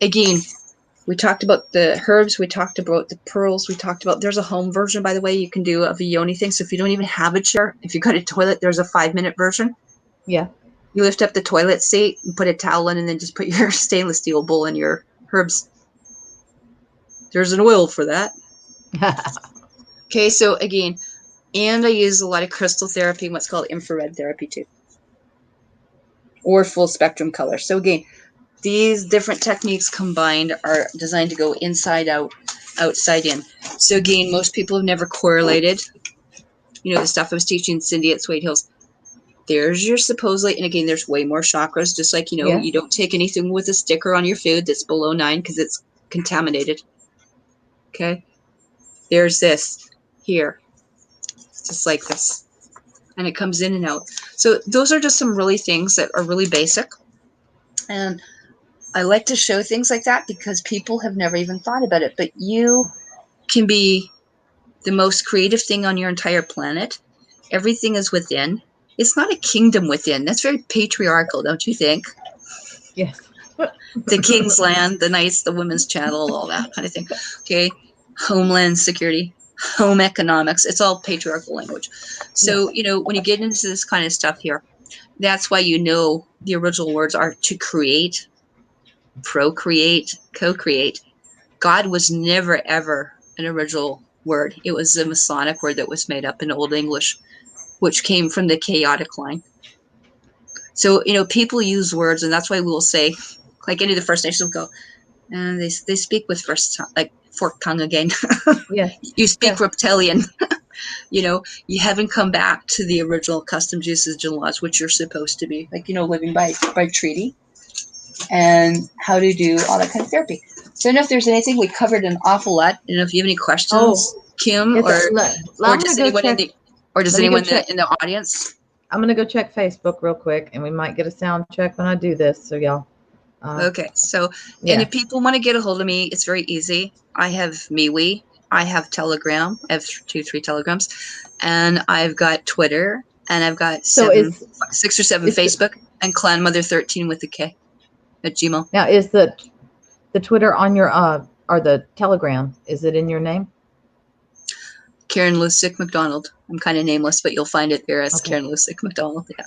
Speaker 2: Again, we talked about the herbs. We talked about the pearls. We talked about, there's a home version, by the way, you can do of a Yoni thing. So if you don't even have a chair, if you've got a toilet, there's a 5-minute version.
Speaker 1: Yeah.
Speaker 2: You lift up the toilet seat and put a towel in, and then just put your stainless steel bowl in your herbs. There's an oil for that. Okay, so again, and I use a lot of crystal therapy and what's called infrared therapy too. Or full spectrum color. So again, These different techniques combined are designed to go inside out, outside in. So again, most people have never correlated, you know, the stuff I was teaching Cindy at Suede Hills. There's your supposedly, and again, there's way more chakras, just like, you know,
Speaker 1: Yeah.
Speaker 2: you don't take anything with a sticker on your food that's below 9 because it's contaminated. Okay. There's this here, just like this. And it comes in and out. So those are just some really things that are really basic. And I like to show things like that because people have never even thought about it. But you can be the most creative thing on your entire planet. Everything is within. It's not a kingdom within. That's very patriarchal, don't you think?
Speaker 1: Yes.
Speaker 2: The king's land, the knights, the women's channel, all that kind of thing. Okay. Homeland security, home economics. It's all patriarchal language. So,
Speaker 1: Yes.
Speaker 2: you know, when you get into this kind of stuff here, that's why, you know, the original words are to create, procreate, co-create. God was never, ever an original word. It was a Masonic word that was made up in Old English, which came from the chaotic line. So, you know, people use words, and that's why we'll say, like any of the First Nations will go, and they speak with first tongue, like forked tongue again.
Speaker 1: Yes.
Speaker 2: You speak
Speaker 1: Yes.
Speaker 2: reptilian. You know, you haven't come back to the original customs, usage, and laws, which you're supposed to be, like, you know, living by treaty and how to do all that kind of therapy. So I don't know if there's anything. We covered an awful lot. I don't know if you have any questions,
Speaker 1: Oh,
Speaker 2: Kim,
Speaker 1: it's
Speaker 2: or
Speaker 1: I'm
Speaker 2: does
Speaker 1: gonna go
Speaker 2: anyone in
Speaker 1: check.
Speaker 2: the does
Speaker 1: Let me go
Speaker 2: anyone
Speaker 1: check.
Speaker 2: in the audience?
Speaker 1: I'm gonna go check Facebook real quick, and we might get a sound check when I do this. So y'all.
Speaker 2: Okay, so, and
Speaker 1: Yeah.
Speaker 2: if people want to get a hold of me, it's very easy. I have MeWe, I have Telegram, I have 3 Telegrams, and I've got Twitter, and I've got
Speaker 1: So
Speaker 2: 6 or 7
Speaker 1: is
Speaker 2: Facebook, and klanmother13 with the K at Gmail.
Speaker 1: now is the Twitter on your or the Telegram? Is it in your name?
Speaker 2: Karen Lucyk McDonald. I'm kind of nameless, but you'll find it there as
Speaker 1: Okay.
Speaker 2: Karen Lucyk McDonald. Yeah.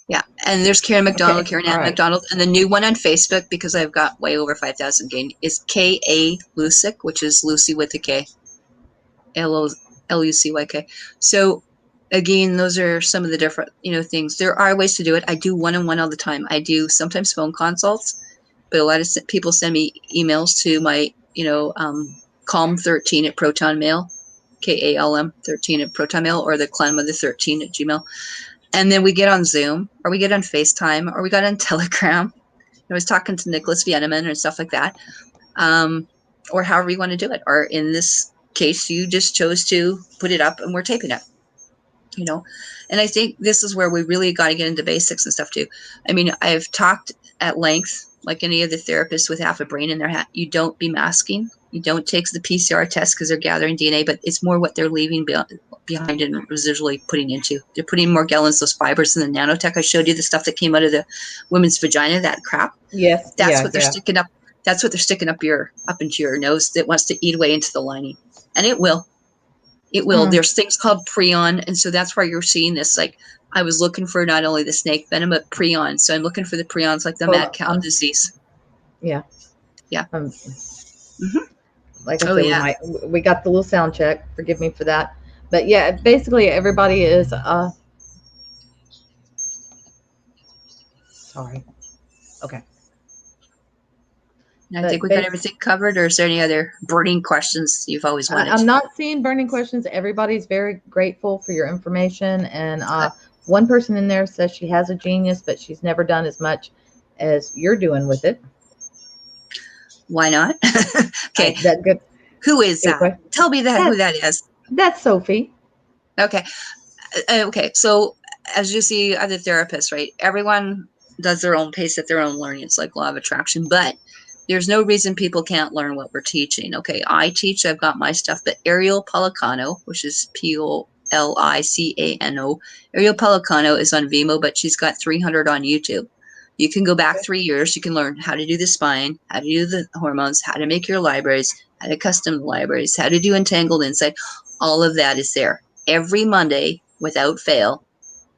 Speaker 2: Yeah. And there's Karen McDonald,
Speaker 1: Okay.
Speaker 2: Karen
Speaker 1: All
Speaker 2: Ann
Speaker 1: right.
Speaker 2: McDonald. And the new one on Facebook, because I've got way over 5,000 gained, is K.A. Lucyk, which is Lucy with a K. Lucyk. So again, those are some of the different, you know, things. There are ways to do it. I do one-on-one all the time. I do sometimes phone consults, but a lot of people send me emails to my, you know, calm13 at Proton Mail, KALM 13 at Proton Mail, or the klanmother 13 at Gmail. And then we get on Zoom, or we get on FaceTime, or we got on Telegram. I was talking to Nicholas Vienneman and stuff like that, or however you want to do it. Or in this case, you just chose to put it up, and we're taping it. You know, and I think this is where we really got to get into basics and stuff too. I mean, I've talked at length, like any of the therapists with half a brain in their hat. You don't be masking. You don't take the PCR test because they're gathering DNA, but it's more what they're leaving behind and residually putting into. They're putting more gallons, those fibers in the nanotech. I showed you the stuff that came out of the women's vagina, that crap.
Speaker 1: Yes.
Speaker 2: That's
Speaker 1: Yeah.
Speaker 2: what they're
Speaker 1: Yeah.
Speaker 2: sticking up. That's what they're sticking up into your nose that wants to eat away into the lining, and it will. It will. There's things called prion, and so that's why you're seeing this. Like, I was looking for not only the snake venom, but prion. So I'm looking for the prions, like the
Speaker 1: Hold
Speaker 2: mad
Speaker 1: on.
Speaker 2: cow disease.
Speaker 1: Yeah.
Speaker 2: Yeah.
Speaker 1: Mm-hmm. Like I
Speaker 2: Oh
Speaker 1: said,
Speaker 2: yeah.
Speaker 1: we got the little sound check. Forgive me for that. But yeah, basically everybody is sorry. Okay.
Speaker 2: I think
Speaker 1: But
Speaker 2: we got everything covered. Or is there any other burning questions you've always wanted?
Speaker 1: I'm not seeing burning questions. Everybody's very grateful for your information. And one person in there says she has a genius, but she's never done as much as you're doing with it.
Speaker 2: Why not? Okay.
Speaker 1: That good.
Speaker 2: Who is
Speaker 1: Good
Speaker 2: that?
Speaker 1: question.
Speaker 2: Tell me who that is.
Speaker 1: That's Sophie.
Speaker 2: Okay. Okay. So as you see, other therapists, right? Everyone does their own pace at their own learning. It's like law of attraction, but there's no reason people can't learn what we're teaching. Okay. I teach, I've got my stuff, but Ariel Policano, which is Policano, Ariel Policano is on Vimeo, but she's got 300 on YouTube. You can go back 3 years. You can learn how to do the spine, how to do the hormones, how to make your libraries, how to custom libraries, how to do entangled insight. All of that is there. Every Monday, without fail,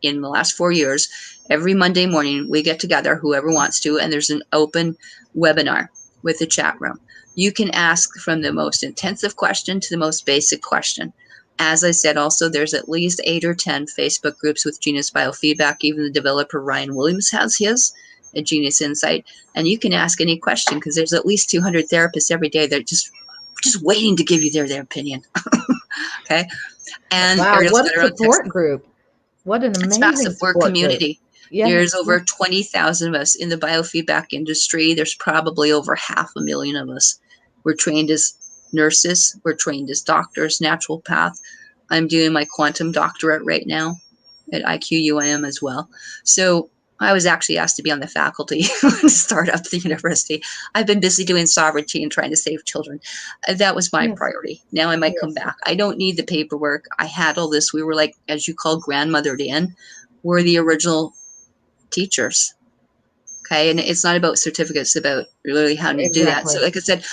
Speaker 2: in the last 4 years, every Monday morning, we get together, whoever wants to, and there's an open webinar with the chat room. You can ask from the most intensive question to the most basic question. As I said, also, there's at least 8 or 10 Facebook groups with Genius Biofeedback. Even the developer, Ryan Williams, has his. a genius insight, and you can ask any question because there's at least 200 therapists every day that are just waiting to give you their opinion. Okay. And
Speaker 1: Wow,
Speaker 2: Ariel's
Speaker 1: what
Speaker 2: got
Speaker 1: a
Speaker 2: her own text.
Speaker 1: support group. What an
Speaker 2: It's
Speaker 1: amazing
Speaker 2: massive. We're a
Speaker 1: support group.
Speaker 2: community.
Speaker 1: Yeah.
Speaker 2: There's over 20,000 of us in the biofeedback industry. There's probably over 500,000 of us. We're trained as nurses. We're trained as doctors, naturopath. I'm doing my quantum doctorate right now at IQUIM as well. So I was actually asked to be on the faculty to start up the university. I've been busy doing sovereignty and trying to save children. That was my priority. Now I might come back. I don't need the paperwork. I had all this. We were like, as you call, grandmothered in. We're the original teachers. Okay. And it's not about certificates, it's about really how to do that. So like I said,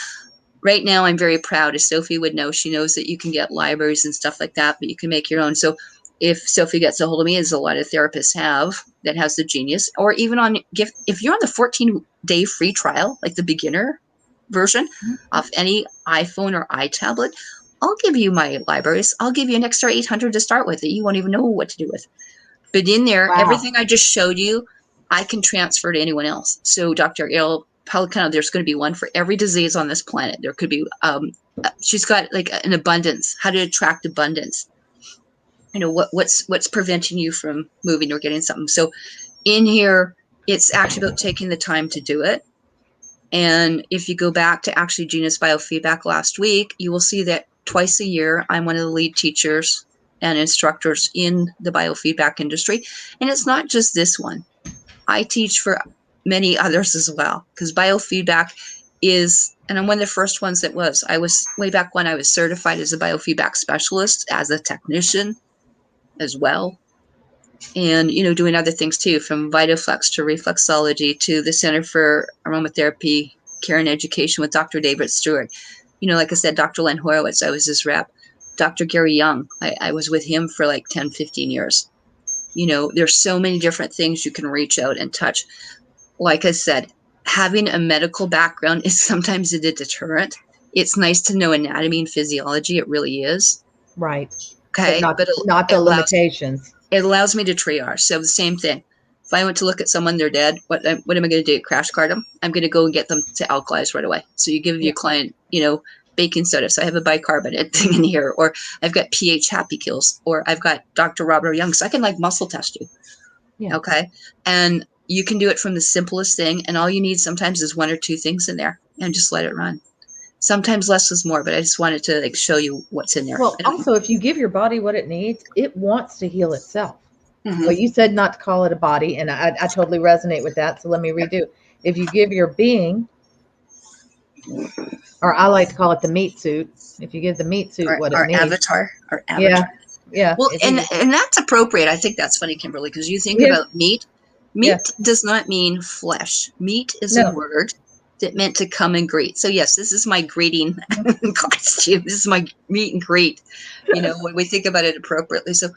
Speaker 2: right now I'm very proud, as Sophie would know. She knows that you can get libraries and stuff like that, but you can make your own. So if Sophie gets a hold of me, as a lot of therapists have, that has the genius, or even on gift, if you're on the 14-day free trial, like the beginner version of any iPhone or iTablet, I'll give you my libraries. I'll give you an extra 800 to start with that you won't even know what to do with. But in there, everything I just showed you, I can transfer to anyone else. So Dr. Ariel Pelicano, there's going to be one for every disease on this planet. There could be, she's got like an abundance, how to attract abundance. You know, what's preventing you from moving or getting something. So in here, it's actually about taking the time to do it. And if you go back to actually Genius Biofeedback last week, you will see that twice a year, I'm one of the lead teachers and instructors in the biofeedback industry. And it's not just this one. I teach for many others as well, because biofeedback is, and I'm one of the first ones that was. I was way back when I was certified as a biofeedback specialist, as a technician as well. And, you know, doing other things too, from Vitaflex to reflexology to the Center for Aromatherapy, Care and Education with Dr. David Stewart. You know, like I said, Dr. Len Horowitz, I was his rep. Dr. Gary Young, I was with him for like 10, 15 years. You know, there's so many different things you can reach out and touch. Like I said, having a medical background is sometimes a deterrent. It's nice to know anatomy and physiology. It really is.
Speaker 1: Right.
Speaker 2: Okay.
Speaker 1: But not the limitations.
Speaker 2: It allows me to triage. So the same thing. If I went to look at someone, they're dead, what am I going to do? Crash cart them? I'm going to go and get them to alkalize right away. So you give your client, you know, baking soda. So I have a bicarbonate thing in here, or I've got pH happy kills, or I've got Dr. Robert Young. So I can like muscle test you. Yeah. Okay. And you can do it from the simplest thing. And all you need sometimes is one or two things in there and just let it run. Sometimes less is more, but I just wanted to like show you what's in there.
Speaker 1: Well, also, if you give your body what it needs, it wants to heal itself. Well, you said not to call it a body, and I totally resonate with that. So let me redo. If you give your being, or I like to call it the meat suit, if you give the meat suit what it needs.
Speaker 2: Our avatar. Yeah. Well, and that's appropriate. I think that's funny, Kimberly, because you think about meat. Meat does not mean flesh. Meat is a word that meant to come and greet. So yes, this is my greeting costume. This is my meet and greet, you know, when we think about it appropriately. So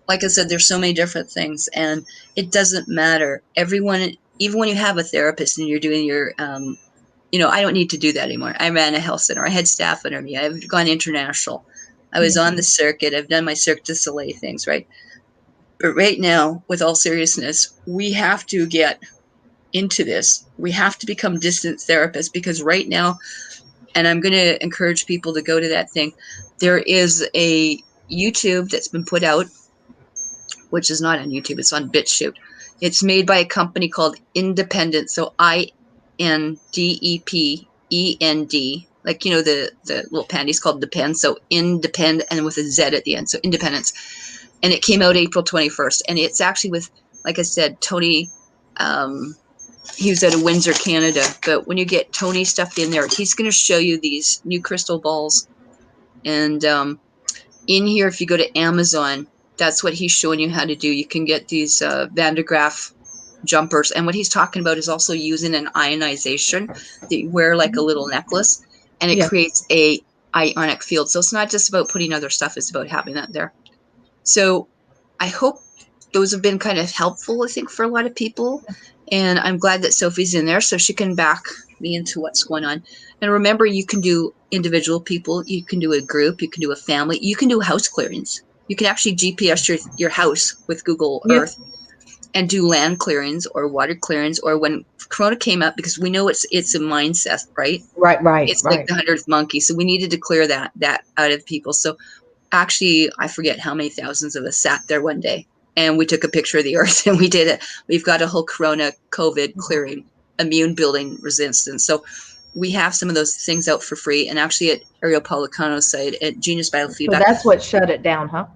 Speaker 2: like I said, there's so many different things, and it doesn't matter. Everyone, even when you have a therapist and you're doing your, you know, I don't need to do that anymore. I ran a health center. I had staff under me. I've gone international. I was on the circuit. I've done my Cirque du Soleil things, right? But right now, with all seriousness, we have to get into this. We have to become distant therapists, because right now, and I'm going to encourage people to go to that thing, there is a YouTube that's been put out, which is not on YouTube, it's on BitChute. It's made by a company called Independent, so INDEPEND, like, you know, the little panties called Depend, so Independent, and with a Z at the end, so Independence. And it came out April 21st, and it's actually with, like I said, Tony, he was out of Windsor, Canada, but when you get Tony stuff in there, he's going to show you these new crystal balls. And in here, if you go to Amazon, that's what he's showing you how to do. You can get these Van de Graaff jumpers. And what he's talking about is also using an ionization that you wear like a little necklace, and it creates a ionic field. So it's not just about putting other stuff, it's about having that there. So I hope those have been kind of helpful, I think, for a lot of people. And I'm glad that Sophie's in there so she can back me into what's going on. And remember, you can do individual people, you can do a group, you can do a family, you can do house clearings. You can actually GPS your house with Google Earth. and do land clearings or water clearings, or when Corona came up, because we know it's a mindset, right?
Speaker 1: Right.
Speaker 2: It's like the 100th monkey. So we needed to clear that out of people. So actually, I forget how many thousands of us sat there one day and we took a picture of the earth and we did it. We've got a whole Corona COVID clearing, immune building resistance. So we have some of those things out for free. And actually at Ariel Policano's site at Genius
Speaker 1: So
Speaker 2: Biofeedback,
Speaker 1: that's what shut it down, huh?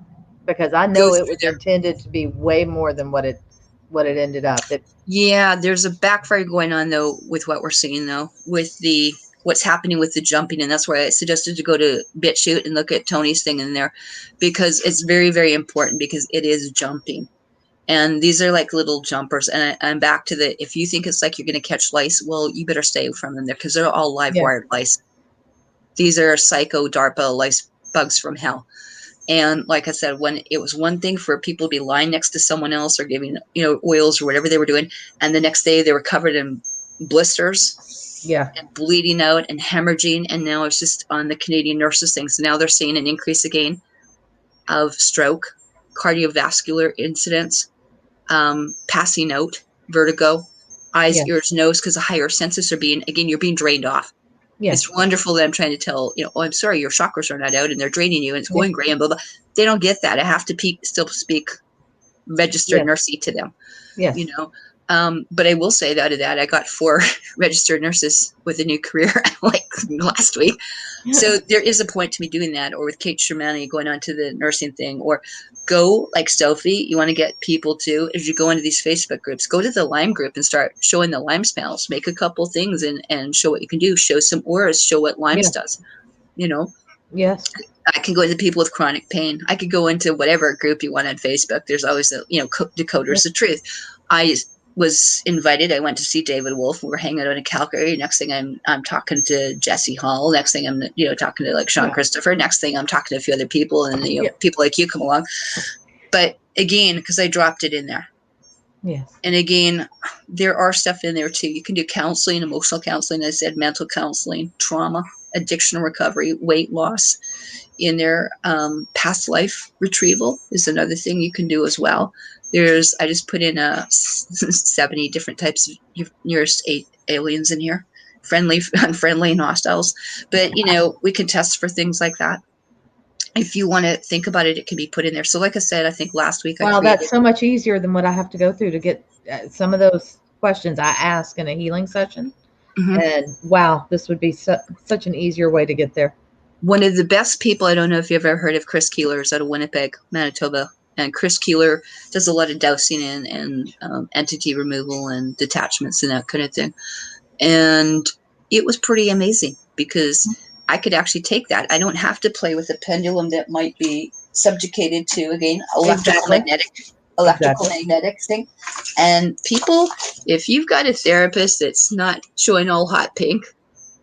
Speaker 1: Because I know
Speaker 2: goes
Speaker 1: it
Speaker 2: through
Speaker 1: was
Speaker 2: there.
Speaker 1: intended to be way more than what it ended up.
Speaker 2: Yeah, there's a backfire going on though with what we're seeing though with the what's happening with the jumping, and that's why I suggested to go to BitChute and look at Tony's thing in there, because it's very, very important, because it is jumping. And these are like little jumpers. And I'm back to the, if you think it's like you're going to catch lice, well, you better stay from them there, because they're all live wired lice. These are psycho DARPA lice bugs from hell. And like I said, when it was one thing for people to be lying next to someone else or giving, oils or whatever they were doing, and the next day they were covered in blisters, and bleeding out and hemorrhaging. And now it's just on the Canadian nurses thing. So now they're seeing an increase again of stroke, cardiovascular incidents, passing out, vertigo, eyes, ears, nose, because the higher senses are you're being drained off. It's wonderful that I'm trying to tell, oh, I'm sorry, your chakras are not out and they're draining you and it's going gray and blah, blah. They don't get that. I have to still speak registered nursey to them, but I will say that out of that, I got 4 registered nurses with a new career like last week. So there is a point to me doing that, or with Kate Shermani going on to the nursing thing, or go like Sophie. You want to get people to, as you go into these Facebook groups, go to the Lyme group and start showing the Lyme smells, make a couple things and show what you can do, show some auras, show what Lyme's does,
Speaker 1: Yes.
Speaker 2: I can go into people with chronic pain. I could go into whatever group you want on Facebook. There's always the, Decoders of Truth. I was invited. I went to see David Wolf. We were hanging out in Calgary. Next thing I'm talking to Jesse Hall. Next thing I'm, talking to like Sean Christopher. Next thing I'm talking to a few other people, and people like you come along. But again, because I dropped it in there.
Speaker 1: Yes.
Speaker 2: And again, there are stuff in there too. You can do counseling, emotional counseling. I said mental counseling, trauma, addiction recovery, weight loss. In there, past life retrieval is another thing you can do as well. I just put in 70 different types of nearest aliens in here, friendly, unfriendly, and hostiles. But, we can test for things like that. If you want to think about it, it can be put in there. So like I said, I think last week
Speaker 1: that's so much easier than what I have to go through to get some of those questions I ask in a healing session. Mm-hmm. And wow, this would be such an easier way to get there.
Speaker 2: One of the best people, I don't know if you've ever heard of Chris Keeler, is out of Winnipeg, Manitoba. And Chris Keeler does a lot of dowsing and entity removal and detachments and that kind of thing. And it was pretty amazing, because I could actually take that. I don't have to play with a pendulum that might be subjugated to, again, electromagnetic thing. And people, if you've got a therapist that's not showing all hot pink,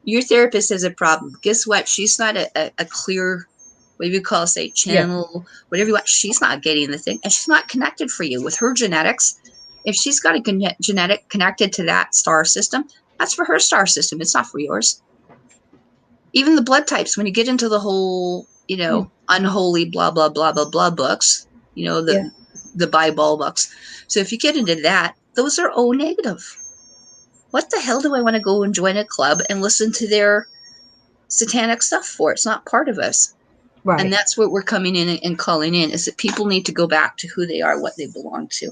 Speaker 2: your therapist has a problem. Guess what? She's not a clear, what do you call, say, channel, whatever you want. She's not getting the thing, and she's not connected for you with her genetics. If she's got a genetic connected to that star system, that's for her star system. It's not for yours. Even the blood types, when you get into the whole, unholy blah, blah, blah, blah, blah books, the Bible books. So if you get into that, those are O negative. What the hell do I want to go and join a club and listen to their satanic stuff for? It's not part of us. Right. And that's what we're coming in and calling in, is that people need to go back to who they are, what they belong to.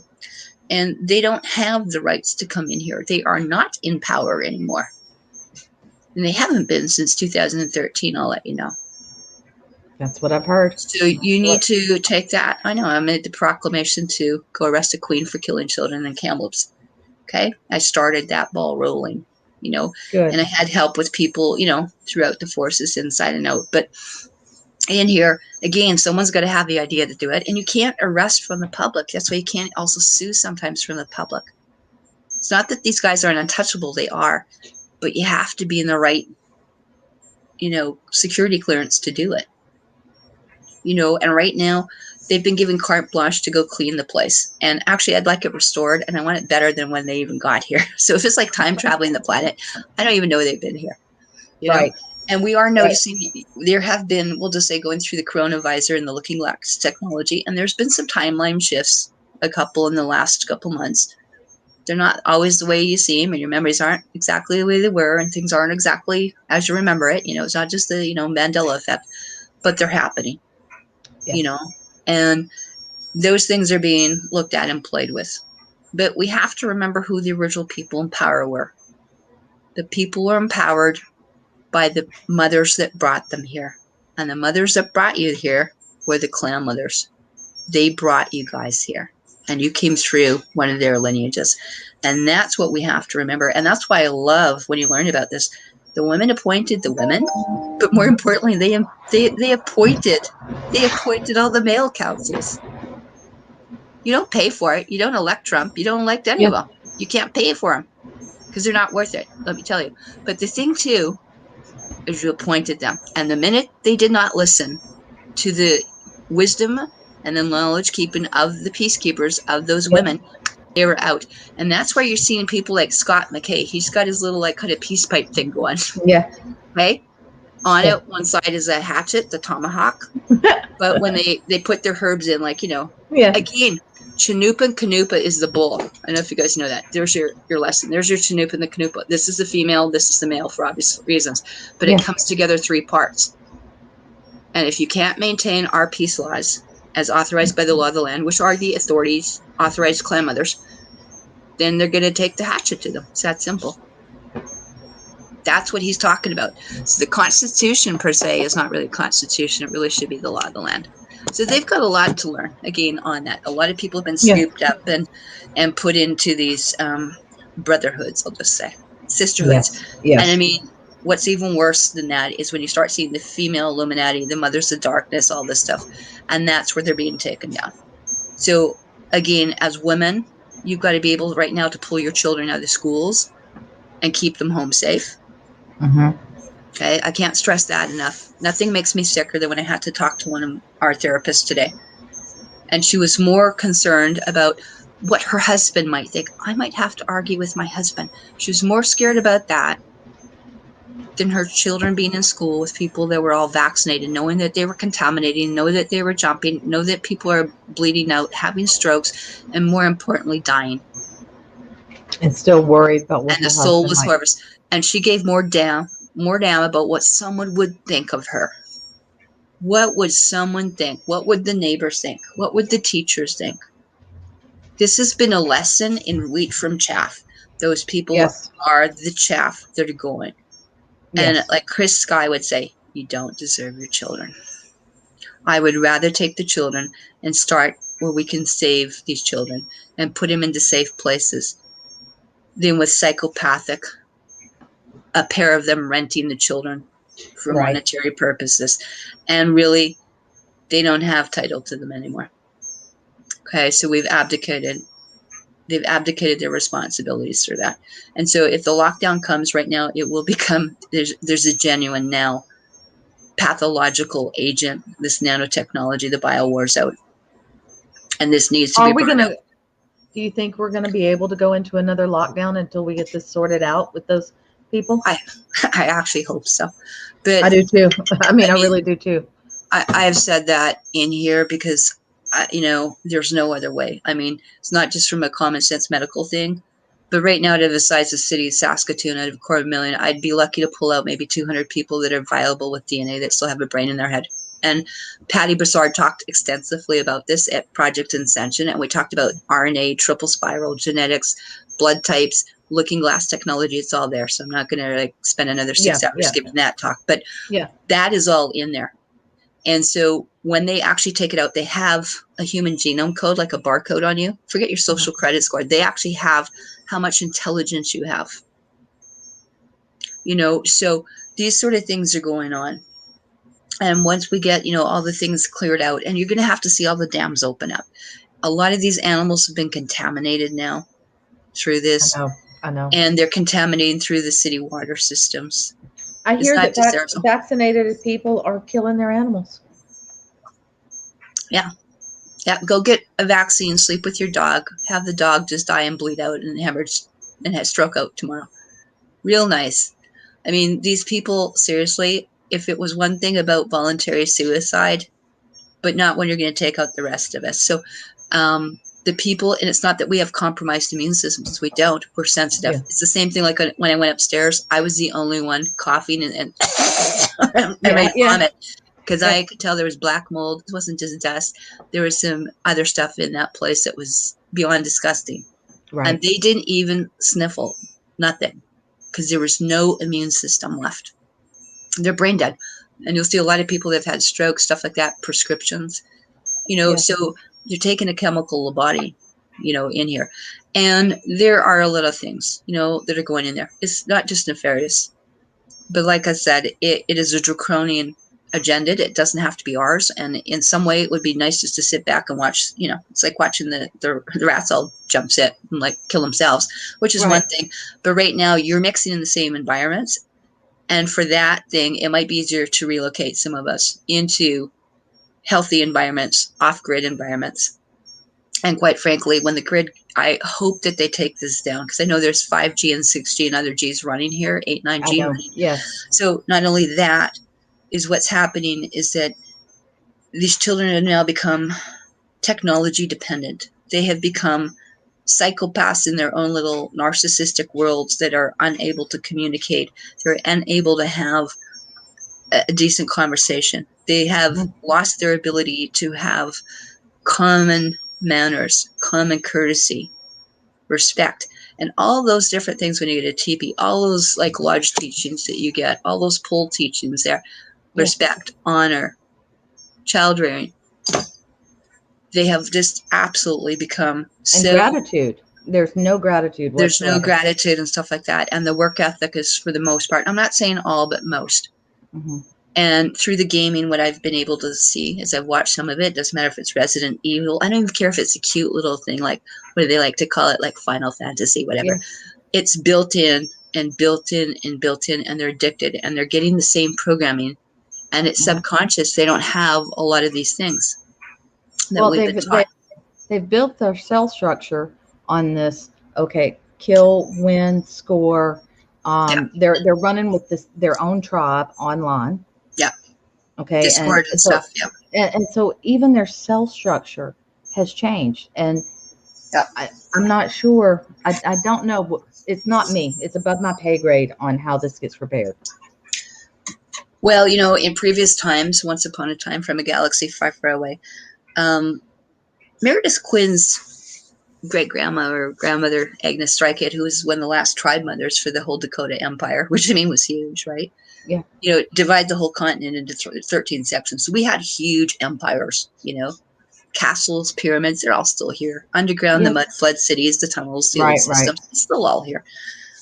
Speaker 2: And they don't have the rights to come in here. They are not in power anymore. And they haven't been since 2013, I'll let you know.
Speaker 1: That's what I've heard.
Speaker 2: So you need to take that. I know, I made the proclamation to go arrest a queen for killing children in Kamloops. Okay, I started that ball rolling, Good. And I had help with people, throughout the forces inside and out. But in here, again, someone's got to have the idea to do it. And you can't arrest from the public. That's why you can't also sue sometimes from the public. It's not that these guys aren't untouchable. They are. But you have to be in the right, security clearance to do it. And right now, they've been given carte blanche to go clean the place. And actually, I'd like it restored, and I want it better than when they even got here. So if it's like time traveling the planet, I don't even know they've been here. Right. And we are noticing there have been, we'll just say, going through the coronavirus and the Looking Glass technology, and there's been some timeline shifts a couple in the last couple months. They're not always the way you see them, and your memories aren't exactly the way they were, and things aren't exactly as you remember it. It's not just the, Mandela effect, but they're happening,
Speaker 1: Yes.
Speaker 2: and those things are being looked at and played with. But we have to remember who the original people in power were. The people were empowered by the mothers that brought them here. And the mothers that brought you here were the clan mothers. They brought you guys here. And you came through one of their lineages. And that's what we have to remember. And that's why I love when you learn about this. The women appointed the women, but more importantly, they appointed all the male councils. You don't pay for it. You don't elect Trump. You don't elect any of them. You can't pay for them because they're not worth it, let me tell you. But the thing, too, is you appointed them. And the minute they did not listen to the wisdom and the knowledge keeping of the peacekeepers, of those women, they were out. And that's why you're seeing people like Scott McKay. He's got his little, kind of peace pipe thing going.
Speaker 1: Yeah.
Speaker 2: Okay? On it, one side is a hatchet, the tomahawk. But when they put their herbs in, again, Chanupa and Canupa is the bull. I don't know if you guys know that. There's your lesson. There's your Chanupa and the Canupa. This is the female, this is the male for obvious reasons. But it comes together 3 parts. And if you can't maintain our peace laws as authorized by the law of the land, which are the authorities, authorized clan mothers, then they're going to take the hatchet to them. It's that simple. That's what he's talking about. So the Constitution per se is not really a constitution. It really should be the law of the land. So they've got a lot to learn, again, on that. A lot of people have been scooped up and put into these brotherhoods, I'll just say, sisterhoods.
Speaker 1: Yes.
Speaker 2: And I mean, what's even worse than that is when you start seeing the female Illuminati, the mothers of darkness, all this stuff. And that's where they're being taken down. So again, as women, you've got to be able right now to pull your children out of the schools and keep them home safe. Okay, I can't stress that enough. Nothing makes me sicker than when I had to talk to one of our therapists today. And she was more concerned about what her husband might think. I might have to argue with my husband. She was more scared about that than her children being in school with people that were all vaccinated, knowing that they were contaminating, know that they were jumping, know that people are bleeding out, having strokes, and more importantly, dying.
Speaker 1: And still worried about what
Speaker 2: the soul was harvested. And she gave more damn about what someone would think of her. What would someone think? What would the neighbors think? What would the teachers think? This has been a lesson in wheat from chaff. Those people are the chaff that are going. And like Chris Sky would say, you don't deserve your children. I would rather take the children and start where we can save these children and put them into safe places than with psychopathic, a pair of them renting the children for monetary purposes. And really, they don't have title to them anymore. Okay, so we've abdicated. They've abdicated their responsibilities for that. And so if the lockdown comes right now, it will become, there's a genuine now pathological agent, this nanotechnology, the biowar's out. And this needs to be brought out.
Speaker 1: Do you think we're going to be able to go into another lockdown until we get this sorted out with those people?
Speaker 2: I actually hope so. But
Speaker 1: I do too. I mean, I really do too.
Speaker 2: I have said that in here because, there's no other way. I mean, it's not just from a common sense medical thing, but right now, to the size of the city of Saskatoon, out of 250,000, I'd be lucky to pull out maybe 200 people that are viable with DNA that still have a brain in their head. And Patty Broussard talked extensively about this at Project Ascension, and we talked about RNA, triple spiral, genetics, blood types, looking glass technology. It's all there. So I'm not going to spend another 6 hours giving that talk, but that is all in there. And so when they actually take it out, they have a human genome code, like a barcode on you. Forget your social credit score. They actually have how much intelligence you have. So these sort of things are going on. And once we get, all the things cleared out, and you're going to have to see all the dams open up. A lot of these animals have been contaminated now through this.
Speaker 1: I know.
Speaker 2: And they're contaminating through the city water systems.
Speaker 1: I hear that vaccinated people are killing their animals.
Speaker 2: Yeah. Go get a vaccine, sleep with your dog, have the dog just die and bleed out and hemorrhage and have stroke out tomorrow. Real nice. I mean, these people, seriously, if it was one thing about voluntary suicide, but not when you're going to take out the rest of us. So the people, and it's not that we have compromised immune systems. We don't. We're sensitive.
Speaker 1: Yeah.
Speaker 2: It's the same thing like when I went upstairs, I was the only one coughing and
Speaker 1: Yeah,
Speaker 2: ready to
Speaker 1: yeah,
Speaker 2: vomit because
Speaker 1: yeah.
Speaker 2: I could tell there was black mold. It wasn't just dust. There was some other stuff in that place that was beyond disgusting. And
Speaker 1: Right.
Speaker 2: they didn't even sniffle, nothing, because there was no immune system left. They're brain dead. And you'll see a lot of people that have had strokes, stuff like that, prescriptions,
Speaker 1: Yeah.
Speaker 2: so you're taking a chemical body, in here. And there are a lot of things, that are going in there. It's not just nefarious, but like I said, it is a draconian agenda. It doesn't have to be ours. And in some way, it would be nice just to sit back and watch, it's like watching the rats all jump sit and like kill themselves, which is one
Speaker 1: Right.
Speaker 2: thing. But right now, you're mixing in the same environments. And for that thing, it might be easier to relocate some of us into healthy environments, off-grid environments. And quite frankly, when the grid, I hope that they take this down because I know there's 5G and 6G and other Gs running here, 8,
Speaker 1: I
Speaker 2: 9G
Speaker 1: know.
Speaker 2: running.
Speaker 1: Yes.
Speaker 2: So not only that is what's happening is that these children have now become technology dependent. They have become psychopaths in their own little narcissistic worlds that are unable to communicate. They're unable to have a decent conversation. They have lost their ability to have common manners, common courtesy, respect, and all those different things when you get a teepee, all those like lodge teachings that you get, all those pole teachings there,
Speaker 1: Yeah.
Speaker 2: respect, honor, child rearing. They have just absolutely become
Speaker 1: And
Speaker 2: so,
Speaker 1: gratitude. There's no gratitude
Speaker 2: there's no
Speaker 1: whatsoever.
Speaker 2: gratitude and stuff like that. And the work ethic is for the most part, I'm not saying all, but most.
Speaker 1: Hmm.
Speaker 2: And through the gaming, what I've been able to see as I've watched some of it, doesn't matter if it's Resident Evil. I don't even care if it's a cute little thing, like what do they like to call it, like Final Fantasy, whatever.
Speaker 1: Yes.
Speaker 2: It's built in and built in and built in, and they're addicted and they're getting the same programming. And it's
Speaker 1: Hmm.
Speaker 2: subconscious. They don't have a lot of these things that
Speaker 1: Well,
Speaker 2: we've been taught.
Speaker 1: they've built their cell structure on this. Okay, kill, win, score.
Speaker 2: Yeah,
Speaker 1: They're running with their own tribe online.
Speaker 2: yeah.
Speaker 1: Okay,
Speaker 2: Discord and
Speaker 1: so
Speaker 2: stuff. Yeah,
Speaker 1: and so even their cell structure has changed, and
Speaker 2: yeah.
Speaker 1: I'm not sure. I don't know. It's not me. It's above my pay grade on how this gets repaired.
Speaker 2: Well, in previous times, once upon a time, from a galaxy far, far away, um, Meredith Quinn's great grandma or grandmother, Agnes Strykett, who was one of the last tribe mothers for the whole Dakota Empire, which I mean was huge, right?
Speaker 1: Yeah.
Speaker 2: Divide the whole continent into 13 sections. So we had huge empires, castles, pyramids, they're all still here. Underground, the
Speaker 1: Yeah.
Speaker 2: mud flood cities, the tunnels, ceiling
Speaker 1: Right. Right.
Speaker 2: systems, it's still all here.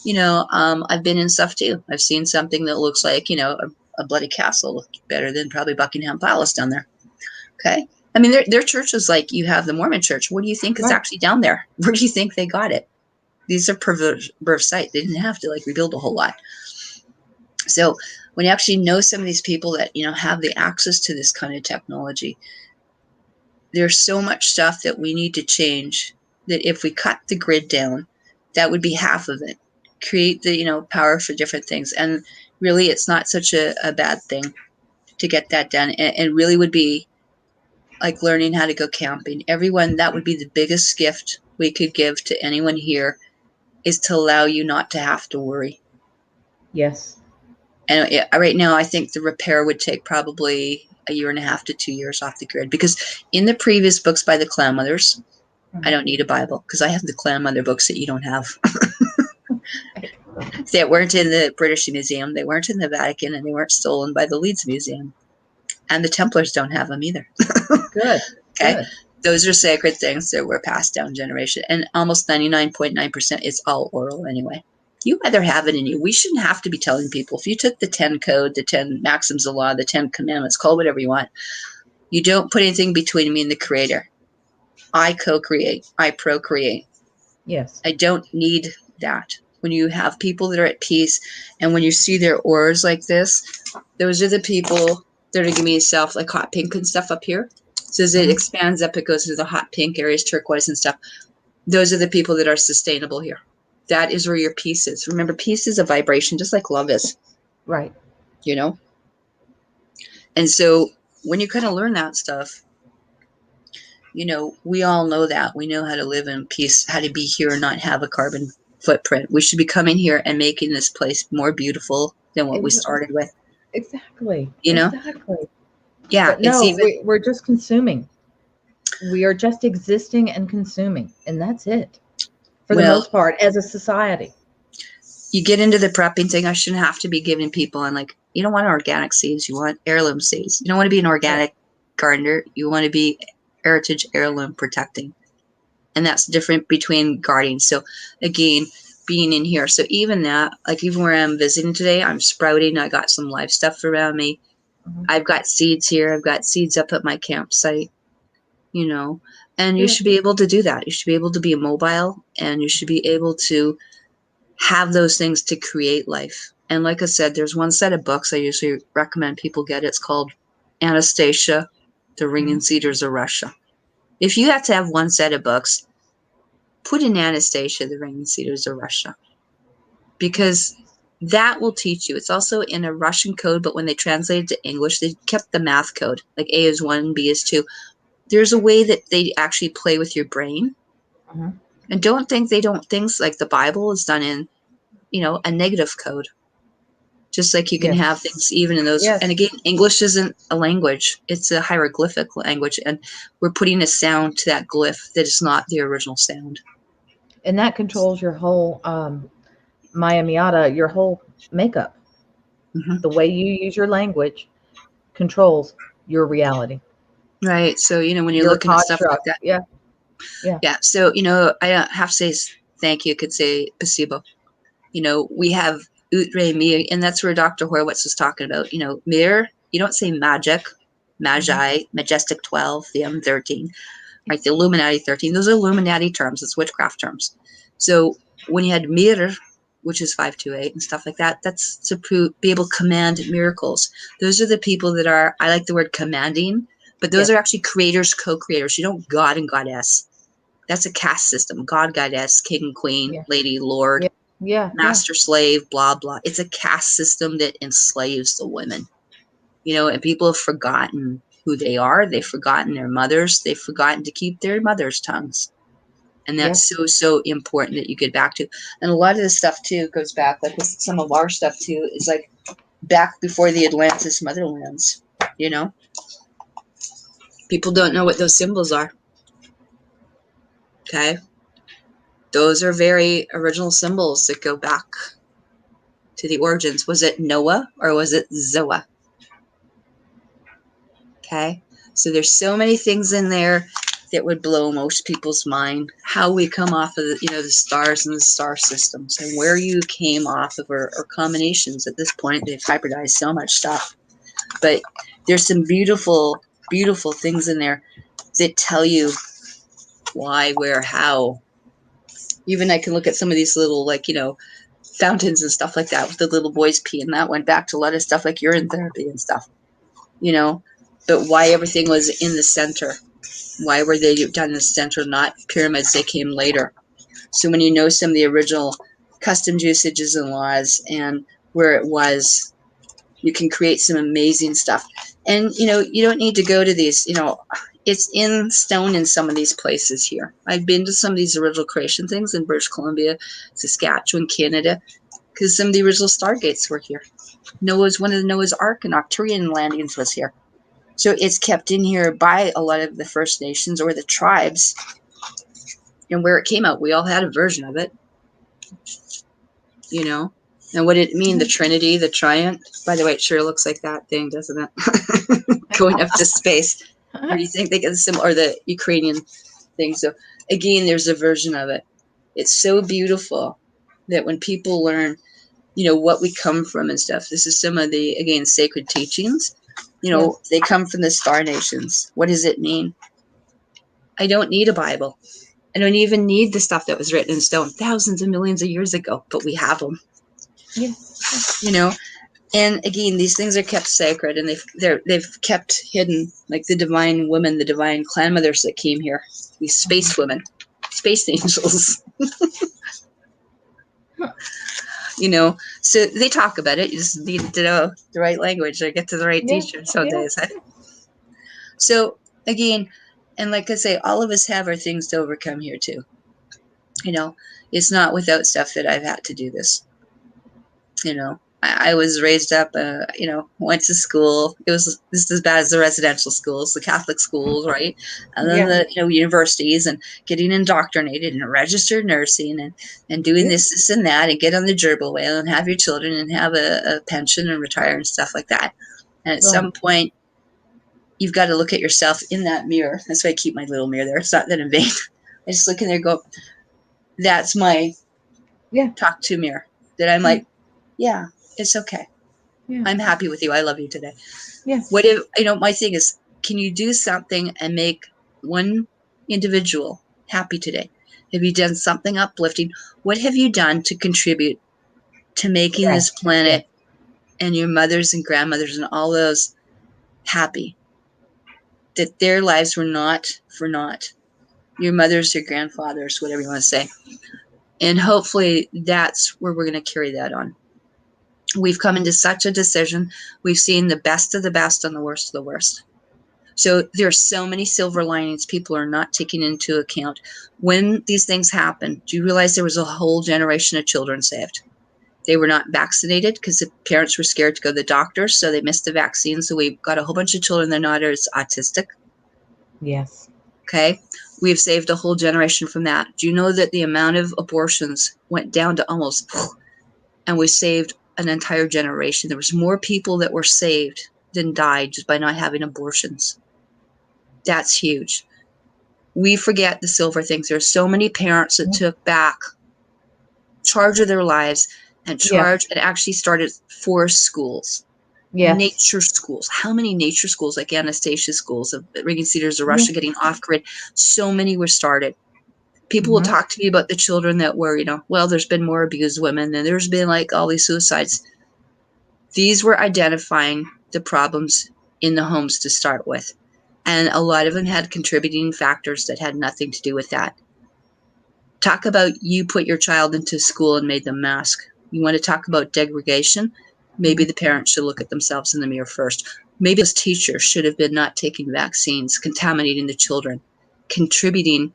Speaker 2: I've been in stuff too. I've seen something that looks like, a bloody castle, better than probably Buckingham Palace down there. Okay. I mean, their church is like you have the Mormon church. What do you think is
Speaker 1: Right.
Speaker 2: actually down there? Where do you think they got it? These are preserved sites. They didn't have to like rebuild a whole lot. So when you actually know some of these people that, have the access to this kind of technology, there's so much stuff that we need to change that if we cut the grid down, that would be half of it. Create the, power for different things. And really, it's not such a bad thing to get that done. And really would be like learning how to go camping. Everyone, that would be the biggest gift we could give to anyone here is to allow you not to have to worry.
Speaker 1: Yes.
Speaker 2: And right now, I think the repair would take probably a year and a half to 2 years off the grid because in the previous books by the klanmothers, I don't need a Bible because I have the klanmother books that you don't have. They weren't in the British Museum, they weren't in the Vatican, and they weren't stolen by the Leeds Museum. And the Templars don't have them either.
Speaker 1: Good.
Speaker 2: Okay.
Speaker 1: Good.
Speaker 2: Those are sacred things that were passed down generation. And almost 99.9% is all oral anyway. You either have it in you. We shouldn't have to be telling people. If you took the 10 code, the 10 maxims of law, the 10 commandments, call it whatever you want, you don't put anything between me and the creator. I co-create. I procreate.
Speaker 1: Yes.
Speaker 2: I don't need that. When you have people that are at peace and when you see their auras like this, those are the people that are giving me self like hot pink and stuff up here. So as it expands up, it goes to the hot pink areas, turquoise and stuff. Those are the people that are sustainable here. That is where your peace is. Remember, peace is a vibration, just like love is,
Speaker 1: Right.
Speaker 2: And so when you kind of learn that stuff, we all know that. We know how to live in peace, how to be here and not have a carbon footprint. We should be coming here and making this place more beautiful than what we started with.
Speaker 1: Exactly.
Speaker 2: You know?
Speaker 1: Exactly.
Speaker 2: Yeah,
Speaker 1: But
Speaker 2: it's
Speaker 1: no,
Speaker 2: even
Speaker 1: we're just consuming. We are just existing and consuming, and that's it for the
Speaker 2: well,
Speaker 1: most part as a society.
Speaker 2: you get into the prepping thing. I shouldn't have to be giving people on like, you don't want organic seeds, you want heirloom seeds. You don't want to be an
Speaker 1: Right.
Speaker 2: organic gardener, you want to be heritage heirloom protecting. And that's different between guarding. So again, being in here. So even that, like even where I'm visiting today, I'm sprouting. I got some live stuff around me.
Speaker 1: Mhm.
Speaker 2: I've got seeds here. I've got seeds up at my campsite, and you
Speaker 1: Good.
Speaker 2: should be able to do that. You should be able to be mobile, and you should be able to have those things to create life. And like I said, there's one set of books I usually recommend people get. It's called Anastasia, the Ringing Cedars of Russia. If you have to have one set of books, put in Anastasia, the Ringing Cedars of Russia, because that will teach you. It's also in a Russian code, but when they translated to English, they kept the math code, like A is 1, B is 2. There's a way that they actually play with your brain.
Speaker 1: Mhm.
Speaker 2: And don't think things like the Bible is done in, a negative code. Just like you can
Speaker 1: Yes.
Speaker 2: have things even in those.
Speaker 1: Yes.
Speaker 2: And again, English isn't a language, it's a hieroglyphic language. And we're putting a sound to that glyph that is not the original sound.
Speaker 1: And that controls your whole Maya Miata, your whole makeup.
Speaker 2: Mm-hmm.
Speaker 1: The way you use your language controls your reality,
Speaker 2: Right. So, when you're
Speaker 1: your
Speaker 2: looking at stuff like
Speaker 1: construct.
Speaker 2: that.
Speaker 1: Yeah. Yeah.
Speaker 2: Yeah. So, I have to say thank you. I could say placebo. We have Utre Mir, and that's where Dr. Horowitz was talking about, Mir, you don't say magic, magi, majestic 12, the M13, right? The Illuminati 13, those are Illuminati terms. It's witchcraft terms. So when you had Mir, which is 528 and stuff like that, that's to be able to command miracles. Those are the people that are, I like the word commanding, but those
Speaker 1: Yes.
Speaker 2: are actually creators, co-creators. You don't God and goddess. That's a caste system. God, goddess, king, queen,
Speaker 1: Yeah.
Speaker 2: lady, lord,
Speaker 1: Yeah. Yeah. Yeah.
Speaker 2: master, slave, blah, blah. It's a caste system that enslaves the women, and people have forgotten who they are. They've forgotten their mothers. They've forgotten to keep their mother's tongues. And that's
Speaker 1: Yes.
Speaker 2: so, so important that you get back to. And a lot of this stuff, too, goes back, like with some of our stuff, too, is like back before the Atlantis motherlands, People don't know what those symbols are. Okay? Those are very original symbols that go back to the origins. Was it Noah or was it Zoa? Okay. So there's so many things in there that would blow most people's mind. How we come off of the stars and the star systems and where you came off of or combinations. At this point, they've hybridized so much stuff. But there's some beautiful, beautiful things in there that tell you why, where, how. Even I can look at some of these little fountains and stuff like that with the little boys pee, and that went back to a lot of stuff like urine therapy and stuff, but why everything was in the center. Why were they done in the center, not pyramids? They came later. So when you know some of the original customs, usages, and laws and where it was, you can create some amazing stuff. And, you don't need to go to these, it's in stone in some of these places here. I've been to some of these original creation things in British Columbia, Saskatchewan, Canada, because some of the original stargates were here. One of the Noah's Ark and Arcturian landings was here. So it's kept in here by a lot of the First Nations or the tribes. And where it came out, we all had a version of it, And what did it mean? The Trinity, the Triumph. By the way, it sure looks like that thing, doesn't it? Going up to space. Where do you think they get the symbol, or the Ukrainian thing? So again, there's a version of it. It's so beautiful that when people learn, what we come from and stuff. This is some of the, again, sacred teachings.
Speaker 1: Yes.
Speaker 2: They come from the star nations. What does it mean? I don't need a Bible. I don't even need the stuff that was written in stone thousands and millions of years ago, but we have them.
Speaker 1: Yeah.
Speaker 2: And again, these things are kept sacred, and they've kept hidden, like the divine women, the divine klanmothers that came here, these space women, space angels. So they talk about it. You just need to know the right language or get to the right
Speaker 1: Yeah.
Speaker 2: teacher some
Speaker 1: Yeah.
Speaker 2: days. So again, And like I say, all of us have our things to overcome here too. You know, it's not without stuff that I've had to do this. You know, I was raised up, you know, went to school. It was just as bad as the residential schools, the Catholic schools, right? And then the, you know, universities, and getting indoctrinated and registered nursing, and doing this and that, and get on the gerbil whale and have your children and have a pension and retire and stuff like that. And at some point, you've got to look at yourself in that mirror. That's why I keep my little mirror there. It's not that in vain. I just look in there and go, that's my talk to mirror. That I'm like, yeah, it's okay. Yeah. I'm happy with you. I love you today.
Speaker 1: Yes.
Speaker 2: What if, you know, my thing is, can you do something and make one individual happy today? Have you done something uplifting? What have you done to contribute to making this planet and your mothers and grandmothers and all those happy? That their lives were not for naught. Your mothers, your grandfathers, whatever you want to say. And hopefully that's where we're going to carry that on. We've come into such a decision. We've seen the best of the best and the worst of the worst. So there are so many silver linings people are not taking into account. When these things happen, do you realize there was a whole generation of children saved? They were not vaccinated because the parents were scared to go to the doctors, so they missed the vaccine. So we've got a whole bunch of children that are not as autistic.
Speaker 1: Yes.
Speaker 2: Okay. We've saved a whole generation from that. Do you know that the amount of abortions went down to almost, and we saved an entire generation? There was more people that were saved than died just by not having abortions. That's huge. We forget the silver things. There's so many parents that took back charge of their lives and and actually started forest schools, nature schools. How many nature schools, like Anastasia schools of Regen Cedars of Russia, getting off grid? So many were started. People will talk to me about the children that were, you know, well, there's been more abused women and there's been like all these suicides. These were identifying the problems in the homes to start with. And a lot of them had contributing factors that had nothing to do with that. Talk about you put your child into school and made them mask. You want to talk about degradation? Maybe the parents should look at themselves in the mirror first. Maybe those teachers should have been not taking vaccines, contaminating the children, contributing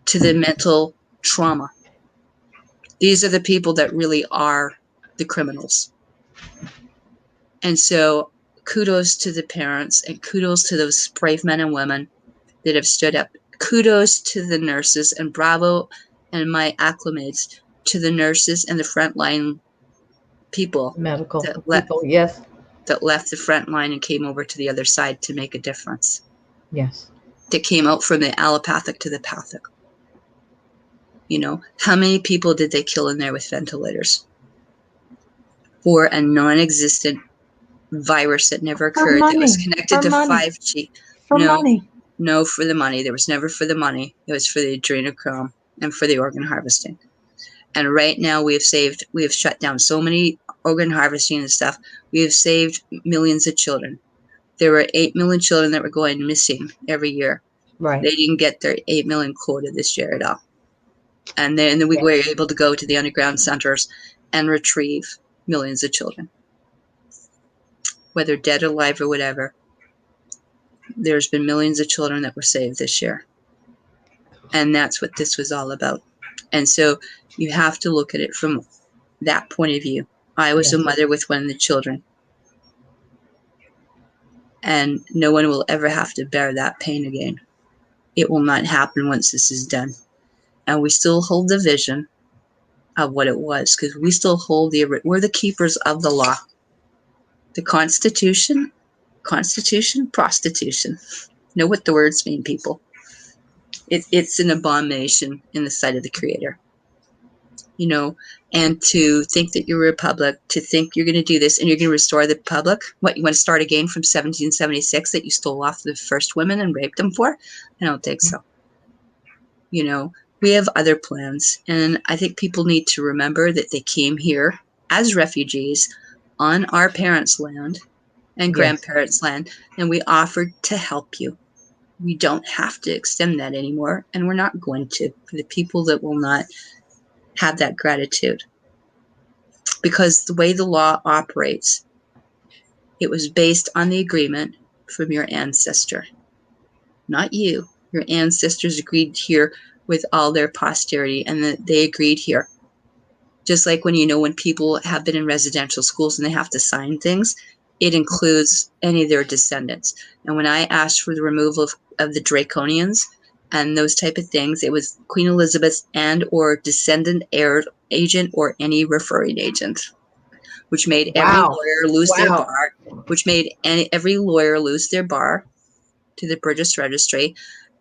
Speaker 2: to the mental trauma. These are the people that really are the criminals. And so kudos to the parents and kudos to those brave men and women that have stood up. Kudos to the nurses, and bravo, and my acclimates to the nurses and the frontline people.
Speaker 1: Medical people, yes.
Speaker 2: That left the front line and came over to the other side to make a difference.
Speaker 1: Yes.
Speaker 2: That came out from the allopathic to the pathic. You know, how many people did they kill in there with ventilators for a non-existent virus that never occurred, that was connected to 5G? No, for the money. There was never for the money. It was for the adrenochrome and for the organ harvesting. And right now we have shut down so many organ harvesting and stuff. We have saved millions of children. There were 8 million children that were going missing every year.
Speaker 1: Right.
Speaker 2: They didn't get their 8 million quota this year at all. And then we were able to go to the underground centers and retrieve millions of children, whether dead or alive or whatever. There's been millions of children that were saved this year. And that's what this was all about. And so you have to look at it from that point of view. I was a mother with one of the children. And no one will ever have to bear that pain again. It will not happen once this is done. And we still hold the vision of what it was, because we still hold we're the keepers of the law. The Constitution, prostitution. Know what the words mean, people. It's an abomination in the sight of the Creator. You know, and to think that you're a republic, to think you're going to do this and you're going to restore the republic. What, you want to start again from 1776 that you stole off the first women and raped them for? I don't think so. You know, we have other plans, and I think people need to remember that they came here as refugees on our parents' land and grandparents' land, and we offered to help you. We don't have to extend that anymore, and we're not going to, for the people that will not have that gratitude. Because the way the law operates, it was based on the agreement from your ancestor, not you. Your ancestors agreed here with all their posterity, and that they agreed here. Just like when people have been in residential schools and they have to sign things, it includes any of their descendants. And when I asked for the removal of the draconians and those type of things, it was Queen Elizabeth and or descendant heir agent or any referring agent, which made every lawyer lose their bar, which made every lawyer lose their bar to the British registry,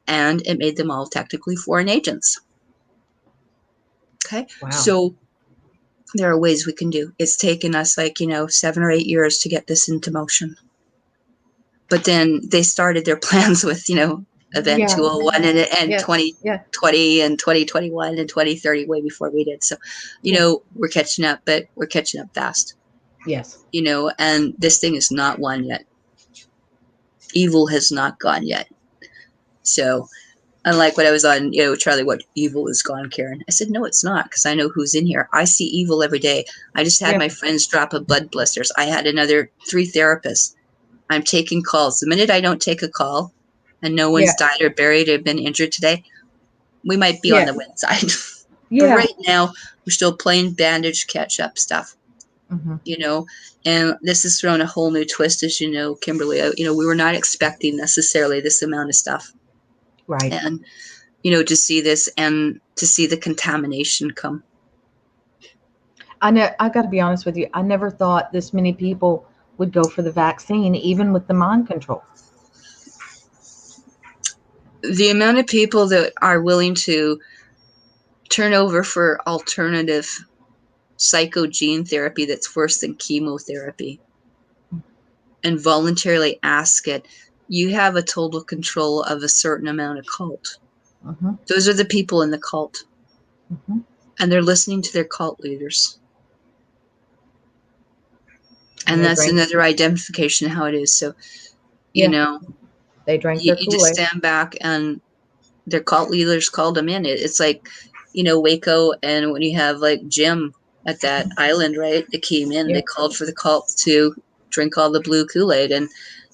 Speaker 2: and it made them all technically foreign agents. Okay.
Speaker 1: Wow.
Speaker 2: So there are ways we can do. It's taken us 7 or 8 years to get this into motion. But then they started their plans with, Event 201 and 2020 and 2021 and 2030 way before we did. So, we're catching up, but we're catching up fast.
Speaker 1: Yes.
Speaker 2: And this thing is not won yet. Evil has not gone yet. So, unlike what I was on, Charlie, what evil is gone, Karen? I said, no, it's not, because I know who's in here. I see evil every day. I just had my friends drop of blood blisters. I had another 3 therapists. I'm taking calls. The minute I don't take a call and no one's died or buried or been injured today, we might be on the win side. But right now, we're still playing bandage catch-up stuff. Mm-hmm. And this has thrown a whole new twist, as you know, Kimberly. We were not expecting necessarily this amount of stuff.
Speaker 1: Right.
Speaker 2: And, to see this and to see the contamination come.
Speaker 1: I got to be honest with you. I never thought this many people would go for the vaccine, even with the mind control.
Speaker 2: The amount of people that are willing to turn over for alternative psychogene therapy that's worse than chemotherapy and voluntarily ask it, you have a total control of a certain amount of cult. Mm-hmm. Those are the people in the cult. Mm-hmm. And they're listening to their cult leaders. And that's another identification of how it is. So, they drank their Kool-Aid. You just stand back and their cult leaders called them in. It's like, Waco, and when you have like Jim at that island, right? They came in, they called for the cult to drink all the blue Kool-Aid and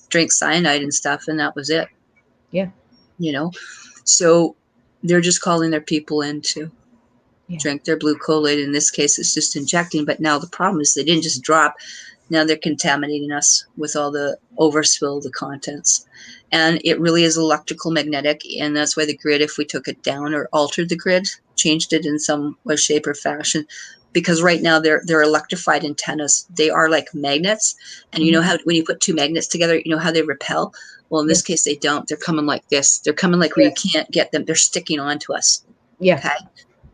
Speaker 2: drink cyanide and stuff, and that was it. Yeah. So they're just calling their people in to drink their blue Kool-Aid. In this case, it's just injecting. But now the problem is they didn't just drop. Now they're contaminating us with all the overspill, the contents. And it really is electrical magnetic. And that's why the grid, if we took it down or altered the grid, changed it in some way, shape, or fashion, because right now they're electrified antennas. They are like magnets. And you know how when you put 2 magnets together, you know how they repel? Well, in this case, they don't. They're coming like this. They're coming like where you can't get them. They're sticking onto us. Yeah. Okay.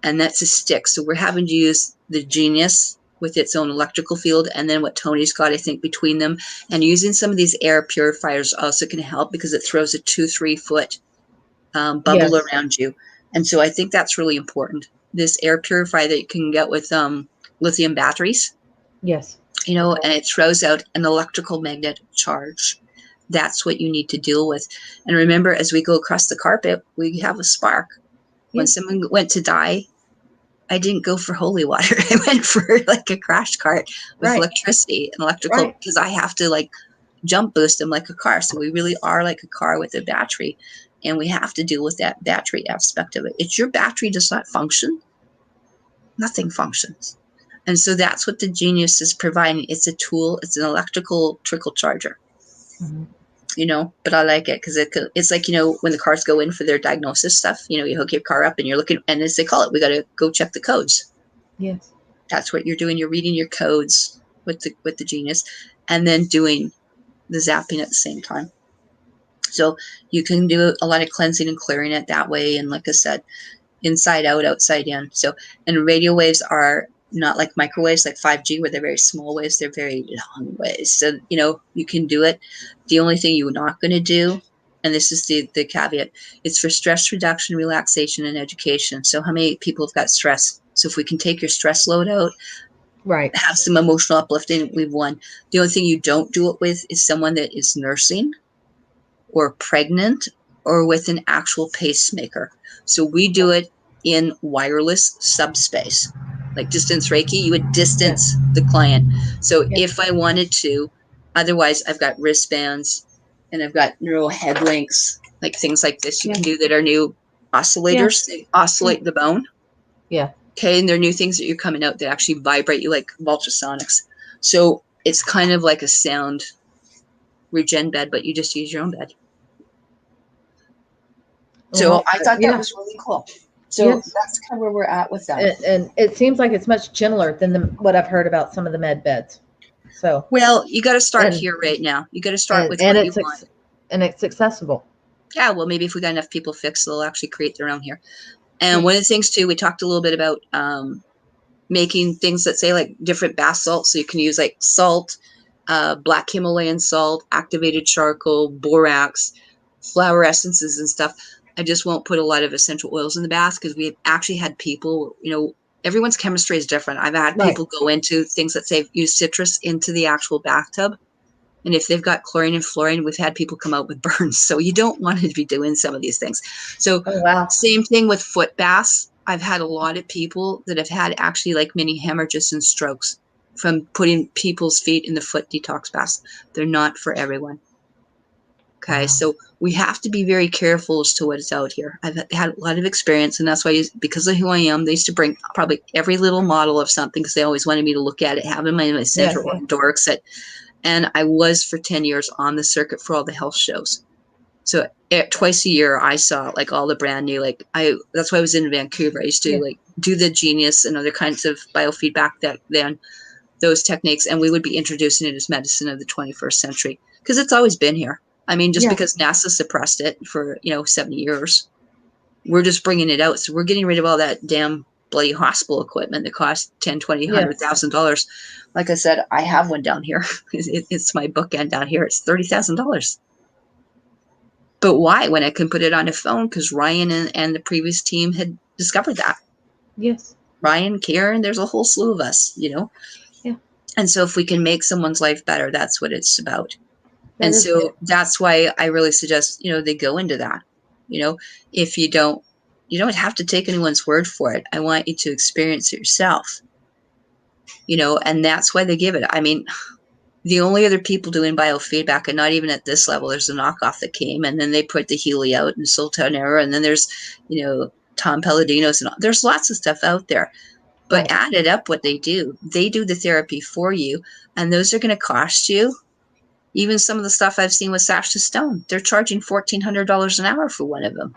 Speaker 2: And that's a stick. So we're having to use the genius with its own electrical field, and then what Tony's got, I think, between them, and using some of these air purifiers also can help, because it throws a 2-3 foot bubble around you. And so I think that's really important. This air purifier that you can get with lithium batteries. Yes. And it throws out an electrical magnetic charge. That's what you need to deal with. And remember, as we go across the carpet, we have a spark. When someone went to die, I didn't go for holy water. I went for like a crash cart with electricity and electrical, because I have to jump boost them like a car. So we really are like a car with a battery, and we have to deal with that battery aspect of it. If your battery does not function, nothing functions. And so that's what the genius is providing. It's a tool. It's an electrical trickle charger. Mm-hmm. But I like it because it's like, when the cars go in for their diagnosis stuff, you hook your car up and you're looking, and as they call it, we got to go check the codes. Yes. That's what you're doing. You're reading your codes with the genius, and then doing the zapping at the same time. So you can do a lot of cleansing and clearing it that way. And like I said, inside out, outside in. So, and radio waves are not like microwaves, like 5G, where they're very small waves. They're very long waves. So, you can do it. The only thing you're not going to do, and this is the caveat, it's for stress reduction, relaxation, and education. So how many people have got stress? So if we can take your stress load out, have some emotional uplifting, we've won. The only thing you don't do it with is someone that is nursing or pregnant or with an actual pacemaker. So we do it in wireless subspace. Like distance Reiki, you would distance the client. So if I wanted to, otherwise I've got wristbands and I've got neural head links like things like this you can do that are new oscillators. They oscillate the bone.
Speaker 1: Yeah.
Speaker 2: Okay, and there are new things that you're coming out that actually vibrate you like ultrasonics. So it's kind of like a sound regen bed, but you just use your own bed. So
Speaker 1: Well,
Speaker 2: I thought that was really cool. So that's kind of where we're at with that.
Speaker 1: And it seems like it's much gentler than what I've heard about some of the med beds. So
Speaker 2: well, you got to start here right now. You got to start with what you want.
Speaker 1: And it's accessible.
Speaker 2: Yeah, well, maybe if we got enough people fixed, they'll actually create their own here. And one of the things too, we talked a little bit about making things that say like different bath salts. So you can use like salt, black Himalayan salt, activated charcoal, borax, flower essences and stuff. I just won't put a lot of essential oils in the bath because we've actually had people, you know, everyone's chemistry is different. I've had people go into things that say use citrus into the actual bathtub. And if they've got chlorine and fluorine, we've had people come out with burns. So you don't want to be doing some of these things. So same thing with foot baths. I've had a lot of people that have had actually like mini hemorrhages and strokes from putting people's feet in the foot detox baths. They're not for everyone. Okay, so we have to be very careful as to what is out here. I've had a lot of experience, and that's why, because of who I am, they used to bring probably every little model of something because they always wanted me to look at it, have in my center or door set. And I was for 10 years on the circuit for all the health shows. So twice a year, I saw like all the brand new, that's why I was in Vancouver. I used to like do the Genius and other kinds of biofeedback those techniques, and we would be introducing it as medicine of the 21st century because it's always been here. I mean, just because NASA suppressed it for, 70 years, we're just bringing it out. So we're getting rid of all that damn bloody hospital equipment that costs $10,000, $20,000, $100,000. Like I said, I have one down here. It's my bookend down here. It's $30,000. But why? When I can put it on a phone? Because Ryan and the previous team had discovered that.
Speaker 1: Yes.
Speaker 2: Ryan, Karen, there's a whole slew of us, Yeah. And so if we can make someone's life better, that's what it's about. And so that's why I really suggest, they go into that. If you don't have to take anyone's word for it. I want you to experience it yourself, and that's why they give it. I mean, the only other people doing biofeedback, and not even at this level, there's a knockoff that came, and then they put the Healy out and Sultanera, and then there's, Tom Palladino's, and there's lots of stuff out there. But add it up what they do the therapy for you, and those are going to cost you. Even some of the stuff I've seen with Sash to Stone, they're charging $1,400 an hour for one of them.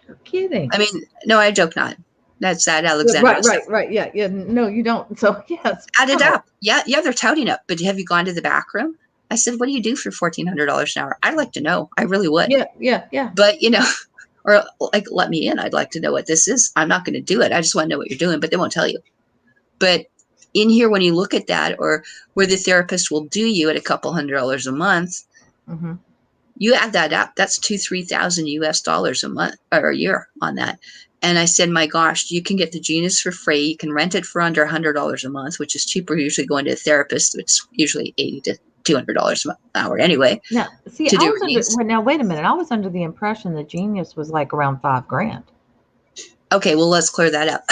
Speaker 1: You're kidding.
Speaker 2: I mean, no, I joke not. That's that Alexandra.
Speaker 1: Right. Yeah. No, you don't. So yes.
Speaker 2: Add it up. Yeah, they're touting it. But have you gone to the back room? I said, what do you do for $1,400 an hour? I'd like to know. I really would.
Speaker 1: Yeah.
Speaker 2: But or like, let me in. I'd like to know what this is. I'm not going to do it. I just want to know what you're doing, but they won't tell you. But in here, when you look at that, or where the therapist will do you at a couple $100 a month, you add that up. That's $2,000-3,000 US a month or a year on that. And I said, my gosh, you can get the Genius for free. You can rent it for under $100 a month, which is cheaper usually going to a therapist. It's usually $80 to $200 an hour anyway.
Speaker 1: Now, see, now wait a minute. I was under the impression that Genius was like around $5,000.
Speaker 2: Okay, well, let's clear that up.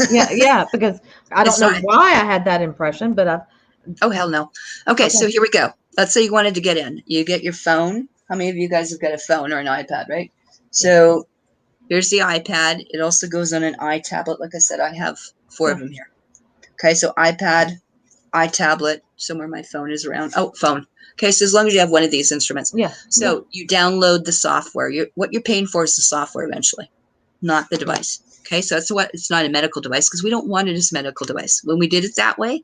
Speaker 1: yeah, because I don't know why I had that impression, but
Speaker 2: oh, hell no. Okay, so here we go. Let's say you wanted to get in. You get your phone. How many of you guys have got a phone or an iPad, right? So here's the iPad. It also goes on an iTablet. Like I said, I have 4 of them here. Okay, so iPad, iTablet, somewhere my phone is around. Oh, phone. Okay, so as long as you have one of these instruments. So you download the software. What you're paying for is the software eventually, not the device. Okay, so it's not a medical device because we don't want it as a medical device. When we did it that way,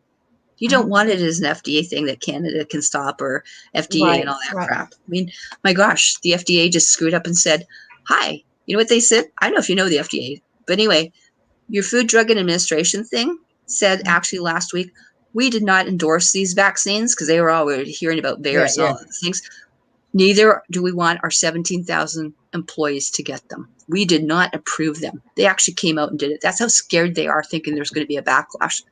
Speaker 2: you don't want it as an FDA thing that Canada can stop, or FDA and all that crap. I mean, my gosh, the FDA just screwed up and said, hi, you know what they said? I don't know if you know the FDA, but anyway, your Food, Drug, and Administration thing said actually last week, we did not endorse these vaccines because they were already hearing about virus and all these things. Neither do we want our 17,000 employees to get them. We did not approve them. They actually came out and did it. That's how scared they are, thinking there's going to be a backlash.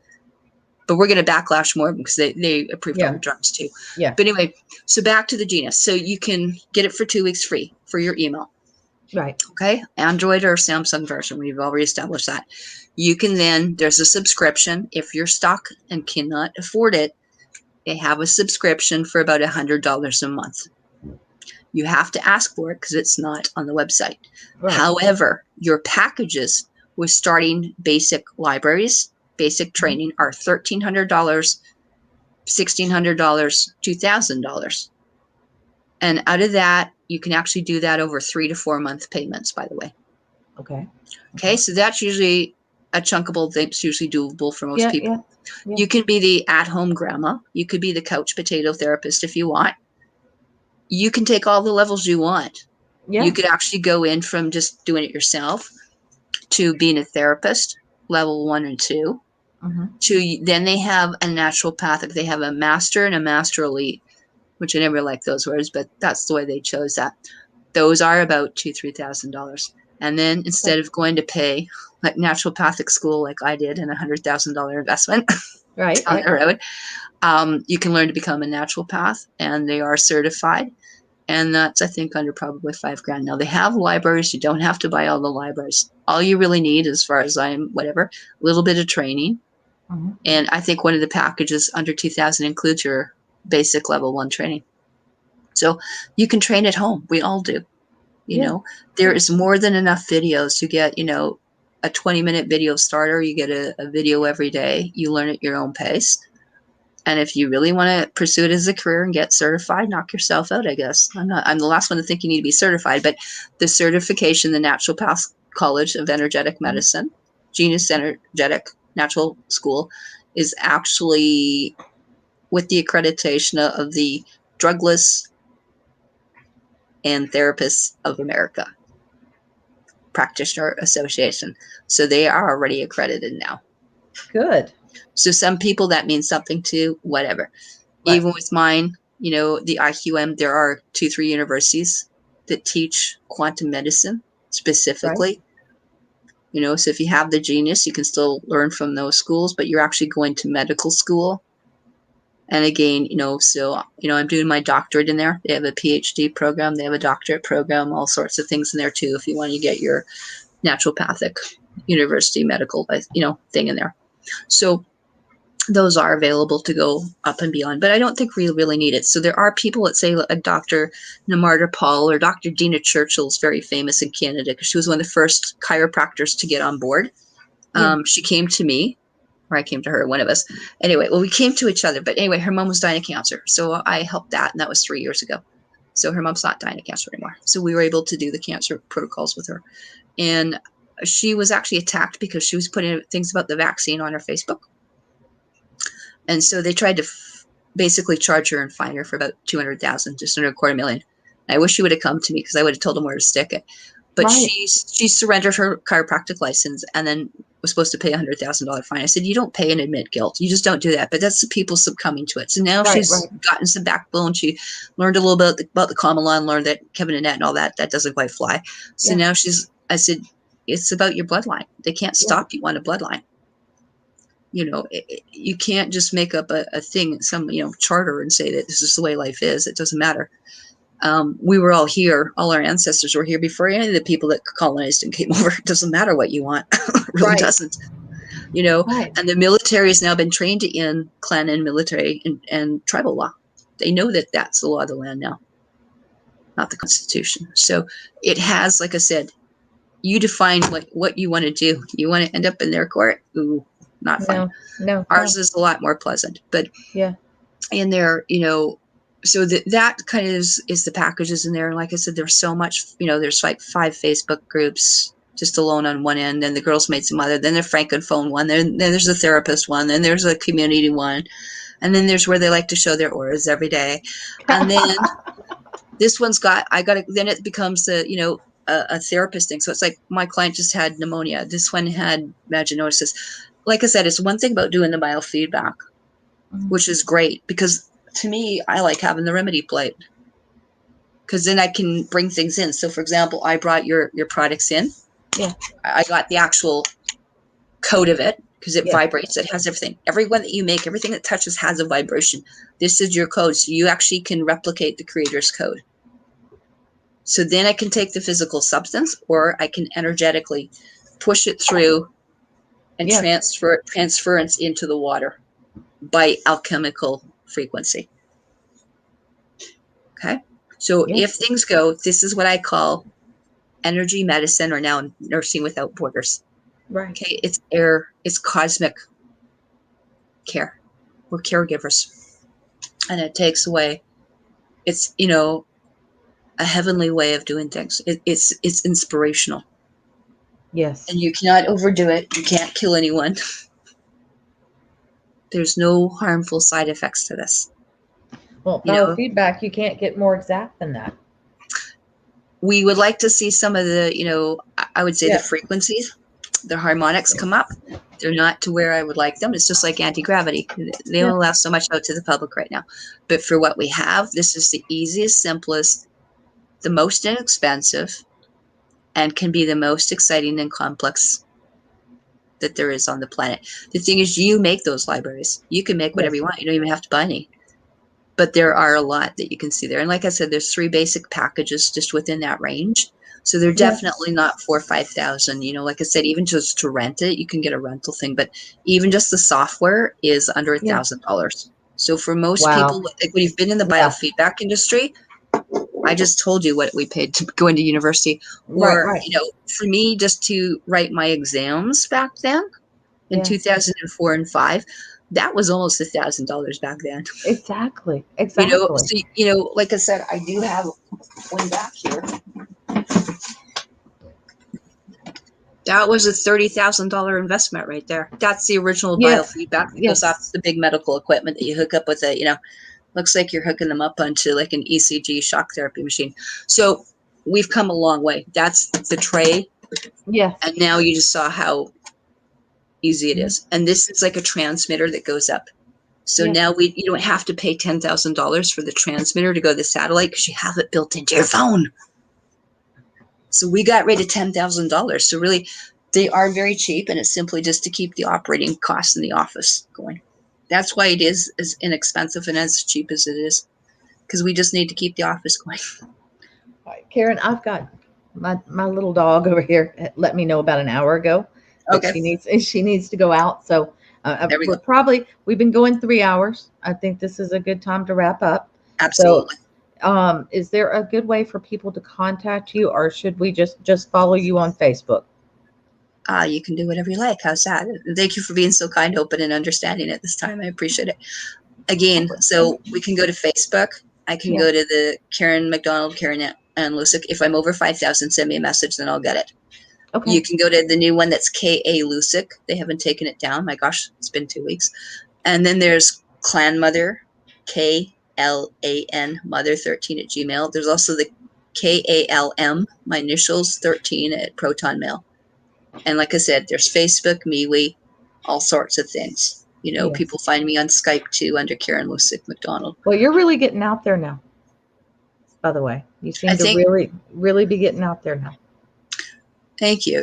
Speaker 2: But we're going to backlash more because they approved all the drugs too. But anyway, so back to the Genius. So you can get it for 2 weeks free for your email.
Speaker 1: Right.
Speaker 2: Okay. Android or Samsung version. We've already established that. You can then, there's a subscription. If you're stuck and cannot afford it, they have a subscription for about $100 a month. You have to ask for it because it's not on the website.
Speaker 1: Right.
Speaker 2: However, your packages with starting basic libraries, basic training are $1,300, $1,600, $2,000. And out of that, you can actually do that over 3 to 4 month payments, by the way. Okay, so that's usually a chunkable thing. It's usually doable for most people. Yeah. You can be the at-home grandma. You could be the couch potato therapist if you want. You can take all the levels you want. Yeah. You could actually go in from just doing it yourself to being a therapist, level 1 and 2. To then they have a naturopathic. They have a master and a master elite, which I never liked those words, but that's the way they chose that. Those are about $2,000-$3,000. And then instead of going to pay like naturopathic school like I did and $100,000 investment down the road, you can learn to become a naturopath, and they are certified. And that's, I think, under probably $5,000. Now they have libraries. You don't have to buy all the libraries. All you really need, as far as a little bit of training. And I think one of the packages under $2,000 includes your basic level 1 training. So you can train at home. We all do. You know, there is more than enough videos. You get, a 20-minute video starter. You get a video every day. You learn at your own pace. And if you really want to pursue it as a career and get certified, knock yourself out, I guess. I'm the last one to think you need to be certified, but the certification, the Naturopath College of Energetic Medicine, Genius Energetic Natural School, is actually with the accreditation of the Drugless and Therapists of America Practitioner Association. So they are already accredited now.
Speaker 1: Good.
Speaker 2: So some people that means something to, whatever. Right. Even with mine, the IQM, there are 2-3 universities that teach quantum medicine specifically. Right. So if you have the genius, you can still learn from those schools, but you're actually going to medical school. And again, I'm doing my doctorate in there. They have a PhD program. They have a doctorate program, all sorts of things in there too, if you want to get your naturopathic university medical, thing in there. So those are available to go up and beyond, but I don't think we really need it. So there are people that say a Dr. Namarta Paul or Dr. Dina Churchill is very famous in Canada because she was one of the first chiropractors to get on board. She came to me, or I came to her, one of us. Anyway, well, we came to each other, but anyway, her mom was dying of cancer. So I helped that, and that was 3 years ago. So her mom's not dying of cancer anymore. So we were able to do the cancer protocols with her. And she was actually attacked because she was putting things about the vaccine on her Facebook. And so they tried to basically charge her and fine her for about $200,000, just under $250,000. I wish she would have come to me because I would have told them where to stick it. But right. she surrendered her chiropractic license and then was supposed to pay $100,000 fine. I said, you don't pay and admit guilt. You just don't do that. But that's the people succumbing to it. So now she's gotten some backbone. She learned a little bit about the common law and learned that Kevin and Annette and all that doesn't quite fly. So now I said, it's about your bloodline. They can't stop you on a bloodline. You can't just make up a thing, some, charter and say that this is the way life is. It doesn't matter. We were all here. All our ancestors were here before any of the people that colonized and came over. It doesn't matter what you want. It really doesn't. And the military has now been trained in clan and military and tribal law. They know that that's the law of the land now, not the Constitution. So it has, like I said, you define what you want to do. You want to end up in their court? Ooh, not fun.
Speaker 1: No.
Speaker 2: Ours is a lot more pleasant. But in there, so that kind of is the packages in there. And like I said, there's so much, there's like 5 Facebook groups just alone on one end. Then the Girls Mates and Mother. Then the Francophone one. Then there's a therapist one. Then there's a community one. And then there's where they like to show their auras every day. And then this one's then it becomes a therapist thing. So it's like my client just had pneumonia. This one had vaginosis. Like I said, it's one thing about doing the biofeedback, which is great because to me, I like having the remedy plate because then I can bring things in. So for example, I brought your products in. Yeah. I got the actual code of it because it vibrates. It has everything. Everyone that you make, everything that touches has a vibration. This is your code. So you actually can replicate the creator's code. So then I can take the physical substance or I can energetically push it through and transference into the water by alchemical frequency. Okay. So
Speaker 1: Yeah.
Speaker 2: if things go, this is what I call energy medicine, or now nursing without borders.
Speaker 1: Right.
Speaker 2: Okay. It's air, it's cosmic care. We're caregivers. And it takes away, it's, a heavenly way of doing things. It's inspirational.
Speaker 1: Yes.
Speaker 2: And you cannot overdo it. You can't kill anyone. There's no harmful side effects to this.
Speaker 1: Well, biofeedback, you can't get more exact than that.
Speaker 2: We would like to see some of the, I would say the frequencies, the harmonics come up. They're not to where I would like them. It's just like anti-gravity. They don't allow so much out to the public right now. But for what we have, this is the easiest, simplest, the most inexpensive, and can be the most exciting and complex that there is on the planet. The thing is, you make those libraries. You can make whatever you want. You don't even have to buy any. But there are a lot that you can see there. And like I said, there's 3 basic packages just within that range. So they're definitely not 4,000 or 5,000. Like I said, even just to rent it, you can get a rental thing. But even just the software is under $1,000. So for most people, like when you've been in the biofeedback industry, I just told you what we paid to go into university. Or, for me, just to write my exams back then in 2004 and 5, that was almost $1,000 back then.
Speaker 1: Exactly.
Speaker 2: So, like I said, I do have one back here. That was a $30,000 investment right there. That's the original biofeedback that goes off the big medical equipment that you hook up with it. Looks like you're hooking them up onto like an ECG shock therapy machine. So we've come a long way. That's the tray.
Speaker 1: Yes.
Speaker 2: And now you just saw how easy it is. And this is like a transmitter that goes up. So now you don't have to pay $10,000 for the transmitter to go to the satellite because you have it built into your phone. So we got rid of $10,000. So really, they are very cheap, and it's simply just to keep the operating costs in the office going. That's why it is as inexpensive and as cheap as it is, because we just need to keep the office going.
Speaker 1: All right, Karen, I've got my little dog over here. Let me know about an hour ago that she needs to go out. So we've been going 3 hours. I think this is a good time to wrap up.
Speaker 2: Absolutely.
Speaker 1: So, is there a good way for people to contact you, or should we just follow you on Facebook?
Speaker 2: You can do whatever you like. How's that? Thank you for being so kind, open, and understanding at this time. I appreciate it. Again, so we can go to Facebook. I can go to the Karen McDonald, Karen and lucyk. If I'm over 5,000, send me a message, then I'll get it. Okay. You can go to the new one that's KA lucyk. They haven't taken it down. My gosh, it's been 2 weeks. And then there's klanmother, KLAN mother 13 at Gmail. There's also the KALM, my initials 13 at Proton Mail. And like I said, there's Facebook, MeWe, all sorts of things. People find me on Skype too under Karen lucyk McDonald.
Speaker 1: Well, you're really getting out there now. By the way, you seem to really, really be getting out there now.
Speaker 2: Thank you.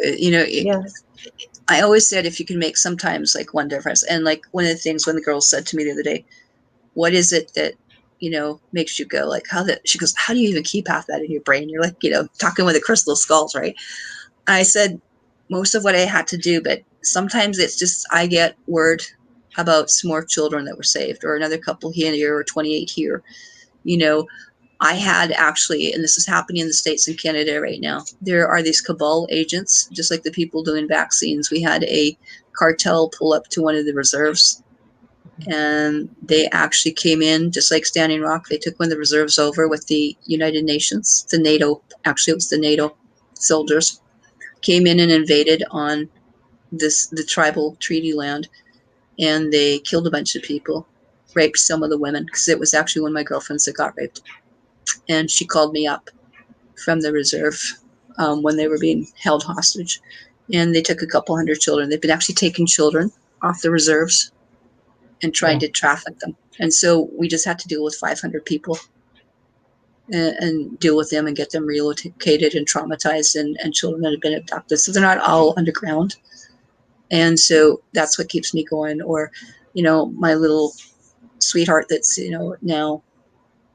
Speaker 2: I always said if you can make sometimes like one difference. And like one of the things when the girl said to me the other day, what is it that, makes you go like she goes, how do you even keep half that in your brain? You're like, talking with the crystal skulls, right? I said, most of what I had to do, but sometimes it's just, I get word about some more children that were saved, or another couple here, or 28 here. I had actually, and this is happening in the States and Canada right now, there are these cabal agents, just like the people doing vaccines. We had a cartel pull up to one of the reserves, and they actually came in, just like Standing Rock. They took one of the reserves over with the United Nations, the NATO, actually it was the NATO soldiers, came in and invaded on the tribal treaty land, and they killed a bunch of people, raped some of the women, because it was actually one of my girlfriends that got raped. And she called me up from the reserve when they were being held hostage, and they took a couple hundred children. They've been actually taking children off the reserves and trying to traffic them. And so we just had to deal with 500 people and deal with them and get them relocated and traumatized, and children that have been abducted. So they're not all underground. And so that's what keeps me going. Or, my little sweetheart that's, now,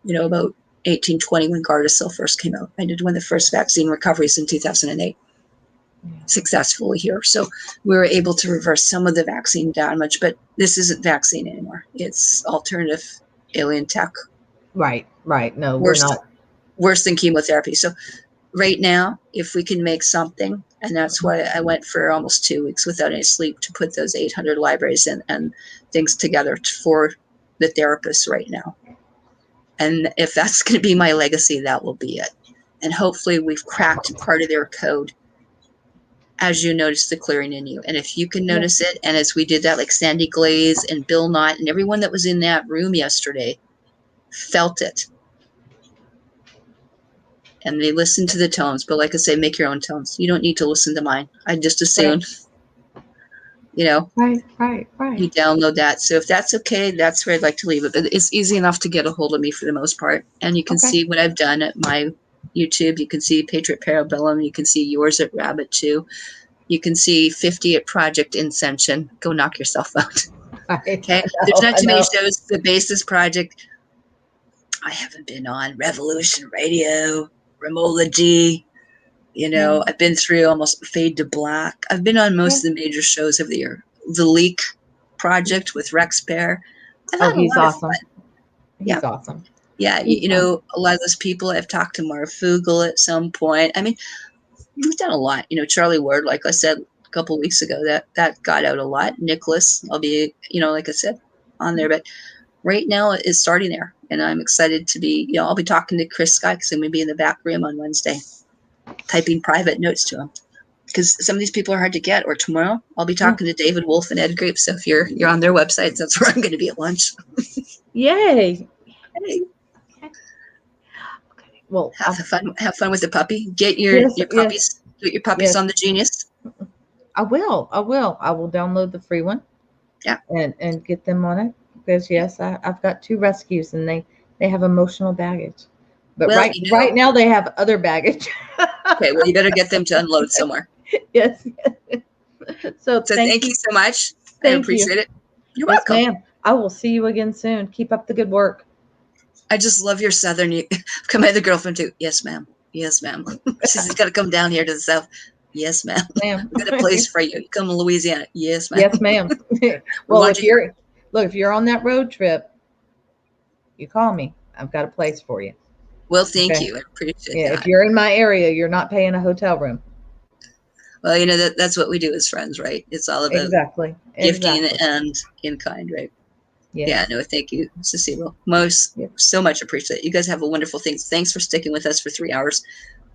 Speaker 2: about 1820 when Gardasil first came out. I did one of the first vaccine recoveries in 2008 successfully here. So we were able to reverse some of the vaccine damage, but this isn't vaccine anymore. It's alternative alien tech.
Speaker 1: Right. No, we're not.
Speaker 2: worse than chemotherapy. So right now, if we can make something, and that's why I went for almost 2 weeks without any sleep to put those 800 libraries and things together for the therapists right now. And if that's going to be my legacy, that will be it. And hopefully we've cracked part of their code as you notice the clearing in you. And if you can notice it, and as we did that, like Sandy Glaze and Bill Knott and everyone that was in that room yesterday felt it. And they listened to the tones. But like I say, make your own tones. You don't need to listen to mine. I just assume, you know,
Speaker 1: Right.
Speaker 2: you download that. So if that's okay, that's where I'd like to leave it. But it's easy enough to get a hold of me for the most part. And you can see what I've done at my YouTube. You can see Patriot Parabellum. You can see yours at Rabbit too. You can see 50 at Project Ascension. Go knock yourself out. Okay. There's not too many shows. The Basis Project. I haven't been on Revolution Radio, Remology. You know, I've been through almost Fade to Black. I've been on most of the major shows of the year. The Leak Project with Rex Bear.
Speaker 1: He's awesome. He's awesome.
Speaker 2: Yeah, you know, a lot of those people, I've talked to Marv Fugel at some point. I mean, we've done a lot. You know, Charlie Ward, like I said a couple of weeks ago, that got out a lot. Nicholas, I'll be, you know, like I said, on there. But right now it's starting there. And I'm excited to be, you know, I'll be talking to Chris Scott because I'm going to be in the back room on Wednesday, typing private notes to him. Because some of these people are hard to get. Or tomorrow, I'll be talking to David Wolf and Ed Grape. So if you're on their websites, that's where I'm going to be at lunch.
Speaker 1: Yay!
Speaker 2: Hey.
Speaker 1: Okay. Well,
Speaker 2: have fun with the puppy. Get your puppies. Get your puppies on the Genius.
Speaker 1: I will. I will download the free one.
Speaker 2: Yeah.
Speaker 1: And get them on it because I've got 2 rescues and they have emotional baggage. But right now they have other baggage.
Speaker 2: Okay, well you better get them to unload somewhere.
Speaker 1: Yes. So
Speaker 2: thank you so much. I appreciate it. You're welcome.
Speaker 1: Ma'am. I will see you again soon. Keep up the good work.
Speaker 2: I just love your Southern. Come at the girlfriend too. Yes, ma'am. Yes, ma'am. She's got to come down here to the South. Yes, ma'am.
Speaker 1: Ma'am.
Speaker 2: We got a place for you. You come to Louisiana. Yes, ma'am.
Speaker 1: Yes, ma'am. Well, if you're on that road trip, you call me. I've got a place for you.
Speaker 2: Well, thank you. I appreciate that.
Speaker 1: If you're in my area, you're not paying a hotel room.
Speaker 2: Well, you know, that's what we do as friends, right? It's all about gifting and in kind, right? Yes. Yeah, no, thank you, Cecile. So much appreciate it. You guys have a wonderful thing. Thanks for sticking with us for 3 hours.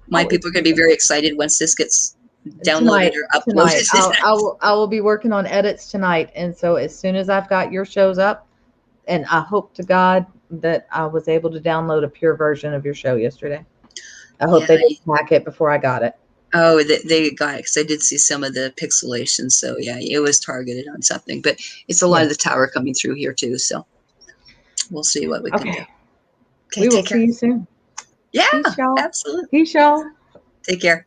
Speaker 2: My people are going to be very excited once this gets downloaded or uploaded.
Speaker 1: I will be working on edits tonight. And so as soon as I've got your shows up, and I hope to God that I was able to download a pure version of your show yesterday. I hope they didn't hack it before I got it.
Speaker 2: Oh, they got it because I did see some of the pixelation. So yeah, it was targeted on something, but it's a lot of the tower coming through here too. So we'll see what we can do. Okay,
Speaker 1: we will see you soon.
Speaker 2: Yeah, absolutely.
Speaker 1: Peace, y'all.
Speaker 2: Take care.